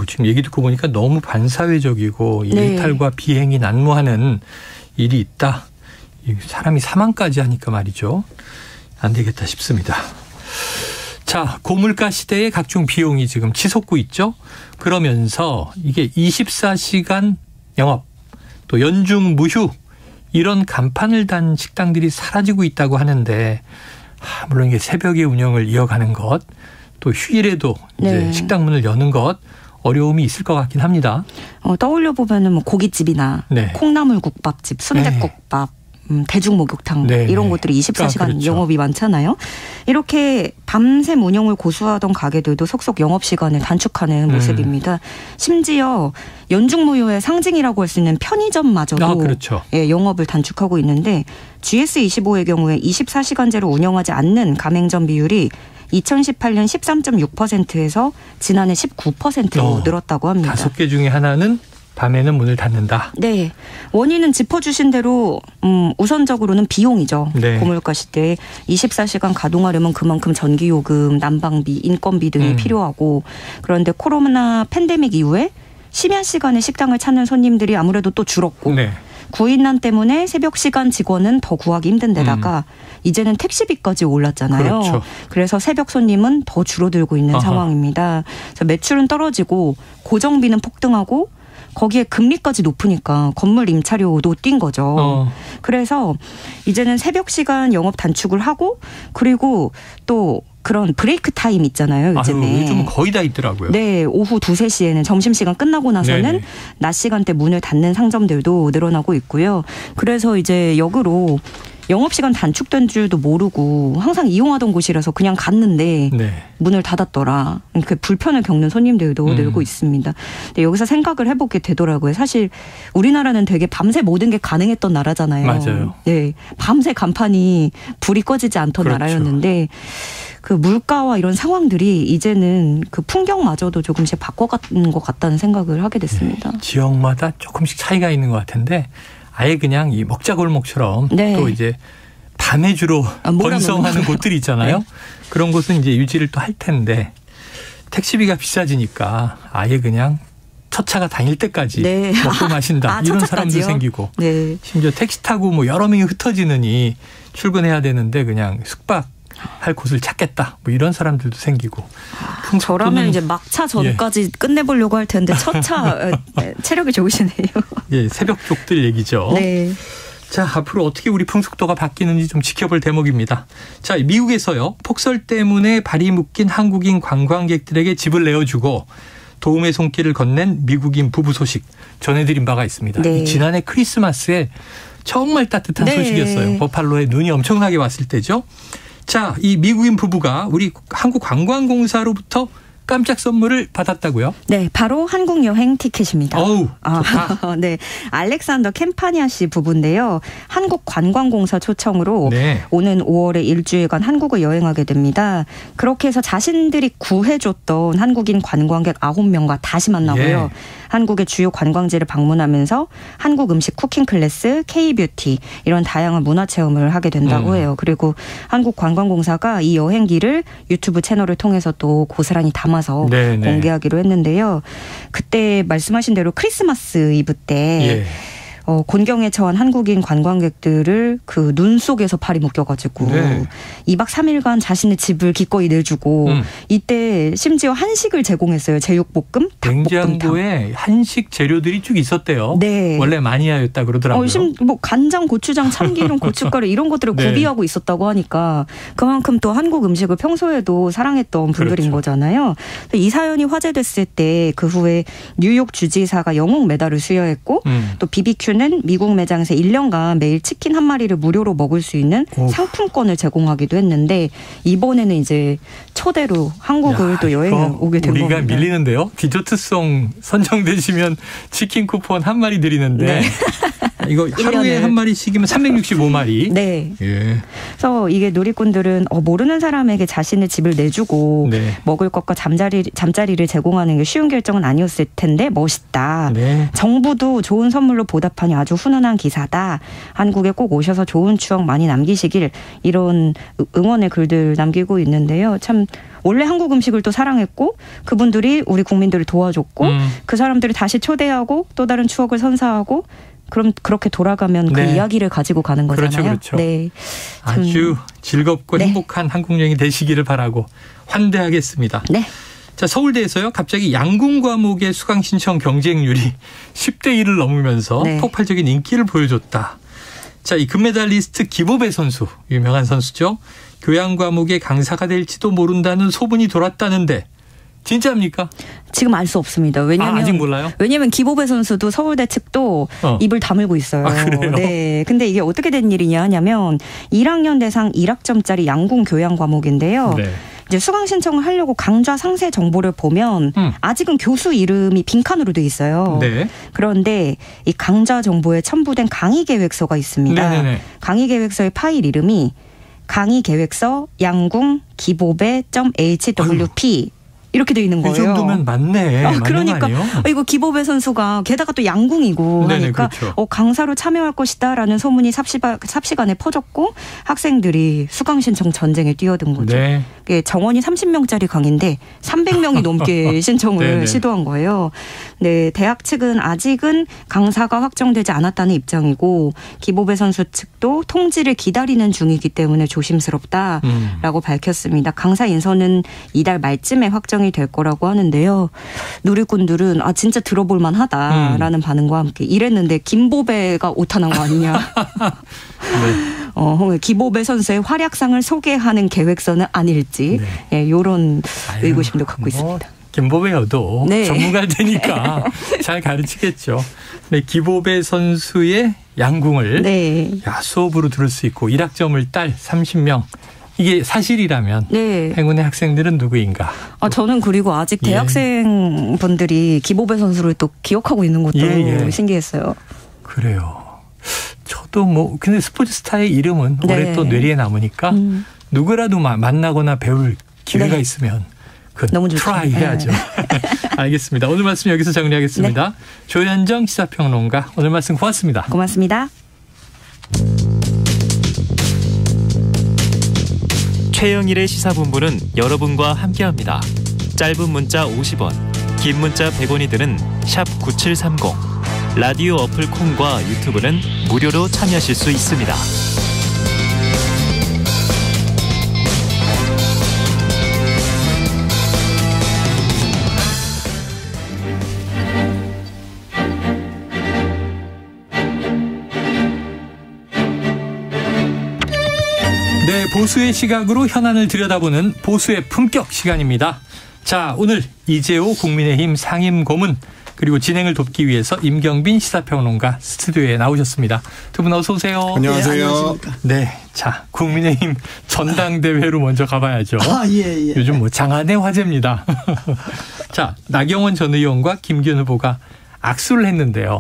지금 얘기 듣고 보니까 너무 반사회적이고 일탈과 비행이 난무하는 일이 있다. 사람이 사망까지 하니까 말이죠. 안 되겠다 싶습니다. 자, 고물가 시대의 각종 비용이 지금 치솟고 있죠. 그러면서 이게 24시간 영업, 또 연중 무휴 이런 간판을 단 식당들이 사라지고 있다고 하는데 물론 이게 새벽에 운영을 이어가는 것, 또 휴일에도 이제 식당 문을 여는 것 어려움이 있을 것 같긴 합니다. 떠올려 보면은 뭐 고깃집이나 콩나물국밥집, 순댓국밥. 대중목욕탕 이런 곳들이 24시간 그렇죠. 영업이 많잖아요. 이렇게 밤샘 운영을 고수하던 가게들도 속속 영업시간을 단축하는 모습입니다. 심지어 연중무휴의 상징이라고 할 수 있는 편의점마저도 영업을 단축하고 있는데 GS25의 경우에 24시간제로 운영하지 않는 가맹점 비율이 2018년 13.6%에서 지난해 19%로 늘었다고 합니다. 5개 중에 하나는 밤에는 문을 닫는다. 네. 원인은 짚어주신 대로 우선적으로는 비용이죠. 네. 고물가 시대에 24시간 가동하려면 그만큼 전기요금, 난방비, 인건비 등이 필요하고 그런데 코로나 팬데믹 이후에 심야 시간에 식당을 찾는 손님들이 아무래도 또 줄었고 네. 구인난 때문에 새벽 시간 직원은 더 구하기 힘든 데다가 이제는 택시비까지 올랐잖아요. 그렇죠. 그래서 새벽 손님은 더 줄어들고 있는 상황입니다. 그래서 매출은 떨어지고 고정비는 폭등하고 거기에 금리까지 높으니까 건물 임차료도 뛴 거죠. 그래서 이제는 새벽 시간 영업 단축을 하고 그리고 또 그런 브레이크 타임 있잖아요. 요즘에. 요즘은 거의 다 있더라고요. 네. 오후 2, 3시에는 점심시간 끝나고 나서는 네네. 낮 시간대 문을 닫는 상점들도 늘어나고 있고요. 그래서 이제 역으로 영업시간 단축된 줄도 모르고 항상 이용하던 곳이라서 그냥 갔는데 네. 문을 닫았더라. 그 불편을 겪는 손님들도 늘고 있습니다. 근데 여기서 생각을 해보게 되더라고요. 사실 우리나라는 되게 밤새 모든 게 가능했던 나라잖아요. 맞아요. 네, 밤새 간판이 불이 꺼지지 않던 그렇죠. 나라였는데 그 물가와 이런 상황들이 이제는 그 풍경마저도 조금씩 바꿔가는 것 같다는 생각을 하게 됐습니다. 네. 지역마다 조금씩 차이가 있는 것 같은데 아예 그냥 이 먹자골목처럼 네. 또 이제 밤에 주로 번성하는 곳들이 있잖아요. 네. 그런 곳은 이제 유지를 또 할 텐데 택시비가 비싸지니까 아예 그냥 첫 차가 다닐 때까지 네. 먹고 마신다. 이런 사람도 생기고 네. 심지어 택시 타고 뭐 여러 명이 흩어지느니 출근해야 되는데 그냥 숙박할 곳을 찾겠다. 뭐 이런 사람들도 생기고. 저라면 이제 막차 전까지 끝내보려고 할 텐데 첫 차 체력이 좋으시네요. 예, 새벽 족들 얘기죠. 네. 자, 앞으로 어떻게 우리 풍속도가 바뀌는지 좀 지켜볼 대목입니다. 자, 미국에서요. 폭설 때문에 발이 묶인 한국인 관광객들에게 집을 내어주고 도움의 손길을 건넨 미국인 부부 소식 전해드린 바가 있습니다. 네. 지난해 크리스마스에 정말 따뜻한 네. 소식이었어요. 버팔로에 눈이 엄청나게 왔을 때죠. 자, 이 미국인 부부가 우리 한국관광공사로부터 깜짝 선물을 받았다고요? 네, 바로 한국 여행 티켓입니다. 어우, 좋다. 네, 알렉산더 캠파니아 씨 부부인데요. 한국관광공사 초청으로 네. 오는 5월에 일주일간 한국을 여행하게 됩니다. 그렇게 해서 자신들이 구해줬던 한국인 관광객 9명과 다시 만나고요. 예. 한국의 주요 관광지를 방문하면서 한국 음식 쿠킹 클래스, K-뷰티 이런 다양한 문화 체험을 하게 된다고 해요. 그리고 한국관광공사가 이 여행기를 유튜브 채널을 통해서 또 고스란히 담아서 네네. 공개하기로 했는데요. 그때 말씀하신 대로 크리스마스 이브 때 곤경에 처한 한국인 관광객들을 그 눈 속에서 팔이 묶여가지고 2박 3일간 자신의 집을 기꺼이 내주고 이때 심지어 한식을 제공했어요. 제육볶음, 닭볶음탕. 냉장고에 한식 재료들이 쭉 있었대요. 네. 원래 마니아였다 그러더라고요. 뭐 간장, 고추장, 참기름, 고춧가루 이런 것들을 네. 구비하고 있었다고 하니까 그만큼 또 한국 음식을 평소에도 사랑했던 분들인 그렇죠. 거잖아요. 이 사연이 화제됐을 때 그 후에 뉴욕 주지사가 영웅 메달을 수여했고 또 BBQ는 미국 매장에서 1년간 매일 치킨 한 마리를 무료로 먹을 수 있는 상품권을 제공하기도 했는데 이번에는 이제 초대로 한국을 또 여행을 오게 된 겁니다. 우리가 밀리는데요. 디저트송 선정되시면 치킨 쿠폰 한 마리 드리는데 네. 이거 하루에 한 마리씩이면 365마리. 네. 예. 그래서 이게 누리꾼들은 모르는 사람에게 자신의 집을 내주고 네. 먹을 것과 잠자리를 제공하는 게 쉬운 결정은 아니었을 텐데 멋있다. 네. 정부도 좋은 선물로 보답하니 아주 훈훈한 기사다. 한국에 꼭 오셔서 좋은 추억 많이 남기시길 이런 응원의 글들 남기고 있는데요. 참 원래 한국 음식을 또 사랑했고 그분들이 우리 국민들을 도와줬고 그 사람들을 다시 초대하고 또 다른 추억을 선사하고 그럼 그렇게 돌아가면 네. 그 이야기를 가지고 가는 거잖아요. 그렇죠. 네. 아주 즐겁고 네. 행복한 한국 여행이 되시기를 바라고 환대하겠습니다. 네. 자, 서울대에서요. 갑자기 양궁 과목의 수강 신청 경쟁률이 10대 1을 넘으면서 네. 폭발적인 인기를 보여줬다. 자, 이 금메달리스트 김호배 선수, 유명한 선수죠. 교양 과목의 강사가 될지도 모른다는 소문이 돌았다는데 진짜입니까? 지금 알 수 없습니다. 왜냐하면 아직 몰라요? 왜냐하면 김호배 선수도 서울대 측도 입을 다물고 있어요. 그래요? 네. 근데 이게 어떻게 된 일이냐 하냐면 1학년 대상 1학점짜리 양궁 교양 과목인데요. 네. 이제 수강 신청을 하려고 강좌 상세 정보를 보면 아직은 교수 이름이 빈칸으로 돼 있어요. 네. 그런데 이 강좌 정보에 첨부된 강의 계획서가 있습니다. 네네네. 강의 계획서의 파일 이름이 강의 계획서 양궁 기보배.hwp 이렇게 돼 있는 거예요. 이 정도면 맞네. 그러니까 이거 기보배 선수가 게다가 또 양궁이고 네네, 하니까 그렇죠. 강사로 참여할 것이다라는 소문이 삽시간에 퍼졌고 학생들이 수강 신청 전쟁에 뛰어든 거죠. 네. 정원이 30명짜리 강인데 300명이 넘게 신청을 시도한 거예요. 네, 대학 측은 아직은 강사가 확정되지 않았다는 입장이고 기보배 선수 측도 통지를 기다리는 중이기 때문에 조심스럽다라고 밝혔습니다. 강사 인선은 이달 말쯤에 확정이 될 거라고 하는데요. 누리꾼들은 진짜 들어볼 만하다라는 반응과 함께 이랬는데 김보배가 오타난 거 아니냐. 네. 기보배 선수의 활약상을 소개하는 계획서는 아닐지 이런 의구심도 갖고 있습니다. 김보배여도 전문가 되니까 잘 가르치겠죠. 네, 기보배 선수의 양궁을 수업으로 들을 수 있고 1학점을 딸 30명. 이게 사실이라면 행운의 학생들은 누구인가? 저는 그리고 아직 대학생 분들이 기보배 선수를 또 기억하고 있는 것도 신기했어요. 그래요. 저도 근데 스포츠 스타의 이름은 올해 또 뇌리에 남으니까 누구라도 만나거나 배울 기회가 있으면 너무 좋죠. 트라이 해야죠. 알겠습니다. 오늘 말씀 여기서 정리하겠습니다. 조현정 시사평론가 오늘 말씀 고맙습니다. 고맙습니다. 최영일의 시사본부는 여러분과 함께합니다. 짧은 문자 50원, 긴 문자 100원이 드는 샵 9730. 라디오 어플 콩과 유튜브는 무료로 참여하실 수 있습니다. 네, 보수의 시각으로 현안을 들여다보는 보수의 품격 시간입니다. 자, 오늘 이재호 국민의힘 상임고문 그리고 진행을 돕기 위해서 임경빈 시사평론가 스튜디오에 나오셨습니다. 두 분 어서 오세요. 안녕하세요. 네, 자 국민의힘 전당대회로 먼저 가봐야죠. 예. 요즘 장안의 화제입니다. 자, 나경원 전 의원과 김기현 후보가 악수를 했는데요.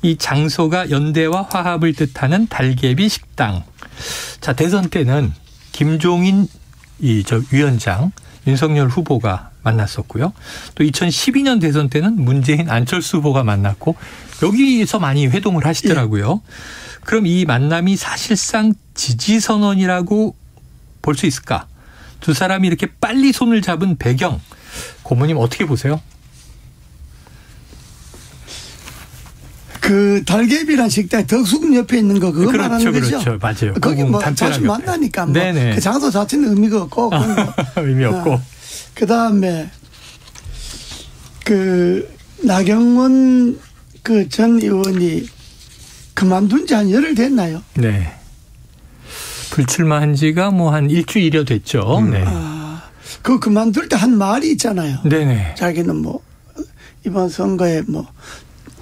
이 장소가 연대와 화합을 뜻하는 달개비 식당. 자, 대선 때는 김종인 위원장, 윤석열 후보가 만났었고요. 또 2012년 대선 때는 문재인, 안철수 후보가 만났고 여기서 많이 회동을 하시더라고요. 그럼 이 만남이 사실상 지지선언이라고 볼 수 있을까? 두 사람이 이렇게 빨리 손을 잡은 배경, 고모님 어떻게 보세요? 그 달개비란 식당 덕수궁 옆에 있는 거 그거 말하는 거죠? 그렇죠. 맞아요. 거기 자주 만나니까 그 장소 자체는 의미가 없고 의미 없고. 그다음에 그 나경원 그 전 의원이 그만둔 지 한 열흘 됐나요? 네. 불출마한 지가 한 일주일여 됐죠. 네. 그 그만둘 때 한 말이 있잖아요. 네네. 자기는 이번 선거에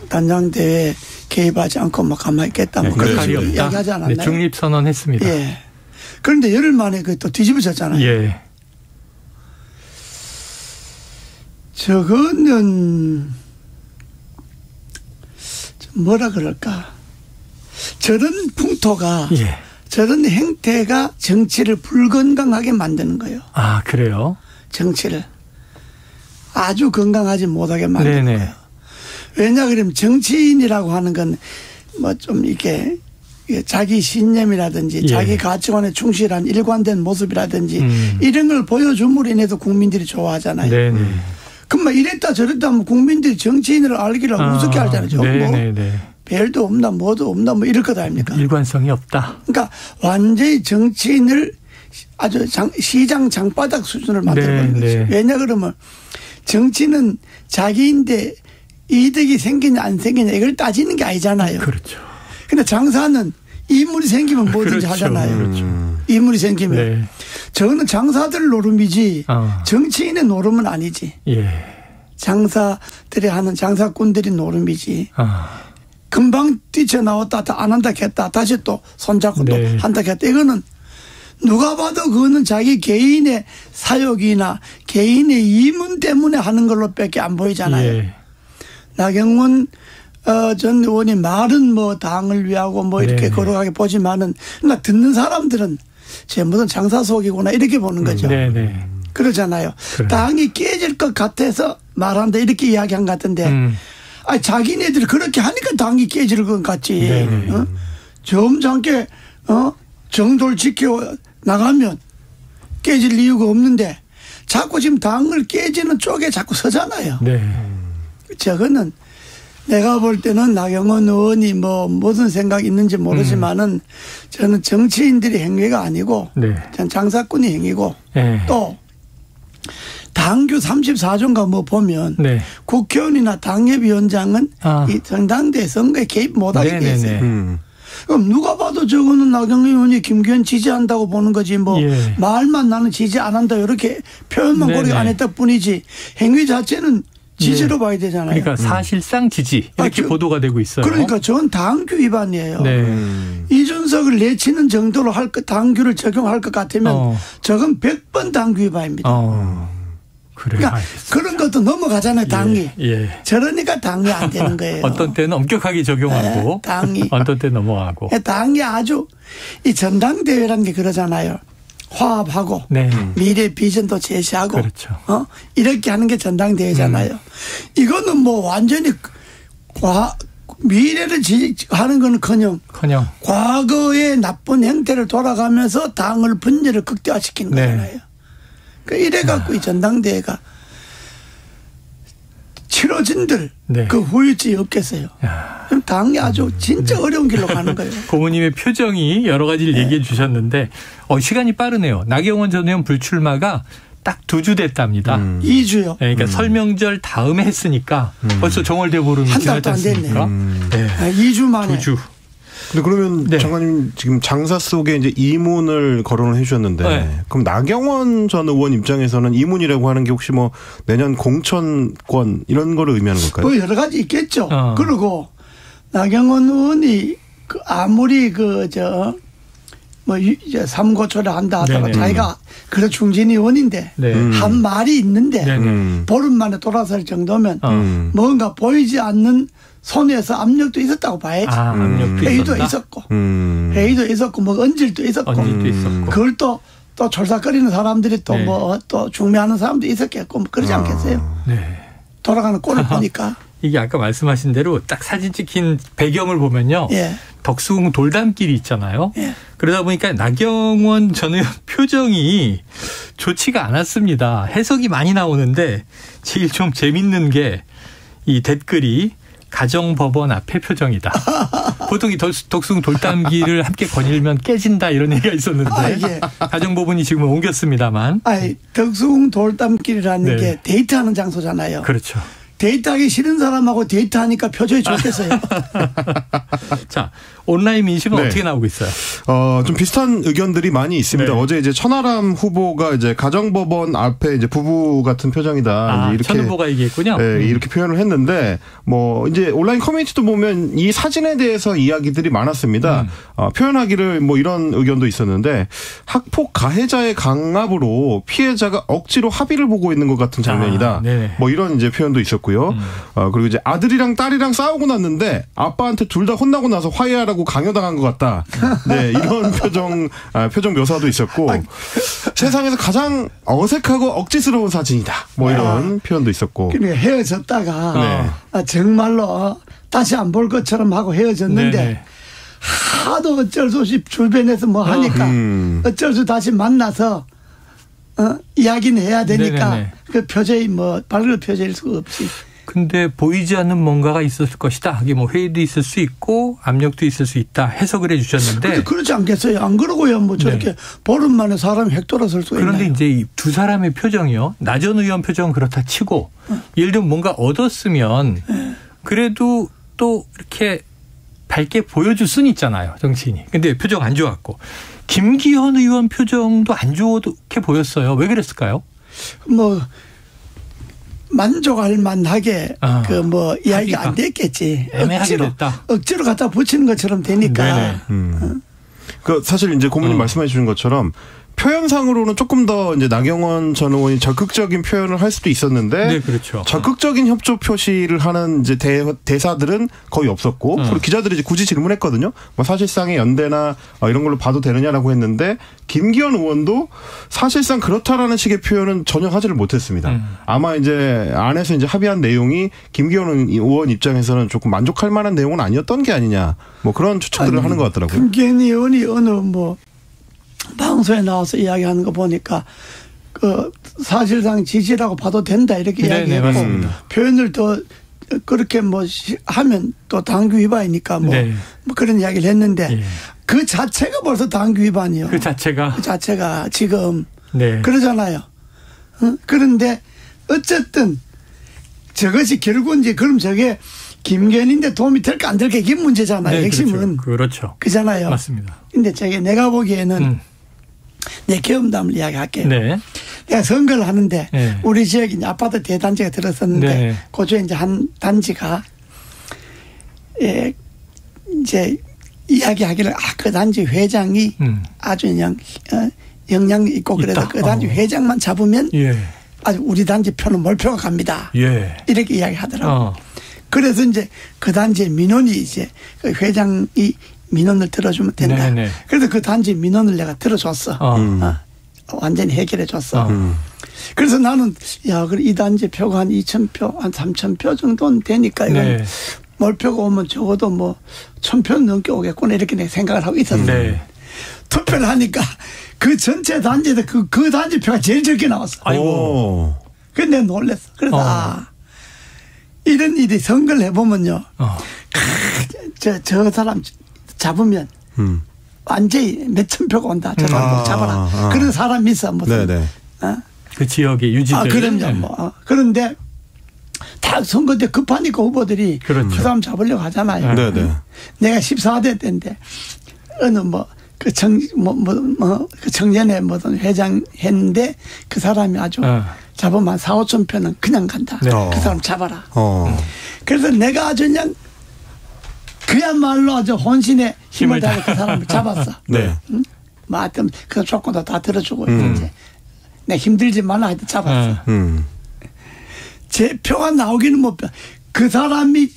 단장대회 개입하지 않고 가만히 있겠다. 그런 식으로 이야기하지 않았나요? 네, 중립선언했습니다. 예. 그런데 열흘 만에 또 뒤집어졌잖아요. 예. 저거는 뭐라 그럴까? 저런 풍토가 저런 행태가 정치를 불건강하게 만드는 거예요. 아, 그래요? 정치를 아주 건강하지 못하게 만드는 거예요. 왜냐 그러면 정치인이라고 하는 건 좀 이렇게 자기 신념이라든지 자기 가치관에 충실한 일관된 모습이라든지 이런 걸 보여줌으로 인해서 국민들이 좋아하잖아요. 네네. 그럼 이랬다 저랬다 하면 국민들이 정치인을 알기를 우습게 알잖아요. 별도 없나 뭐도 없나 이럴 것 아닙니까? 일관성이 없다. 그러니까 완전히 정치인을 아주 시장 장바닥 수준을 만들어버린 거죠. 왜냐 그러면 정치는 자기인데 이득이 생기냐 안 생기냐 이걸 따지는 게 아니잖아요. 그렇죠. 근데 장사는 이물이 생기면 뭐든지 하잖아요. 그렇죠. 이물이 생기면. 저거는 장사들 노름이지 정치인의 노름은 아니지. 장사들이 하는 장사꾼들이 노름이지. 금방 뛰쳐나왔다 안 한다 했다 다시 또 손잡고 또 한다 했다. 이거는 누가 봐도 그거는 자기 개인의 사욕이나 개인의 이문 때문에 하는 걸로 밖에 안 보이잖아요. 나경원 전 의원이 말은 당을 위하고 이렇게 거룩하게 보지만은 그러니까 듣는 사람들은 제 무슨 장사 속이구나 이렇게 보는 거죠. 그러잖아요. 그래. 당이 깨질 것 같아서 말한다 이렇게 이야기한 것 같은데 아니 자기네들이 그렇게 하니까 당이 깨질 것 같지. 점잖게 정도를 지켜 나가면 깨질 이유가 없는데 자꾸 지금 당을 깨지는 쪽에 자꾸 서잖아요. 저거는 내가 볼 때는 나경원 의원이 뭐 무슨 생각이 있는지 모르지만은 저는 정치인들이 행위가 아니고 전 장사꾼이 행위고 또 당규 34조인가 뭐 보면 국회의원이나 당협위원장은 이 전당대 선거에 개입 못하게 돼 있어요. 그럼 누가 봐도 저거는 나경원 의원이 김기현 지지한다고 보는 거지 뭐 말만 나는 지지 안 한다 이렇게 표현만 고려 안 했다 뿐이지 행위 자체는 지지로 봐야 되잖아요. 그러니까 사실상 지지 이렇게 보도가 되고 있어요. 그러니까 전 당규 위반이에요. 이준석을 내치는 정도로 할 것 당규를 적용할 것 같으면 저건 100번 당규 위반입니다. 그러니까 그런 것도 넘어가잖아요. 당이. 저러니까 당이 안 되는 거예요. 어떤 때는 엄격하게 적용하고 당이. 어떤 때는 넘어가고. 당이 아주 이 전당대회라는 게 그러잖아요. 화합하고 미래 비전도 제시하고 이렇게 하는 게 전당대회잖아요. 이거는 뭐 완전히 미래를 하는 거는커녕 과거의 나쁜 행태를 돌아가면서 당을 분열을 극대화시키는 거잖아요. 그러니까 이래갖고 이 전당대회가 치러진들 그 후유증이 없겠어요. 당이 아주 진짜 어려운 길로 가는 거예요. 고모님의 표정이 여러 가지를 얘기해 주셨는데 시간이 빠르네요. 나경원 전 의원 불출마가 딱 2주 됐답니다. 2주요? 그러니까 설명절 다음에 했으니까 벌써 정월대보름이 지났지 않습니까? 2주 만에. 2주. 근데 그러면 장관님 지금 장사 속에 이제 이문을 거론을 해주셨는데 그럼 나경원 전 의원 입장에서는 이문이라고 하는 게 혹시 뭐 내년 공천권 이런 거를 의미하는 걸까요? 뭐 여러 가지 있겠죠. 그리고 나경원 의원이 아무리 뭐 삼고초를 한다 하다가 자기가 그래 중진 의원인데 한 말이 있는데 보름 만에 돌아설 정도면 뭔가 보이지 않는 손에서 압력도 있었다고 봐야지. 회의도 있었고 회의도 있었고 뭐 언질도 있었고 그걸 또 졸삭거리는 사람들이 또 뭐 또 중매하는 사람도 있었겠고 뭐 그러지 않겠어요. 돌아가는 꼴을 보니까. 이게 아까 말씀하신 대로 딱 사진 찍힌 배경을 보면요. 덕수궁 돌담길이 있잖아요. 그러다 보니까 나경원 전 의원 표정이 좋지가 않았습니다. 해석이 많이 나오는데 제일 좀 재밌는 게 이 댓글이 가정법원 앞의 표정이다. 보통 이 덕수궁 돌담길을 함께 거닐면 깨진다 이런 얘기가 있었는데 가정법원이 지금 옮겼습니다만. 덕수궁 돌담길이라는 게 데이트하는 장소잖아요. 그렇죠. 데이트하기 싫은 사람하고 데이트하니까 표정이 좋겠어요. 자, 온라인 민심은 어떻게 나오고 있어요? 좀 비슷한 의견들이 많이 있습니다. 어제 이제 천하람 후보가 이제 가정법원 앞에 이제 부부 같은 표정이다. 이제 이렇게 천 후보가 얘기했군요. 이렇게 표현을 했는데 뭐 이제 온라인 커뮤니티도 보면 이 사진에 대해서 이야기들이 많았습니다. 표현하기를 뭐 이런 의견도 있었는데 학폭 가해자의 강압으로 피해자가 억지로 합의를 보고 있는 것 같은 장면이다. 뭐 이런 이제 표현도 있었고. 그리고 이제 아들이랑 딸이랑 싸우고 났는데 아빠한테 둘 다 혼나고 나서 화해하라고 강요당한 것 같다. 이런 표정 묘사도 있었고 세상에서 가장 어색하고 억지스러운 사진이다. 뭐 이런 표현도 있었고. 그러니까 헤어졌다가 정말로 다시 안 볼 것처럼 하고 헤어졌는데 하도 어쩔 수 없이 주변에서 뭐 하니까 어쩔 수 다시 만나서 이야기는 해야 되니까 그 표정이 뭐 밝을 표정일 수가 없지. 근데 보이지 않는 뭔가가 있었을 것이다. 이게 뭐 회의도 있을 수 있고 압력도 있을 수 있다. 해석을 해 주셨는데. 그렇지 않겠어요. 안 그러고요. 뭐 저렇게 보름 만에 사람이 핵 돌아설 수가 있나요? 그런데 이제 이 두 사람의 표정이요. 나 전 의원 표정은 그렇다 치고 예를 들면 뭔가 얻었으면 그래도 또 이렇게 밝게 보여줄 수는 있잖아요. 정치인이. 근데 표정 안 좋았고. 김기현 의원 표정도 안 좋게 보였어요. 왜 그랬을까요? 뭐 만족할 만하게 그 뭐 이야기가 안 됐겠지. 애매하게 됐다. 억지로 갖다 붙이는 것처럼 되니까. 그 사실 이제 고모님 말씀해 주신 것처럼 표현상으로는 조금 더 이제 나경원 전 의원이 적극적인 표현을 할 수도 있었는데 네, 그렇죠. 적극적인 협조 표시를 하는 이제 대사들은 거의 없었고 그리고 기자들이 이제 굳이 질문했거든요. 뭐 사실상의 연대나 이런 걸로 봐도 되느냐라고 했는데 김기현 의원도 사실상 그렇다라는 식의 표현은 전혀 하지를 못했습니다. 아마 이제 안에서 이제 합의한 내용이 김기현 의원 입장에서는 조금 만족할 만한 내용은 아니었던 게 아니냐. 뭐 그런 추측들을 하는 것 같더라고요. 김기현 의원이 어느 뭐 방송에 나와서 이야기하는 거 보니까 그 사실상 지지라고 봐도 된다 이렇게 이야기했고 표현을 더 그렇게 뭐 하면 또 당규 위반이니까 뭐 그런 이야기를 했는데 그 자체가 벌써 당규 위반이요. 그 자체가 지금 그러잖아요. 그런데 어쨌든 저것이 결국은 이제 그럼 저게 김기현인데 도움이 될까 안 될까 이게 문제잖아요. 핵심은. 그렇죠. 그잖아요. 맞습니다. 근데 저게 내가 보기에는 내 경험담을 이야기할게요. 내가 선거를 하는데 우리 지역에 이제 아파트 대단지가 들었었는데 그중에 이제 한 단지가 이제 이야기하기를 그 단지 회장이 아주 그냥 영향이 있고 그래서 그 단지 회장만 잡으면 아주 우리 단지 표는 몰표가 갑니다. 이렇게 이야기하더라고. 그래서 이제 그 단지의 민원이 이제 그 회장이 민원을 들어주면 된다. 그래서 그 단지 민원을 내가 들어줬어. 완전히 해결해 줬어. 그래서 나는 그래 이 단지 표가 한 2,000표, 한 3,000표 정도는 되니까 이건 몰표가 오면 적어도 뭐 1,000표 넘게 오겠구나 이렇게 내가 생각을 하고 있었는데 투표를 하니까 그 전체 단지에서 그 단지 표가 제일 적게 나왔어. 아이고. 그래서 내가 놀랐어. 그래서 이런 일이 선거를 해보면요. 저 사람 잡으면 완전히 몇천 표가 온다. 저 사람 잡아라. 그런 사람이 있어. 무슨. 그 지역에 유지될. 그럼요. 뭐. 그런데 다 선거 때 급하니까 후보들이 그 사람 잡으려고 하잖아요. 내가 14대 때인데 어느 그 청년회 무슨 회장 했는데 그 사람이 아주 잡으면 한 4, 5천 표는 그냥 간다. 그 사람 잡아라. 그래서 내가 아주 그냥 그야말로 아주 혼신의 힘을 다해 그 사람을 잡았어. 응? 뭐 하여튼 그 조건도 다 들어주고 이제 내가 힘들지 말라 하여튼 잡았어. 제 표가 나오기는 못 봐. 그 사람이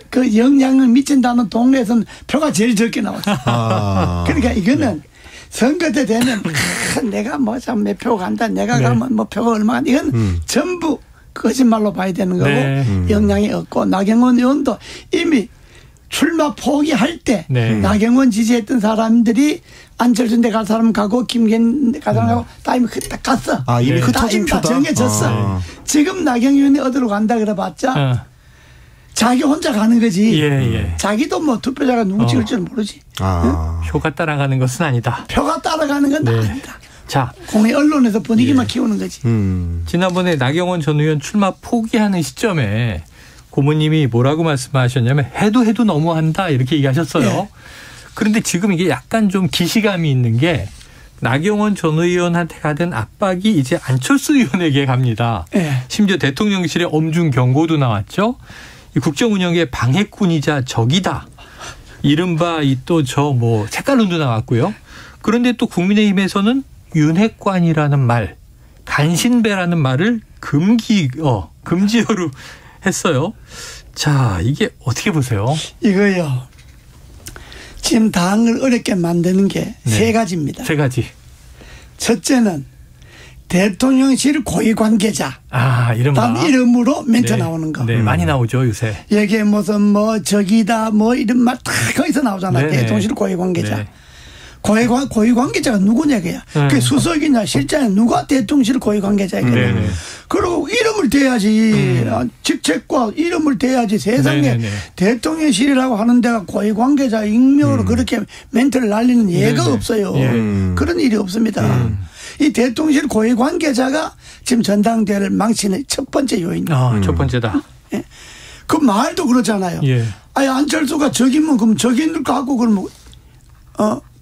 그 영향을 미친다는 동네에서는 표가 제일 적게 나왔어. 그러니까 이거는 선거 때 되면 내가 뭐 참 몇 표 간다. 내가 가면 뭐 표가 얼마 간다. 이건 전부 거짓말로 봐야 되는 거고 영향이 없고 나경원 의원도 이미 출마 포기할 때 나경원 지지했던 사람들이 안철수 데 갈 사람 가고 김기현 갈 사람 가고 다 이미 딱 갔어. 이미 흩어진 다 정해졌어. 지금 나경원 의원이 어디로 간다 그래봤자 자기 혼자 가는 거지. 자기도 뭐 투표자가 누구 찍을지는 모르지. 표가 따라가는 것은 아니다. 표가 따라가는 건 아니다. 자, 공의 언론에서 분위기만 키우는 거지. 지난번에 나경원 전 의원 출마 포기하는 시점에 고모님이 뭐라고 말씀하셨냐면 해도 너무한다 이렇게 얘기하셨어요. 그런데 지금 이게 약간 좀 기시감이 있는 게 나경원 전 의원한테 가던 압박이 이제 안철수 의원에게 갑니다. 심지어 대통령실에 엄중 경고도 나왔죠. 이 국정 운영의 방해꾼이자 적이다. 이른바 이 또 뭐 색깔론도 나왔고요. 그런데 또 국민의힘에서는 윤핵관이라는 말, 간신배라는 말을 금지어로 했어요. 자, 이게 어떻게 보세요? 이거요. 지금 당을 어렵게 만드는 게 세 가지입니다. 세 가지. 첫째는 대통령실 고위 관계자. 이른바. 이름으로 멘트 나오는 거. 많이 나오죠, 요새. 여기에 무슨 뭐 적이다 뭐 이런 말 다 거기서 나오잖아요. 대통령실 고위 관계자. 고위 관계자가 누구냐고요. 그게 수석이냐 실장이냐 누가 대통령실 고위 관계자이거든요. 그리고 이름을 대야지. 직책과 이름을 대야지. 세상에 대통령실이라고 하는 데가 고위 관계자 익명으로 그렇게 멘트를 날리는 예가 없어요. 그런 일이 없습니다. 이 대통령실 고위 관계자가 지금 전당대회를 망치는 첫 번째 요인입니다. 첫 번째다. 그 말도 그렇잖아요. 안철수가 적이면 그럼 적인 거 하고 그러면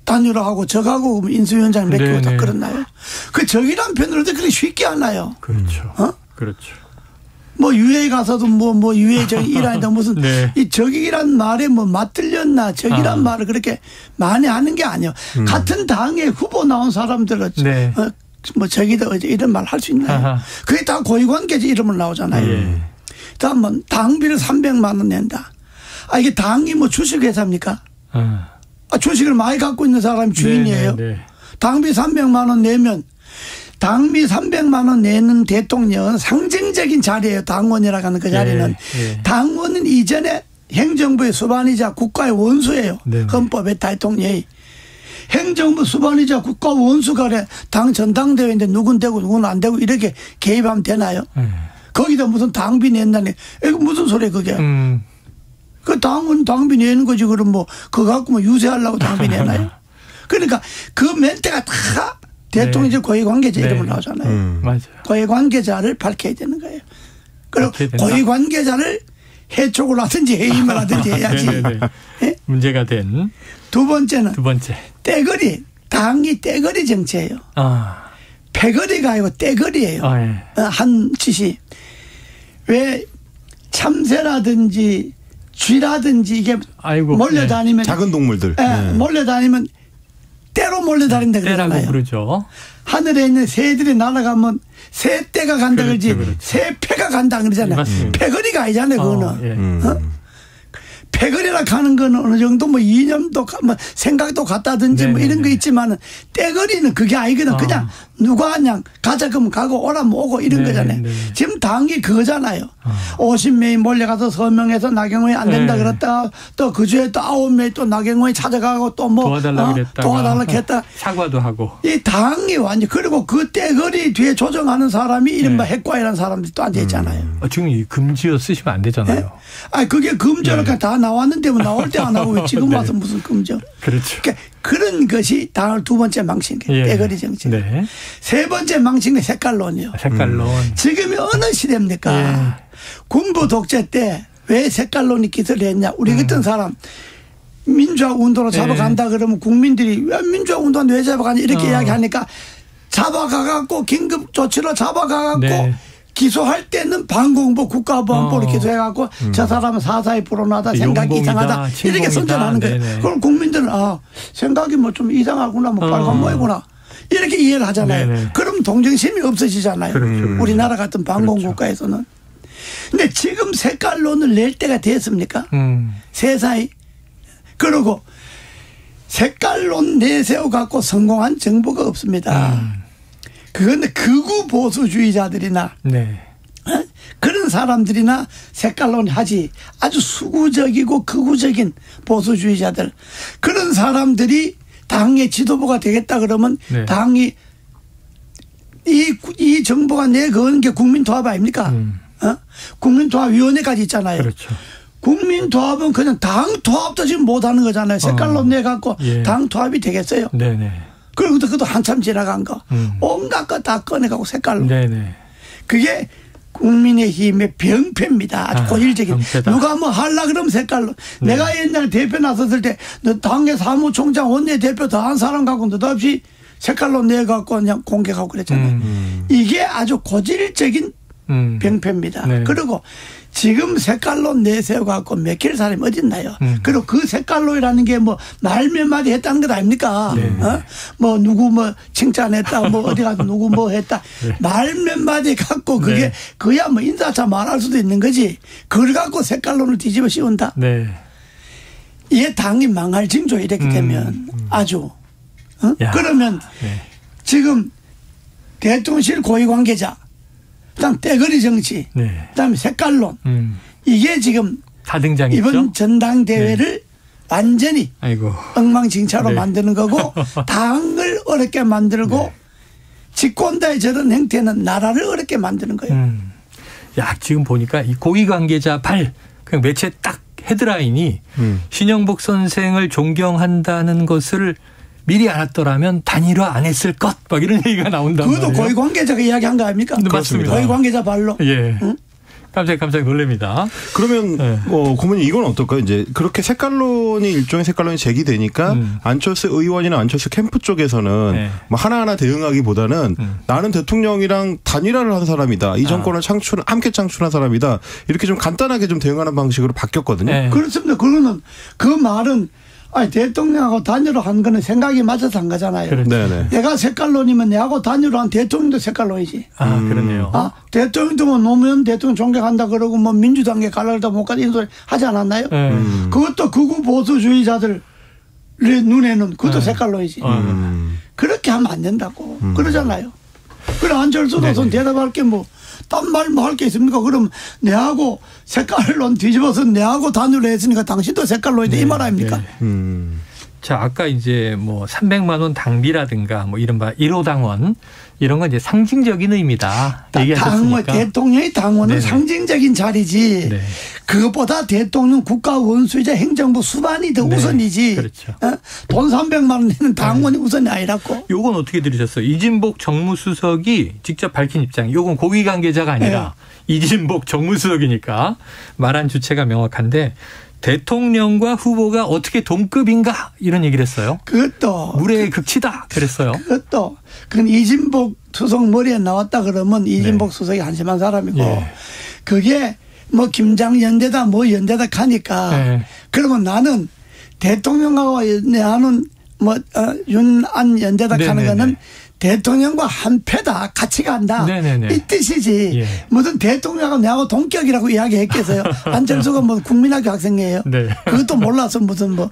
단일화하고 적하고 인수위원장 맡기고 다 그렇나요? 그 적이란 표현을 어떻게 그렇게 쉽게 하나요? 그렇죠. 그렇죠. 뭐 유해 가서도 뭐 유해 적이라는데 무슨 네. 이 적이란 말에 뭐 맞들렸나 적이란 말을 그렇게 많이 하는 게 아니에요. 같은 당에 후보 나온 사람들은 네. 뭐 적이다 이런 말 할 수 있나요? 그게 다 고위관계자 이름을 나오잖아요. 다음은 당비를 300만 원 낸다. 이게 당이 뭐 주식회사입니까? 주식을 많이 갖고 있는 사람이 주인이에요. 네. 당비 300만 원 내면 당비 300만 원 내는 대통령은 상징적인 자리예요. 당원이라고 하는 그 자리는. 네. 당원은 이전에 행정부의 수반이자 국가의 원수예요. 네. 헌법의 대통령이. 행정부 수반이자 국가 원수 간에 당 전당대회인데 누군 되고 누군 안 되고 이렇게 개입하면 되나요? 거기다 무슨 당비 낸다니. 이거 무슨 소리예요 그게. 그 당원 당비 내는 거지. 그럼 뭐 그거 갖고 뭐 유세하려고 당비 내나요? 그러니까 그 멘트가 다 대통령제 네. 고위관계자 네. 이름을 나오잖아요. 맞아요. 고위관계자를 밝혀야 되는 거예요. 그리고 고위관계자를 해촉을 하든지 해임을 하든지 해야지. 네? 문제가 된. 두 번째. 떼거리. 당이 떼거리 정치예요. 패거리가 아니고 떼거리예요. 네. 한 짓이. 왜 참새라든지 쥐라든지 이게 아이고, 몰려다니면. 네. 작은 동물들. 네. 몰려다니면 때로 몰려다닌다 그러잖아요. 때라고 그러죠. 하늘에 있는 새들이 날아가면 새떼가 간다 그러지 새패가 간다 그러잖아요. 패거리가 아니잖아요. 그거는. 패거리라 가는 거는 어느 정도 뭐 이념도 뭐 생각도 같다든지 뭐 이런 거 있지만은 떼거리는 그게 아니거든. 그냥 누가 그냥 가자 그러면 가고 오라면 오고 이런 거잖아요. 지금 당이 그거잖아요. 50명이 몰려가서 서명해서 나경원이 안 된다 그랬다. 또 그 주에 또 9명이 또 나경원이 찾아가고 또 뭐 도와달라고 했다. 사과도 하고. 이 당이 완전 그리고 그 떼거리 뒤에 조정하는 사람이 이른바 핵과이라는 사람들이 또 앉아 있잖아요. 지금 이 금지어 쓰시면 안 되잖아요. 네? 아니 그게 금지어니까 다 나왔는데 뭐 나올 때 안 하고 지금 와서 네. 무슨 금지어. 그렇죠. 그러니까 그런 것이 당을 두 번째 망신이에요. 떼거리 정치. 네. 세 번째 망신은 색깔론이요. 색깔론. 지금이 어느 시대입니까? 군부 독재 때 왜 색깔론이 기술을 했냐. 우리 같은 사람 민주화 운동으로 잡아간다 그러면 국민들이 왜 민주화 운동을 왜 잡아가냐 이렇게 이야기하니까 잡아가갖고 긴급 조치로 잡아가갖고 기소할 때는 반공보 국가보안법을 기소해갖고 저 사람은 사사에 불어나다 생각이 이상하다 이렇게 선전하는 거예요. 그럼 국민들은 생각이 뭐 좀 이상하구나 뭐 빨간 모이구나 이렇게 이해를 하잖아요. 네네. 그럼 동정심이 없어지잖아요. 그렇죠. 우리나라 같은 반공국가에서는. 근데 지금 색깔론을 낼 때가 됐습니까? 세상에. 그리고 색깔론 내세워 갖고 성공한 정부가 없습니다. 그런데 극우 보수주의자들이나 그런 사람들이나 색깔론 하지 아주 수구적이고 극우적인 보수주의자들 그런 사람들이 당의 지도부가 되겠다 그러면 당이 이 정부가 내건 게 국민통합 아닙니까? 국민통합위원회까지 있잖아요. 그렇죠. 국민통합은 그냥 당통합도 지금 못하는 거잖아요. 색깔론 내갖고 당통합이 되겠어요. 네네. 그리고 그것도 한참 지나간 거. 온갖 거 다 꺼내갖고 색깔로. 네네. 그게 국민의힘의 병폐입니다. 아주 고질적인. 병폐다. 누가 뭐 하려 그러면 색깔로. 내가 옛날에 대표 나섰을 때 너 당의 사무총장 원내대표 더 한 사람 갖고 너도없이 색깔로 내갖고 그냥 공격하고 그랬잖아요. 이게 아주 고질적인 병폐입니다. 네. 그리고 지금 색깔로 내세워갖고 맥힐 사람이 어딨나요? 그리고 그 색깔로라는 게 뭐 말 몇 마디 했다는 것 아닙니까? 뭐 누구 뭐 칭찬했다, 뭐 어디 가서 누구 뭐 했다. 말 몇 마디 갖고 그게 그야 뭐 인사차 말할 수도 있는 거지. 그걸 갖고 색깔론을 뒤집어 씌운다. 이게 당이 망할 징조 이렇게 되면 아주. 그러면 지금 대통령실 고위관계자 그다음 떼거리 정치, 그다음에 색깔론 이게 지금 다 등장했죠. 이번 전당대회를 완전히 엉망진창으로 만드는 거고 당을 어렵게 만들고 집권자의 저런 행태는 나라를 어렵게 만드는 거예요. 야 지금 보니까 이 고위관계자 발 그냥 매체 딱 헤드라인이 신영복 선생을 존경한다는 것을 미리 알았더라면 단일화 안 했을 것, 막 이런 얘기가 나온단 말이에요. 그것도 고위관계자가 이야기한 거 아닙니까? 맞습니다. 고위관계자 발로. 예. 응? 깜짝 놀랍니다. 그러면 네. 고모님 이건 어떨까요? 이제 그렇게 색깔론이 일종의 색깔론이 제기되니까 안철수 의원이나 안철수 캠프 쪽에서는 네. 뭐 하나하나 대응하기보다는 나는 대통령이랑 단일화를 한 사람이다. 이 정권을 함께 창출한 사람이다. 이렇게 좀 간단하게 좀 대응하는 방식으로 바뀌었거든요. 네. 그렇습니다. 그거는 그 말은 대통령하고 단일화 한 거는 생각이 맞아서 한 거잖아요. 그렇죠. 내가 색깔론이면 내하고 단일화 한 대통령도 색깔론이지. 그러네요. 대통령도 뭐 노무현 대통령 존경한다 그러고 뭐 민주당에 갈라다 못 가는 소리 하지 않았나요? 그것도 극우 보수주의자들 눈에는 그것도 색깔론이지. 그렇게 하면 안 된다고. 그러잖아요. 그래 안철수로선 대답할 게 뭐 딴 말 뭐 할 게 있습니까? 그럼 내하고 색깔론 뒤집어서 내하고 단일화 했으니까 당신도 색깔론이다 이 말 아닙니까? 자, 아까 이제 뭐 300만 원 당비라든가 뭐 이른바 1호 당원 이런 건 이제 상징적인 의미다 얘기하셨으니까. 대통령의 당원은 상징적인 자리지. 네. 그것보다 대통령 국가 원수이자 행정부 수반이 더 우선이지. 그렇죠. 돈 300만 원 내는 당원이 우선이 아니라고. 요건 어떻게 들으셨어요? 이진복 정무수석이 직접 밝힌 입장. 요건 고위 관계자가 아니라 이진복 정무수석이니까 말한 주체가 명확한데 대통령과 후보가 어떻게 동급인가 이런 얘기를 했어요. 그것도 물의 극치다 그랬어요. 그건 이진복 수석 머리에 나왔다 그러면 이진복 수석이 한심한 사람이고 그게 뭐 김장 연대다 뭐 연대다 가니까 그러면 나는 대통령하고 연대하는 뭐 윤안 연대다 가는 거는 대통령과 한패다 같이 간다 이 뜻이지. 무슨 대통령하고 내하고 동격이라고 이야기했겠어요. 안철수가 뭐 국민학교 학생이에요. 그것도 몰라서 무슨 뭐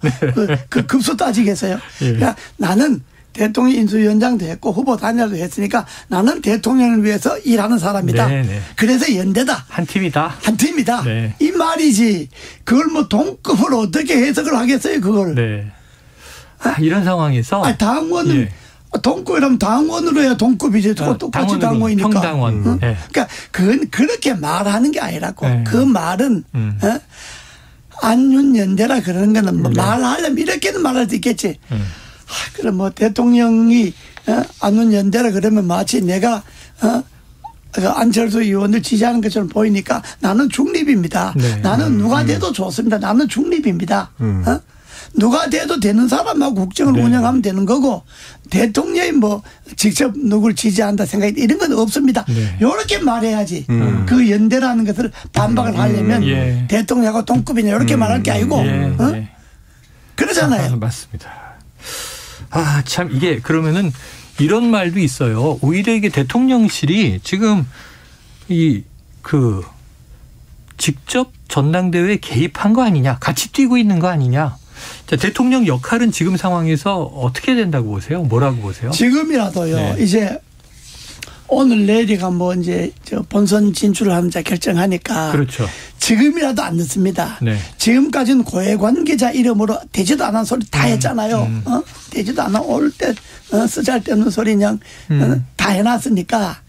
그 급수 따지겠어요. 그러니까 나는 대통령 인수위원장도 했고 후보 단일화도 했으니까 나는 대통령을 위해서 일하는 사람이다. 그래서 연대다. 한 팀이다. 이 말이지. 그걸 뭐 동급으로 어떻게 해석을 하겠어요 그걸. 이런 상황에서 당원은 동급이라면 당원으로 해야 동급이지. 똑같이 당원이니까. 평당원. 그러니까 그건 그렇게 말하는 게 아니라고. 그 말은 안윤연대라 그러는 거는 뭐 말하려면 이렇게는 말할 수 있겠지. 그럼 뭐 대통령이 안윤연대라 그러면 마치 내가 안철수 의원을 지지하는 것처럼 보이니까 나는 중립입니다. 나는 누가 돼도 좋습니다. 나는 중립입니다. 누가 돼도 되는 사람하고 국정을 운영하면 되는 거고 대통령이 뭐 직접 누굴 지지한다 생각이 이런 건 없습니다. 이렇게 말해야지. 그 연대라는 것을 반박을 하려면 대통령하고 동급이냐 이렇게 말할 게 아니고 그러잖아요. 맞습니다. 참 이게 그러면은 이런 말도 있어요. 오히려 이게 대통령실이 지금 직접 전당대회에 개입한 거 아니냐, 같이 뛰고 있는 거 아니냐. 자, 대통령 역할은 지금 상황에서 어떻게 된다고 보세요? 뭐라고 보세요? 지금이라도요. 이제 오늘 내일이가 뭐 이제 본선 진출을 하는 자 결정하니까. 그렇죠. 지금이라도 안 늦습니다. 지금까지는 고위 관계자 이름으로 되지도 않은 소리 다 했잖아요. 되지도 않아 올 때 쓰잘데없는 소리 그냥 다 해놨으니까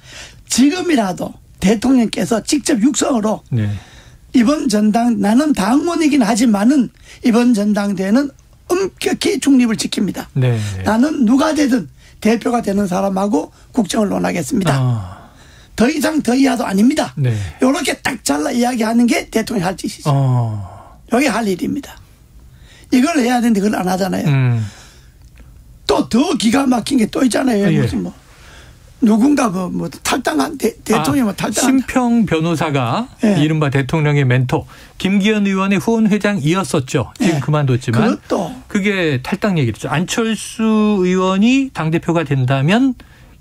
지금이라도 대통령께서 직접 육성으로 이번 전당 나는 당원이긴 하지만은 이번 전당대회는 엄격히 중립을 지킵니다. 나는 누가 되든 대표가 되는 사람하고 국정을 논하겠습니다. 더 이상 더 이하도 아닙니다. 이렇게 딱 잘라 이야기하는 게 대통령이 할 짓이죠. 여기 할 일입니다. 이걸 해야 되는데 그걸 안 하잖아요. 또 더 기가 막힌 게 또 있잖아요. 무슨 뭐 누군가 뭐 탈당한 대통령이 뭐 탈당한 심평 변호사가 이른바 대통령의 멘토 김기현 의원의 후원 회장이었었죠. 지금 그만뒀지만 그게 탈당 얘기죠. 안철수 의원이 당대표가 된다면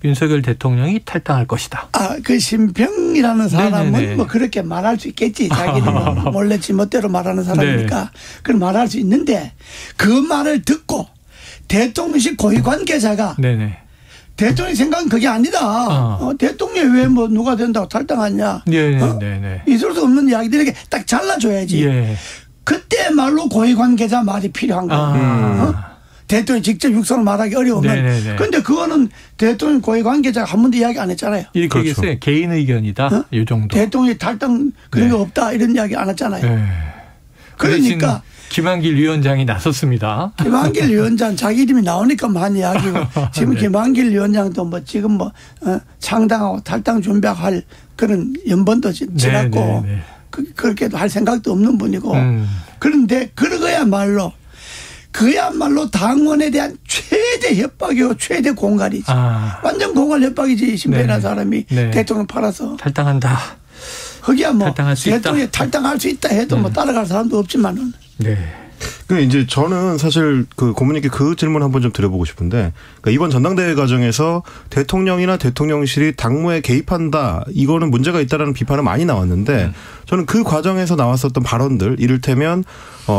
윤석열 대통령이 탈당할 것이다. 그 심평이라는 사람은 뭐 그렇게 말할 수 있겠지. 자기는 뭐 몰래 지멋대로 말하는 사람이니까 그걸 말할 수 있는데 그 말을 듣고 대통령실 고위 관계자가 대통령 생각은 그게 아니다. 대통령이 왜 뭐 누가 된다고 탈당하냐. 있을 수 없는 이야기들에게 딱 잘라줘야지. 그때 말로 고위 관계자 말이 필요한 거예요. 대통령이 직접 육성을 말하기 어려우면. 그런데 그거는 대통령 고위 관계자가 한 번도 이야기 안 했잖아요. 이렇게 얘기했어요. 개인 의견이다. 이 정도. 대통령이 탈당 그런 거 없다 이런 이야기 안 했잖아요. 그러니까 김한길 위원장이 나섰습니다. 김한길 위원장 자기 이름이 나오니까 한 이야기고 지금 네. 김한길 위원장도 뭐 지금 뭐 창당하고 탈당 준비할 그런 연번도 지났고 네, 네, 네. 그렇게도 할 생각도 없는 분이고 그런데 그야말로 당원에 대한 최대 협박이고 최대 공갈이지. 완전 공갈 협박이지. 신변한 네. 사람이 네. 대통령 팔아서. 탈당한다. 거기야 뭐 대통령이 탈당할 수 있다 해도 뭐 따라갈 사람도 없지만은. 네. 그 이제 저는 사실 그 고모님께 그 질문 한번 좀 드려보고 싶은데 그러니까 이번 전당대회 과정에서 대통령이나 대통령실이 당무에 개입한다 이거는 문제가 있다라는 비판은 많이 나왔는데 저는 그 과정에서 나왔었던 발언들 이를테면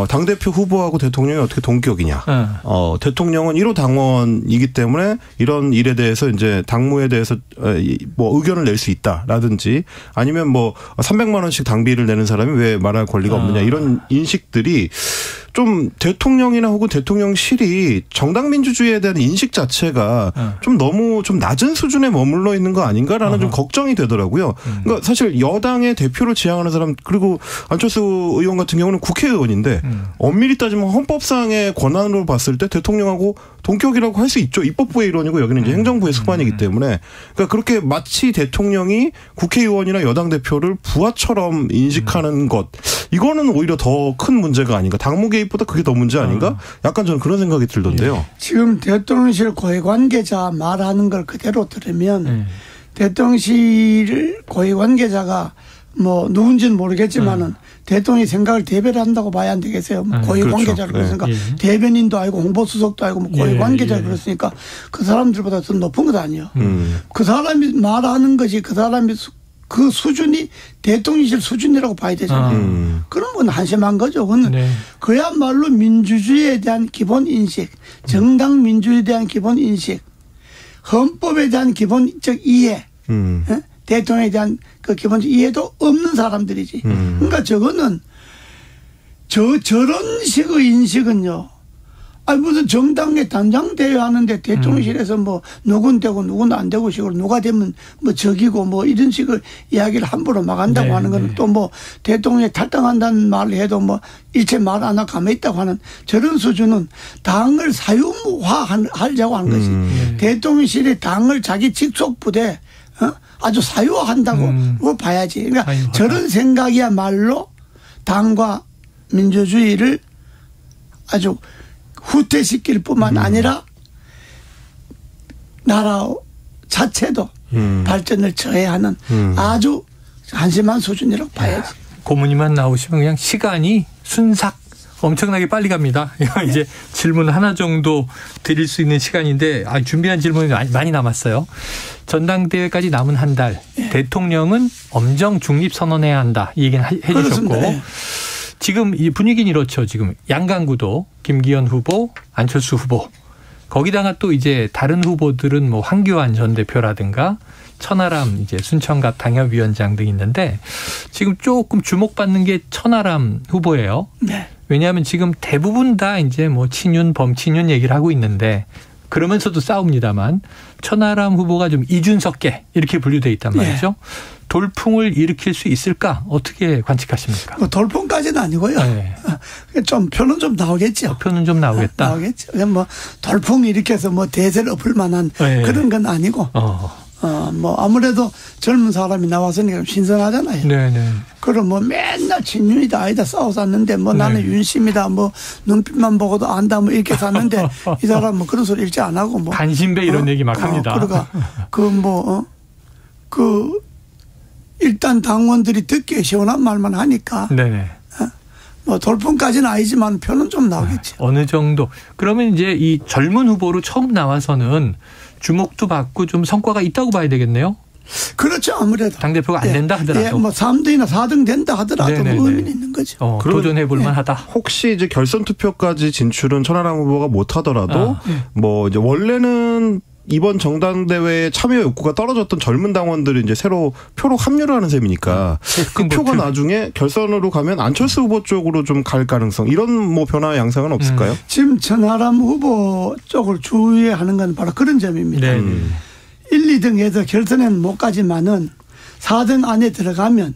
당대표 후보하고 대통령이 어떻게 동격이냐. 대통령은 1호 당원이기 때문에 이런 일에 대해서 이제 당무에 대해서 뭐 의견을 낼 수 있다라든지 아니면 뭐 300만 원씩 당비를 내는 사람이 왜 말할 권리가 없느냐 이런 인식들이 좀 대통령이나 혹은 대통령실이 정당민주주의에 대한 인식 자체가 좀 너무 좀 낮은 수준에 머물러 있는 거 아닌가라는 좀 걱정이 되더라고요. 그러니까 사실 여당의 대표를 지향하는 사람 그리고 안철수 의원 같은 경우는 국회의원인데 엄밀히 따지면 헌법상의 권한으로 봤을 때 대통령하고 동격이라고 할 수 있죠. 입법부의 일원이고 여기는 이제 행정부의 수반이기 때문에 그러니까 그렇게 마치 대통령이 국회의원이나 여당 대표를 부하처럼 인식하는 것 이거는 오히려 더 큰 문제가 아닌가. 당무 개입보다 그게 더 문제 아닌가? 약간 저는 그런 생각이 들던데요. 지금 대통령실 고위 관계자 말하는 걸 그대로 들으면 대통령실 고위 관계자가 뭐 누군지는 모르겠지만은 대통령이 생각을 대변을 한다고 봐야 안 되겠어요. 고위 그렇죠. 관계자를 그랬으니까 대변인도 아니고 홍보수석도 아니고 고위 관계자를 그랬으니까 그 사람들보다 더 높은 것 아니에요. 그 사람이 말하는 것이 그 사람이 그 수준이 대통령실 수준이라고 봐야 되잖아요. 그런 건 한심한 거죠. 그건 그야말로 민주주의에 대한 기본 인식, 정당 민주주의에 대한 기본 인식, 헌법에 대한 기본적 이해, 대통령에 대한 그 기본적 이해도 없는 사람들이지. 그러니까 저거는 저런 식의 인식은요. 아니 무슨 정당의 단장 대회 하는데 대통령실에서 뭐 누군 되고 누군 안 되고 식으로 누가 되면 뭐 적이고 뭐 이런 식의 이야기를 함부로 막 한다고 하는 거는 또 뭐 대통령이 탈당한다는 말을 해도 뭐 일체 말 안 하고 가만히 있다고 하는 저런 수준은 당을 사유화하려고 하는 것이 대통령실이 당을 자기 직속 부대 아주 사유화한다고 봐야지. 그러니까 저런 생각이야말로 당과 민주주의를 아주 후퇴시킬 뿐만 아니라 나라 자체도 발전을 저해하는 아주 한심한 수준이라고 봐야지. 고문이만 나오시면 그냥 시간이 순삭 엄청나게 빨리 갑니다. 이제 질문 하나 정도 드릴 수 있는 시간인데 준비한 질문이 많이 남았어요. 전당대회까지 남은 한 달 대통령은 엄정 중립 선언해야 한다. 이 얘기는 해 주셨고 지금 이 분위기는 이렇죠. 지금 양강구도 김기현 후보, 안철수 후보. 거기다가 또 이제 다른 후보들은 뭐 황교안 전 대표라든가 천하람 이제 순천갑 당협위원장 등 있는데 지금 조금 주목받는 게 천하람 후보예요. 네. 왜냐하면 지금 대부분 다 이제 뭐 친윤, 범친윤 얘기를 하고 있는데 그러면서도 싸웁니다만 천하람 후보가 좀 이준석계 이렇게 분류돼 있단 말이죠. 네. 돌풍을 일으킬 수 있을까? 어떻게 관측하십니까? 뭐 돌풍까지는 아니고요. 네. 좀 표는 좀 나오겠죠. 표는 좀 나오겠다. 나오겠죠. 뭐 돌풍 일으켜서 뭐 대세를 엎을 만한 네. 그런 건 아니고. 뭐 아무래도 젊은 사람이 나와서니까 신선하잖아요. 네네. 그럼 뭐 맨날 친윤이다 아니다 싸워쌌는데 뭐 나는 윤심이다 뭐 눈빛만 보고도 안다 뭐 이렇게 샀는데 이 사람 뭐 그런 소리 일체 안 하고 뭐 간신배 이런 얘기 막 합니다. 그러니까 일단 당원들이 듣기에 시원한 말만 하니까. 네네. 뭐 돌풍까지는 아니지만 표는 좀 나오겠죠. 어느 정도. 그러면 이제 이 젊은 후보로 처음 나와서는 주목도 받고 좀 성과가 있다고 봐야 되겠네요. 그렇죠. 아무래도. 당대표가 안 된다 하더라도. 뭐 3등이나 4등 된다 하더라도 뭐 의미는 있는 거죠. 도전해 볼 만하다. 혹시 이제 결선 투표까지 진출은 천하람 후보가 못 하더라도 뭐 이제 원래는 이번 정당대회에 참여 욕구가 떨어졌던 젊은 당원들이 이제 새로 표로 합류를 하는 셈이니까 그 표가 나중에 결선으로 가면 안철수 후보 쪽으로 좀 갈 가능성 이런 뭐 변화 양상은 없을까요? 지금 천하람 후보 쪽을 주의하는 건 바로 그런 점입니다. 1, 2등에서 결선에는 못 가지만은 4등 안에 들어가면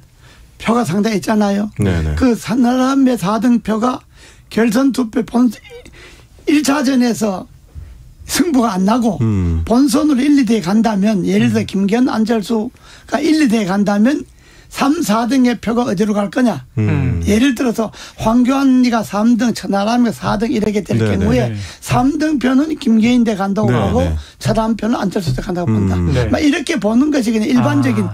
표가 상당히 있잖아요. 네네. 그 천하람의 4등 표가 결선 투표 1차전에서 승부가 안 나고 본선으로 1, 2대에 간다면 예를 들어 김기현 안철수가 1, 2대에 간다면 3, 4등의 표가 어디로 갈 거냐. 예를 들어서 황교안이가 3등, 천하람이가 4등 이렇게 될 경우에 3등 표는 김기현대 간다고 하고 천하람 표는 안철수대 간다고 본다. 막 이렇게 보는 것이 그냥 일반적인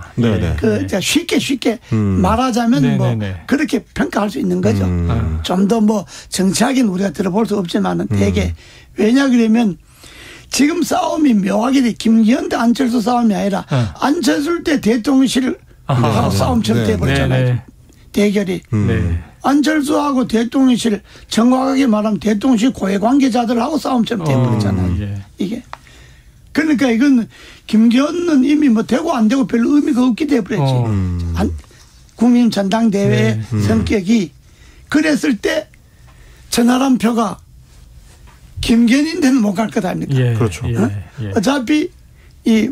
쉽게 말하자면 뭐 그렇게 평가할 수 있는 거죠. 좀 더 뭐 정치하기는 우리가 들어볼 수 없지만은 되게 왜냐 그러면 지금 싸움이 묘하게 김기현 대 안철수 싸움이 아니라 안철수 때 대통령실 하고 싸움처럼 돼버렸잖아요. 대결이. 안철수하고 대통령실 정확하게 말하면 대통령실 고위 관계자들하고 싸움처럼 돼버렸잖아요. 이게. 그러니까 이건 김기현은 이미 뭐 되고 안 되고 별로 의미가 없게 돼버렸지. 국민 전당대회 성격이 그랬을 때 천하람 표가 김기현인데는 못 갈 것 아닙니까? 그렇죠. 어차피 이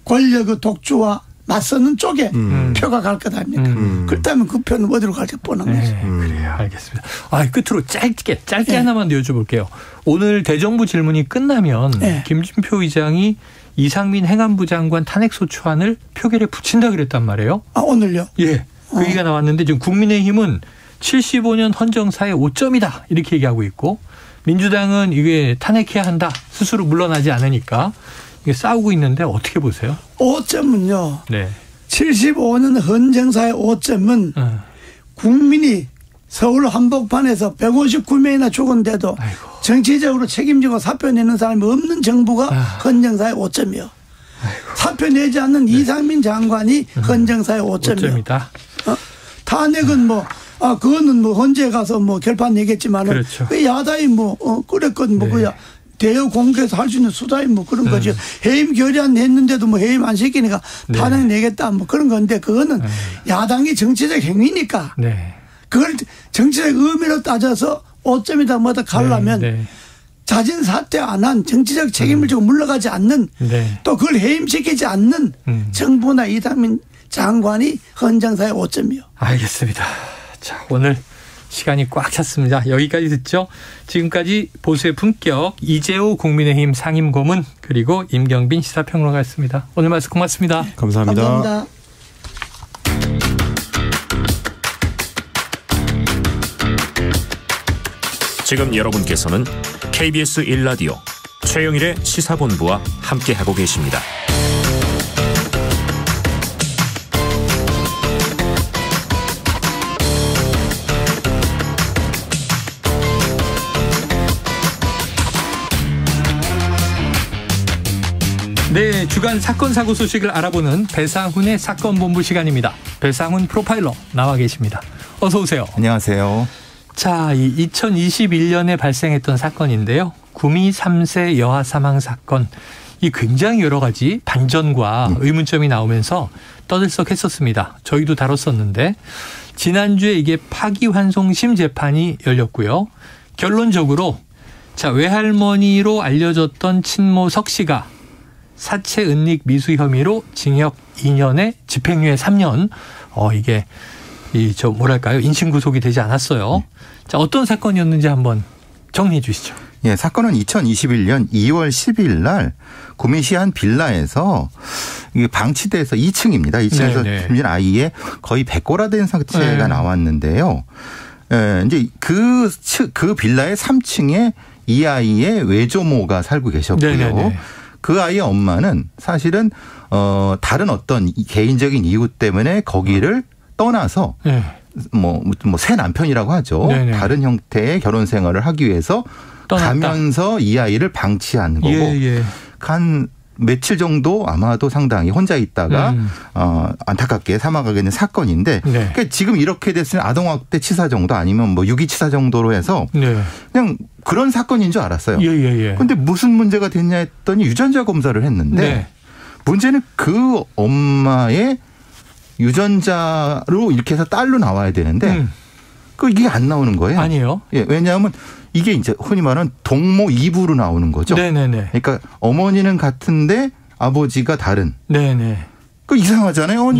권력의 독주와 맞서는 쪽에 표가 갈 것 아닙니까? 그렇다면 그 표는 어디로 갈지 뻔한 거죠. 그래요. 알겠습니다. 끝으로 짧게 하나만 더 여쭤볼게요. 오늘 대정부 질문이 끝나면 김진표 의장이 이상민 행안부 장관 탄핵소추안을 표결에 붙인다 그랬단 말이에요. 오늘요? 예. 그 얘기가 나왔는데 지금 국민의힘은 75년 헌정사의 5점이다 이렇게 얘기하고 있고 민주당은 이게 탄핵해야 한다. 스스로 물러나지 않으니까. 이게 싸우고 있는데 어떻게 보세요? 5점은요. 75년 헌정사의 5점은 국민이 서울 한복판에서 159명이나 죽은데도 정치적으로 책임지고 사표 내는 사람이 없는 정부가 헌정사의 5점이요. 사표 내지 않는 이상민 장관이 헌정사의 5점이요. 탄핵은 뭐 그거는 뭐 헌재에 가서 뭐 결판 내겠지만은 그렇죠. 그 야당이 그랬거든 그야. 대여 공개해서 할 수 있는 수단이 뭐 그런 거죠. 해임 결의안 냈는데도 뭐 해임 안 시키니까 탄핵 내겠다 뭐 그런 건데 그거는 야당이 정치적 행위니까 그걸 정치적 의미로 따져서 5점이다 뭐다 가려면 자진 사퇴 안 한 정치적 책임을 지고 물러가지 않는 또 그걸 해임시키지 않는 정부나 이상민 장관이 헌정사의 5점이요. 알겠습니다. 자, 오늘 시간이 꽉 찼습니다. 여기까지 듣죠. 지금까지 보수의 품격 이재호 국민의힘 상임고문 그리고 임경빈 시사평론가였습니다. 오늘 말씀 고맙습니다. 감사합니다. 감사합니다. 지금 여러분께서는 KBS 1라디오 최영일의 시사본부와 함께하고 계십니다. 네, 주간 사건 사고 소식을 알아보는 배상훈의 사건본부 시간입니다. 배상훈 프로파일러 나와 계십니다. 어서 오세요. 안녕하세요. 자, 2021년에 발생했던 사건인데요. 구미 3세 여아 사망 사건. 이 굉장히 여러 가지 반전과 의문점이 나오면서 떠들썩했었습니다. 저희도 다뤘었는데 지난주에 이게 파기환송심 재판이 열렸고요. 결론적으로 외할머니로 알려졌던 친모 석 씨가 사체 은닉 미수 혐의로 징역 2년에 집행유예 3년. 이게 뭐랄까요? 인신 구속이 되지 않았어요. 자, 어떤 사건이었는지 한번 정리해 주시죠. 예, 사건은 2021년 2월 10일 날 구미시 한 빌라에서 방치돼서 2층입니다. 2층에서 숨진 아이의 거의 백골화된 상태가 나왔는데요. 이제 그 빌라의 3층에 이 아이의 외조모가 살고 계셨고요. 그 아이의 엄마는 사실은 다른 어떤 개인적인 이유 때문에 거기를 떠나서 새 남편이라고 하죠. 다른 형태의 결혼 생활을 하기 위해서 가면서 이 아이를 방치한 거고 한 며칠 정도 아마도 상당히 혼자 있다가 안타깝게 사망하게 된 사건인데 그러니까 지금 이렇게 됐으면 아동학대 치사 정도 아니면 유기치사 정도로 해서 그냥 그런 사건인 줄 알았어요. 그런데 무슨 문제가 됐냐 했더니 유전자 검사를 했는데 문제는 그 엄마의 유전자로 이렇게 해서 딸로 나와야 되는데 이게 안 나오는 거예요. 아니에요. 왜냐하면 이게 이제 흔히 말하는 동모 2부로 나오는 거죠. 그러니까 어머니는 같은데 아버지가 다른. 이상하잖아요.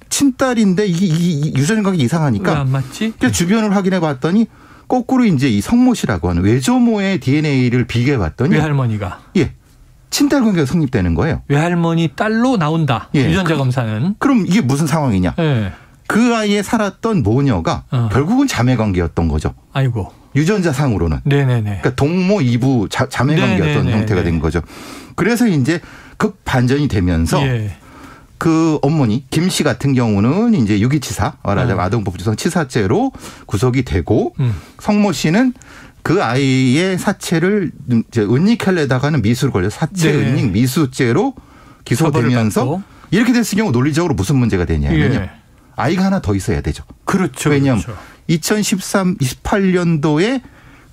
친딸인데 이게 유전자가 이상하니까. 왜 안 맞지? 주변을 확인해 봤더니 거꾸로 이제 이 성모 씨라고 하는 외조모의 DNA를 비교해 봤더니 외할머니가 친딸 관계가 성립되는 거예요. 외할머니 딸로 나온다. 유전자 검사는. 그럼 이게 무슨 상황이냐? 그 아이에 살았던 모녀가 결국은 자매 관계였던 거죠. 아이고. 유전자상으로는. 네네네. 그러니까 동모 이부 자매 관계였던 형태가 된 거죠. 그래서 이제 급 반전이 되면서 그 어머니 김 씨 같은 경우는 이제 유기치사, 말하자면 아동복지성 치사죄로 구속이 되고 성모 씨는 그 아이의 사체를 은닉하려다가는 미수를 걸려 사체 은닉 미수죄로 기소되면서 이렇게 됐을 경우 논리적으로 무슨 문제가 되냐면요. 아이가 하나 더 있어야 되죠. 그렇죠. 왜냐하면 2018년도에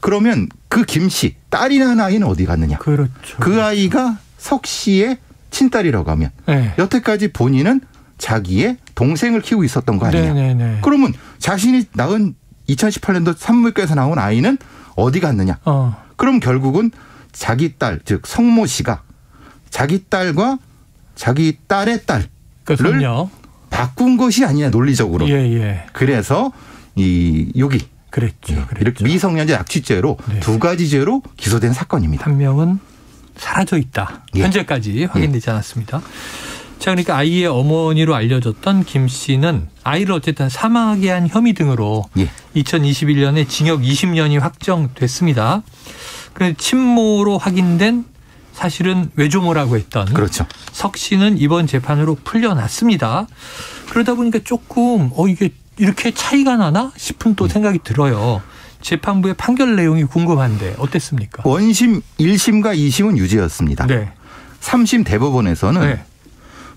그러면 그 김 씨 딸이 낳은 아이는 어디 갔느냐. 그렇죠. 그 아이가 석 씨의 친딸이라고 하면 여태까지 본인은 자기의 동생을 키우고 있었던 거 아니냐. 그러면 자신이 낳은 2018년도 산부인과에서 나온 아이는 어디 갔느냐. 그럼 결국은 자기 딸, 즉 성모 씨가 자기 딸과 자기 딸의 딸을 바꾼 것이 아니냐 논리적으로. 그래서 이 여기 그랬죠. 이렇게 미성년자 약취죄로 두 가지 죄로 기소된 사건입니다. 한 명은 사라져 있다. 현재까지 확인되지 않았습니다. 자, 그러니까 아이의 어머니로 알려졌던 김 씨는 아이를 어쨌든 사망하게 한 혐의 등으로 2021년에 징역 20년이 확정됐습니다. 그런데 친모로 확인된 사실은 외조모라고 했던 석 씨는 이번 재판으로 풀려났습니다. 그러다 보니까 조금 이게 이렇게 차이가 나나 싶은 또 생각이 들어요. 재판부의 판결 내용이 궁금한데 어땠습니까? 원심 1심과 2심은 유죄였습니다. 3심 대법원에서는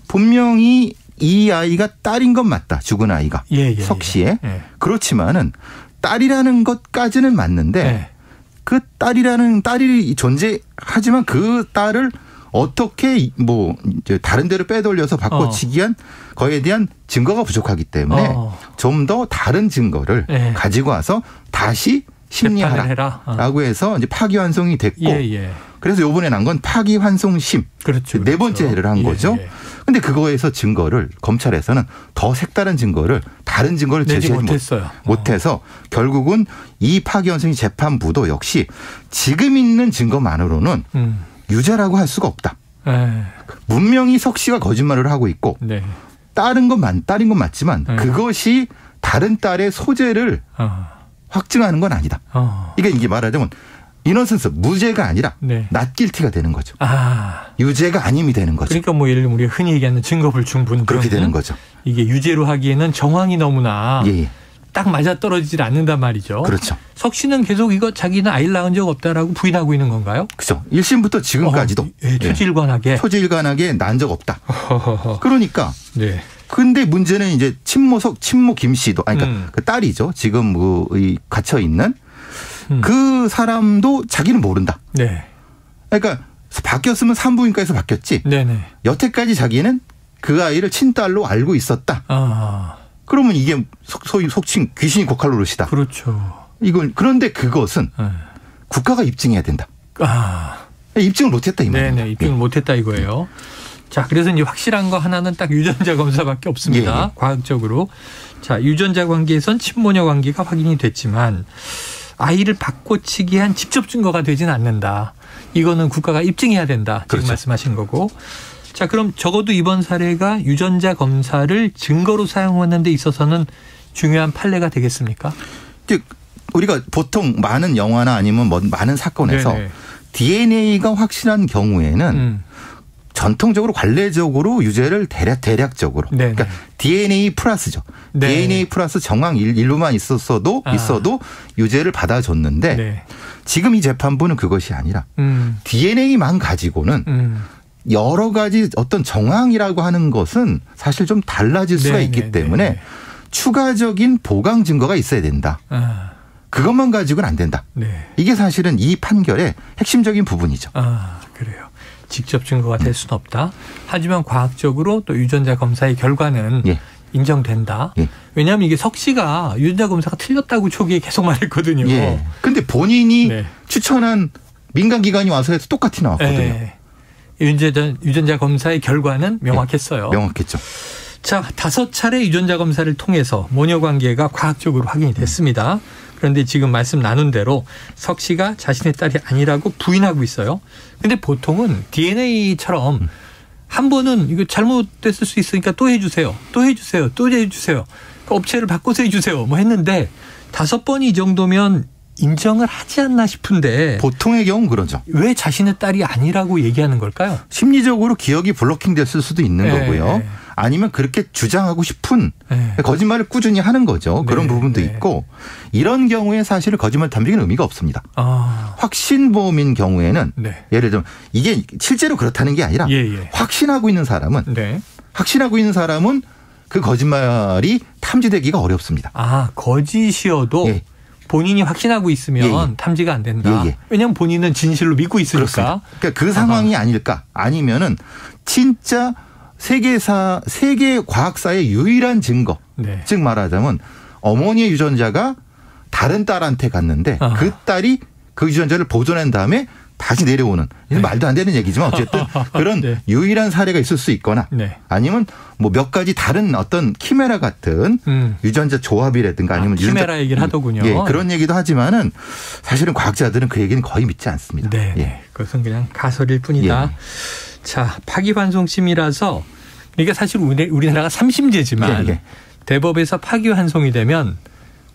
분명히 이 아이가 딸인 건 맞다. 죽은 아이가. 석 씨의. 그렇지만은 딸이라는 것까지는 맞는데 그 딸이 존재하지만 그 딸을 어떻게 뭐 이제 다른 데로 빼돌려서 바꿔치기 한 거에 대한 증거가 부족하기 때문에 좀 더 다른 증거를 가지고 와서 다시 심리하라라고 해서 이제 파기환송이 됐고 그래서 이번에 난 건 파기환송심 네 번째를 한 거죠. 근데 그거에서 증거를 검찰에서는 더 색다른 증거를 다른 증거를 제시하지 못해서 결국은 이 파기환송심 재판부도 역시 지금 있는 증거만으로는 유죄라고 할 수가 없다. 분명히 석 씨가 거짓말을 하고 있고 딸인 건 맞지만 그것이 다른 딸의 소재를 확증하는 건 아니다. 이게 말하자면 이너센스 무죄가 아니라 낫길티가 되는 거죠. 유죄가 아님이 되는 거죠. 그러니까 뭐 예를 들면 우리가 흔히 얘기하는 증거불충분 그렇게 되는 거죠. 이게 유죄로 하기에는 정황이 너무나 딱 맞아떨어지질 않는단 말이죠. 그렇죠. 석 씨는 계속 이거 자기는 아이를 낳은 적 없다라고 부인하고 있는 건가요? 그렇죠. 1심부터 지금까지도 초지일관하게 낳은 적 없다. 그러니까 근데 문제는 이제 친모 김 씨도 그러니까 그 딸이죠. 지금 갇혀 있는 그 사람도 자기는 모른다. 그러니까 바뀌었으면 산부인과에서 바뀌었지. 여태까지 자기는 그 아이를 친딸로 알고 있었다. 그러면 이게 소위 속칭 귀신이 고칼로릇이다. 그렇죠. 그런데 그것은 국가가 입증해야 된다. 입증을 못했다 이 말입니다. 입증을 못했다 이거예요. 자, 그래서 이제 확실한 거 하나는 딱 유전자 검사밖에 없습니다. 과학적으로. 자, 유전자 관계에선 친모녀 관계가 확인이 됐지만 아이를 바꿔치기 한 직접 증거가 되진 않는다. 이거는 국가가 입증해야 된다. 지금 말씀하신 거고. 자, 그럼 적어도 이번 사례가 유전자 검사를 증거로 사용하는 데 있어서는 중요한 판례가 되겠습니까? 우리가 보통 많은 영화나 아니면 많은 사건에서 DNA가 확실한 경우에는 전통적으로 관례적으로 유죄를 대략적으로 그러니까 DNA 플러스죠. DNA 플러스 정황 일부만 있어도 유죄를 받아줬는데 지금 이 재판부는 그것이 아니라 DNA만 가지고는 여러 가지 어떤 정황이라고 하는 것은 사실 좀 달라질 수가 있기 때문에 추가적인 보강 증거가 있어야 된다. 그것만 가지고는 안 된다. 이게 사실은 이 판결의 핵심적인 부분이죠. 그래요. 직접 증거가 될 수는 없다. 하지만 과학적으로 또 유전자 검사의 결과는 인정된다. 왜냐하면 이게 석 씨가 유전자 검사가 틀렸다고 초기에 계속 말했거든요. 근데 본인이 추천한 민간기관이 와서 해서 똑같이 나왔거든요. 유전자 검사의 결과는 명확했어요. 명확했죠. 자, 5차례 유전자 검사를 통해서 모녀 관계가 과학적으로 확인이 됐습니다. 그런데 지금 말씀 나눈 대로 석 씨가 자신의 딸이 아니라고 부인하고 있어요. 근데 보통은 DNA처럼 한 번은 이거 잘못됐을 수 있으니까 또 해주세요. 또 해주세요. 또 해주세요. 그러니까 업체를 바꿔서 해주세요. 뭐 했는데 5번이 이 정도면 인정을 하지 않나 싶은데. 보통의 경우는 그러죠. 왜 자신의 딸이 아니라고 얘기하는 걸까요? 심리적으로 기억이 블로킹됐을 수도 있는 거고요. 아니면 그렇게 주장하고 싶은 거짓말을 꾸준히 하는 거죠. 그런 부분도 있고 이런 경우에 사실 거짓말 탐지기는 의미가 없습니다. 확신보험인 경우에는 예를 들면 이게 실제로 그렇다는 게 아니라 확신하고 있는 사람은 그 거짓말이 탐지되기가 어렵습니다. 아, 거짓이어도 본인이 확신하고 있으면 탐지가 안 된다. 왜냐하면 본인은 진실로 믿고 있으니까. 그러니까 그 상황이 아닐까. 아니면은 진짜 세계 과학사의 유일한 증거. 즉 말하자면 어머니의 유전자가 다른 딸한테 갔는데 그 딸이 그 유전자를 보존한 다음에 다시 내려오는. 말도 안 되는 얘기지만 어쨌든 그런 유일한 사례가 있을 수 있거나 아니면 뭐 몇 가지 다른 어떤 키메라 같은 유전자 조합이라든가 아니면 키메라 얘기를 하더군요. 그런 얘기도 하지만은 사실은 과학자들은 그 얘기는 거의 믿지 않습니다. 그것은 그냥 가설일 뿐이다. 자, 파기환송심이라서 이게 사실 우리나라가 3심제지만 대법에서 파기환송이 되면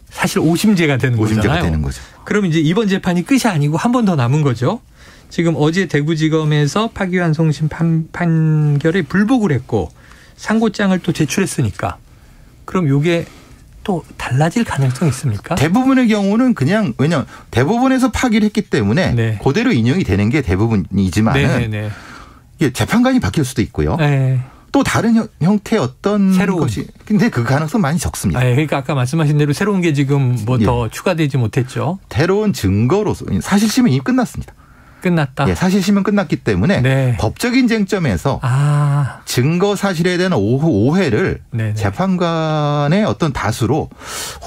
사실 5심제가 되는 거잖아요. 되는 거죠. 그럼 이제 이번 재판이 끝이 아니고 한 번 더 남은 거죠. 지금 어제 대구지검에서 파기환송심 판결에 불복을 했고 상고장을 또 제출했으니까 그럼 이게 또 달라질 가능성이 있습니까? 대부분의 경우는 그냥 왜냐하면 대법원에서 파기를 했기 때문에 그대로 인용이 되는 게 대부분이지만은 이게 재판관이 바뀔 수도 있고요. 또 다른 형태의 어떤 것이 근데 그 가능성 많이 적습니다. 그러니까 아까 말씀하신 대로 새로운 게 지금 뭐 더 추가되지 못했죠. 새로운 증거로서 사실심은 이미 끝났습니다. 끝났다. 사실심은 끝났기 때문에 법적인 쟁점에서 증거 사실에 대한 오해를 재판관의 어떤 다수로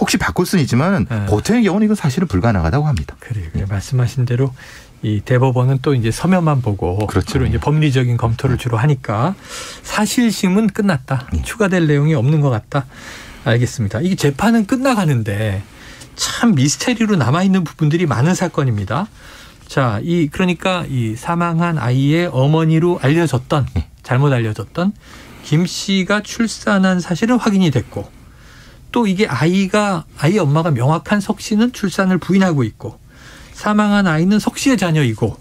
혹시 바꿀 수는 있지만 보통의 경우는 이건 사실은 불가능하다고 합니다. 그래 말씀하신 대로 이 대법원은 또 이제 서면만 보고 주로 이제 법리적인 검토를 주로 하니까 사실심은 끝났다. 추가될 내용이 없는 것 같다. 알겠습니다. 이게 재판은 끝나가는데 참 미스테리로 남아 있는 부분들이 많은 사건입니다. 자, 그러니까 이 사망한 아이의 어머니로 알려졌던 잘못 알려졌던 김 씨가 출산한 사실은 확인이 됐고 또 이게 아이 엄마가 명확한 석 씨는 출산을 부인하고 있고 사망한 아이는 석 씨의 자녀이고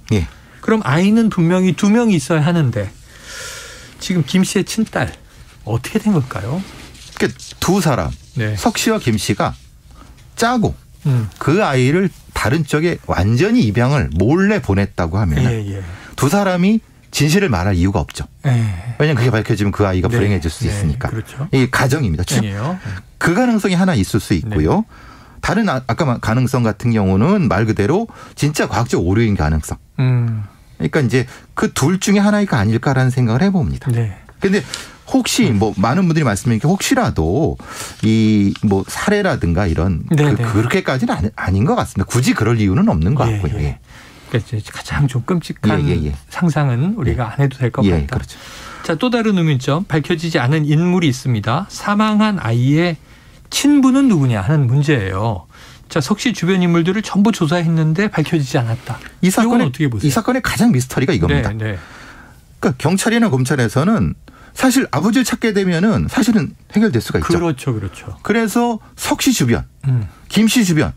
그럼 아이는 분명히 2명이 있어야 하는데 지금 김 씨의 친딸 어떻게 된 걸까요? 그러니까 두 사람 석 씨와 김 씨가 짜고 그 아이를 다른 쪽에 완전히 입양을 몰래 보냈다고 하면 두 사람이 진실을 말할 이유가 없죠. 왜냐하면 그게 밝혀지면 그 아이가 불행해질 수 있으니까. 이게 가정입니다. 그 가능성이 하나 있을 수 있고요. 다른 아까 가능성 같은 경우는 말 그대로 진짜 과학적 오류인 가능성. 그러니까 이제 그 둘 중에 하나가 아닐까라는 생각을 해봅니다. 그런데 혹시 뭐 많은 분들이 말씀하신 게 혹시라도 이 뭐 사례라든가 이런 그렇게까지는 아닌 것 같습니다. 굳이 그럴 이유는 없는 것 같고요. 그러니까 가장 좀 끔찍한 상상은 우리가 안 해도 될 것 같다. 그렇죠. 자, 또 다른 의문점 밝혀지지 않은 인물이 있습니다. 사망한 아이의 친부는 누구냐 하는 문제예요. 자, 석 씨 주변 인물들을 전부 조사했는데 밝혀지지 않았다. 이 사건의 어떻게 보세요? 이 사건의 가장 미스터리가 이겁니다. 그러니까 경찰이나 검찰에서는 사실 아버지를 찾게 되면은 사실은 해결될 수가 있죠. 그렇죠. 그래서 석 씨 주변, 김 씨 주변,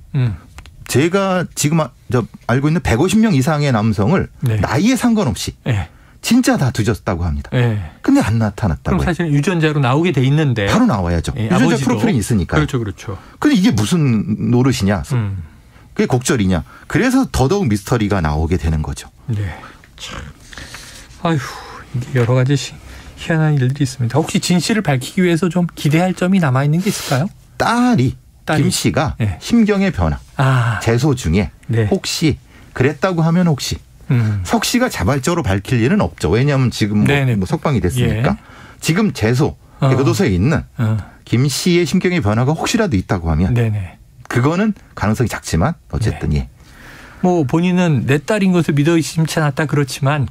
제가 지금 알고 있는 150명 이상의 남성을 나이에 상관없이 진짜 다 뒤졌다고 합니다. 근데 안 나타났다고요. 그럼 사실 유전자로 나오게 돼 있는데 바로 나와야죠. 유전자 프로필이 있으니까. 그렇죠. 근데 이게 무슨 노릇이냐? 그게 곡절이냐? 그래서 더더욱 미스터리가 나오게 되는 거죠. 참. 아휴, 여러 가지 희한한 일들이 있습니다. 혹시 진실을 밝히기 위해서 좀 기대할 점이 남아 있는 게 있을까요? 딸이 김 씨가 심경의 변화, 재소 중에 혹시 그랬다고 하면 혹시 석 씨가 자발적으로 밝힐 일은 없죠. 왜냐하면 지금 뭐 석방이 됐으니까 지금 재소 교도소에 있는 김 씨의 심경의 변화가 혹시라도 있다고 하면 그거는 가능성이 작지만 어쨌든 뭐 본인은 내 딸인 것을 믿어 의심치 않았다 그렇지만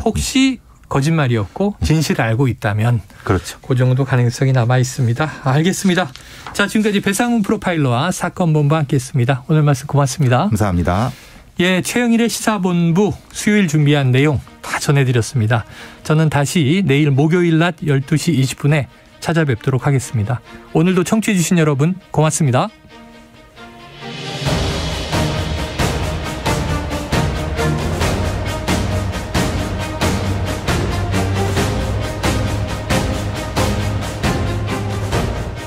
혹시 거짓말이었고 진실을 알고 있다면 그렇죠. 그 정도 가능성이 남아 있습니다. 알겠습니다. 자, 지금까지 배상훈 프로파일러와 사건본부 함께했습니다. 오늘 말씀 고맙습니다. 감사합니다. 예, 최영일의 시사본부 수요일 준비한 내용 다 전해드렸습니다. 저는 다시 내일 목요일 낮 12시 20분에 찾아뵙도록 하겠습니다. 오늘도 청취해 주신 여러분 고맙습니다.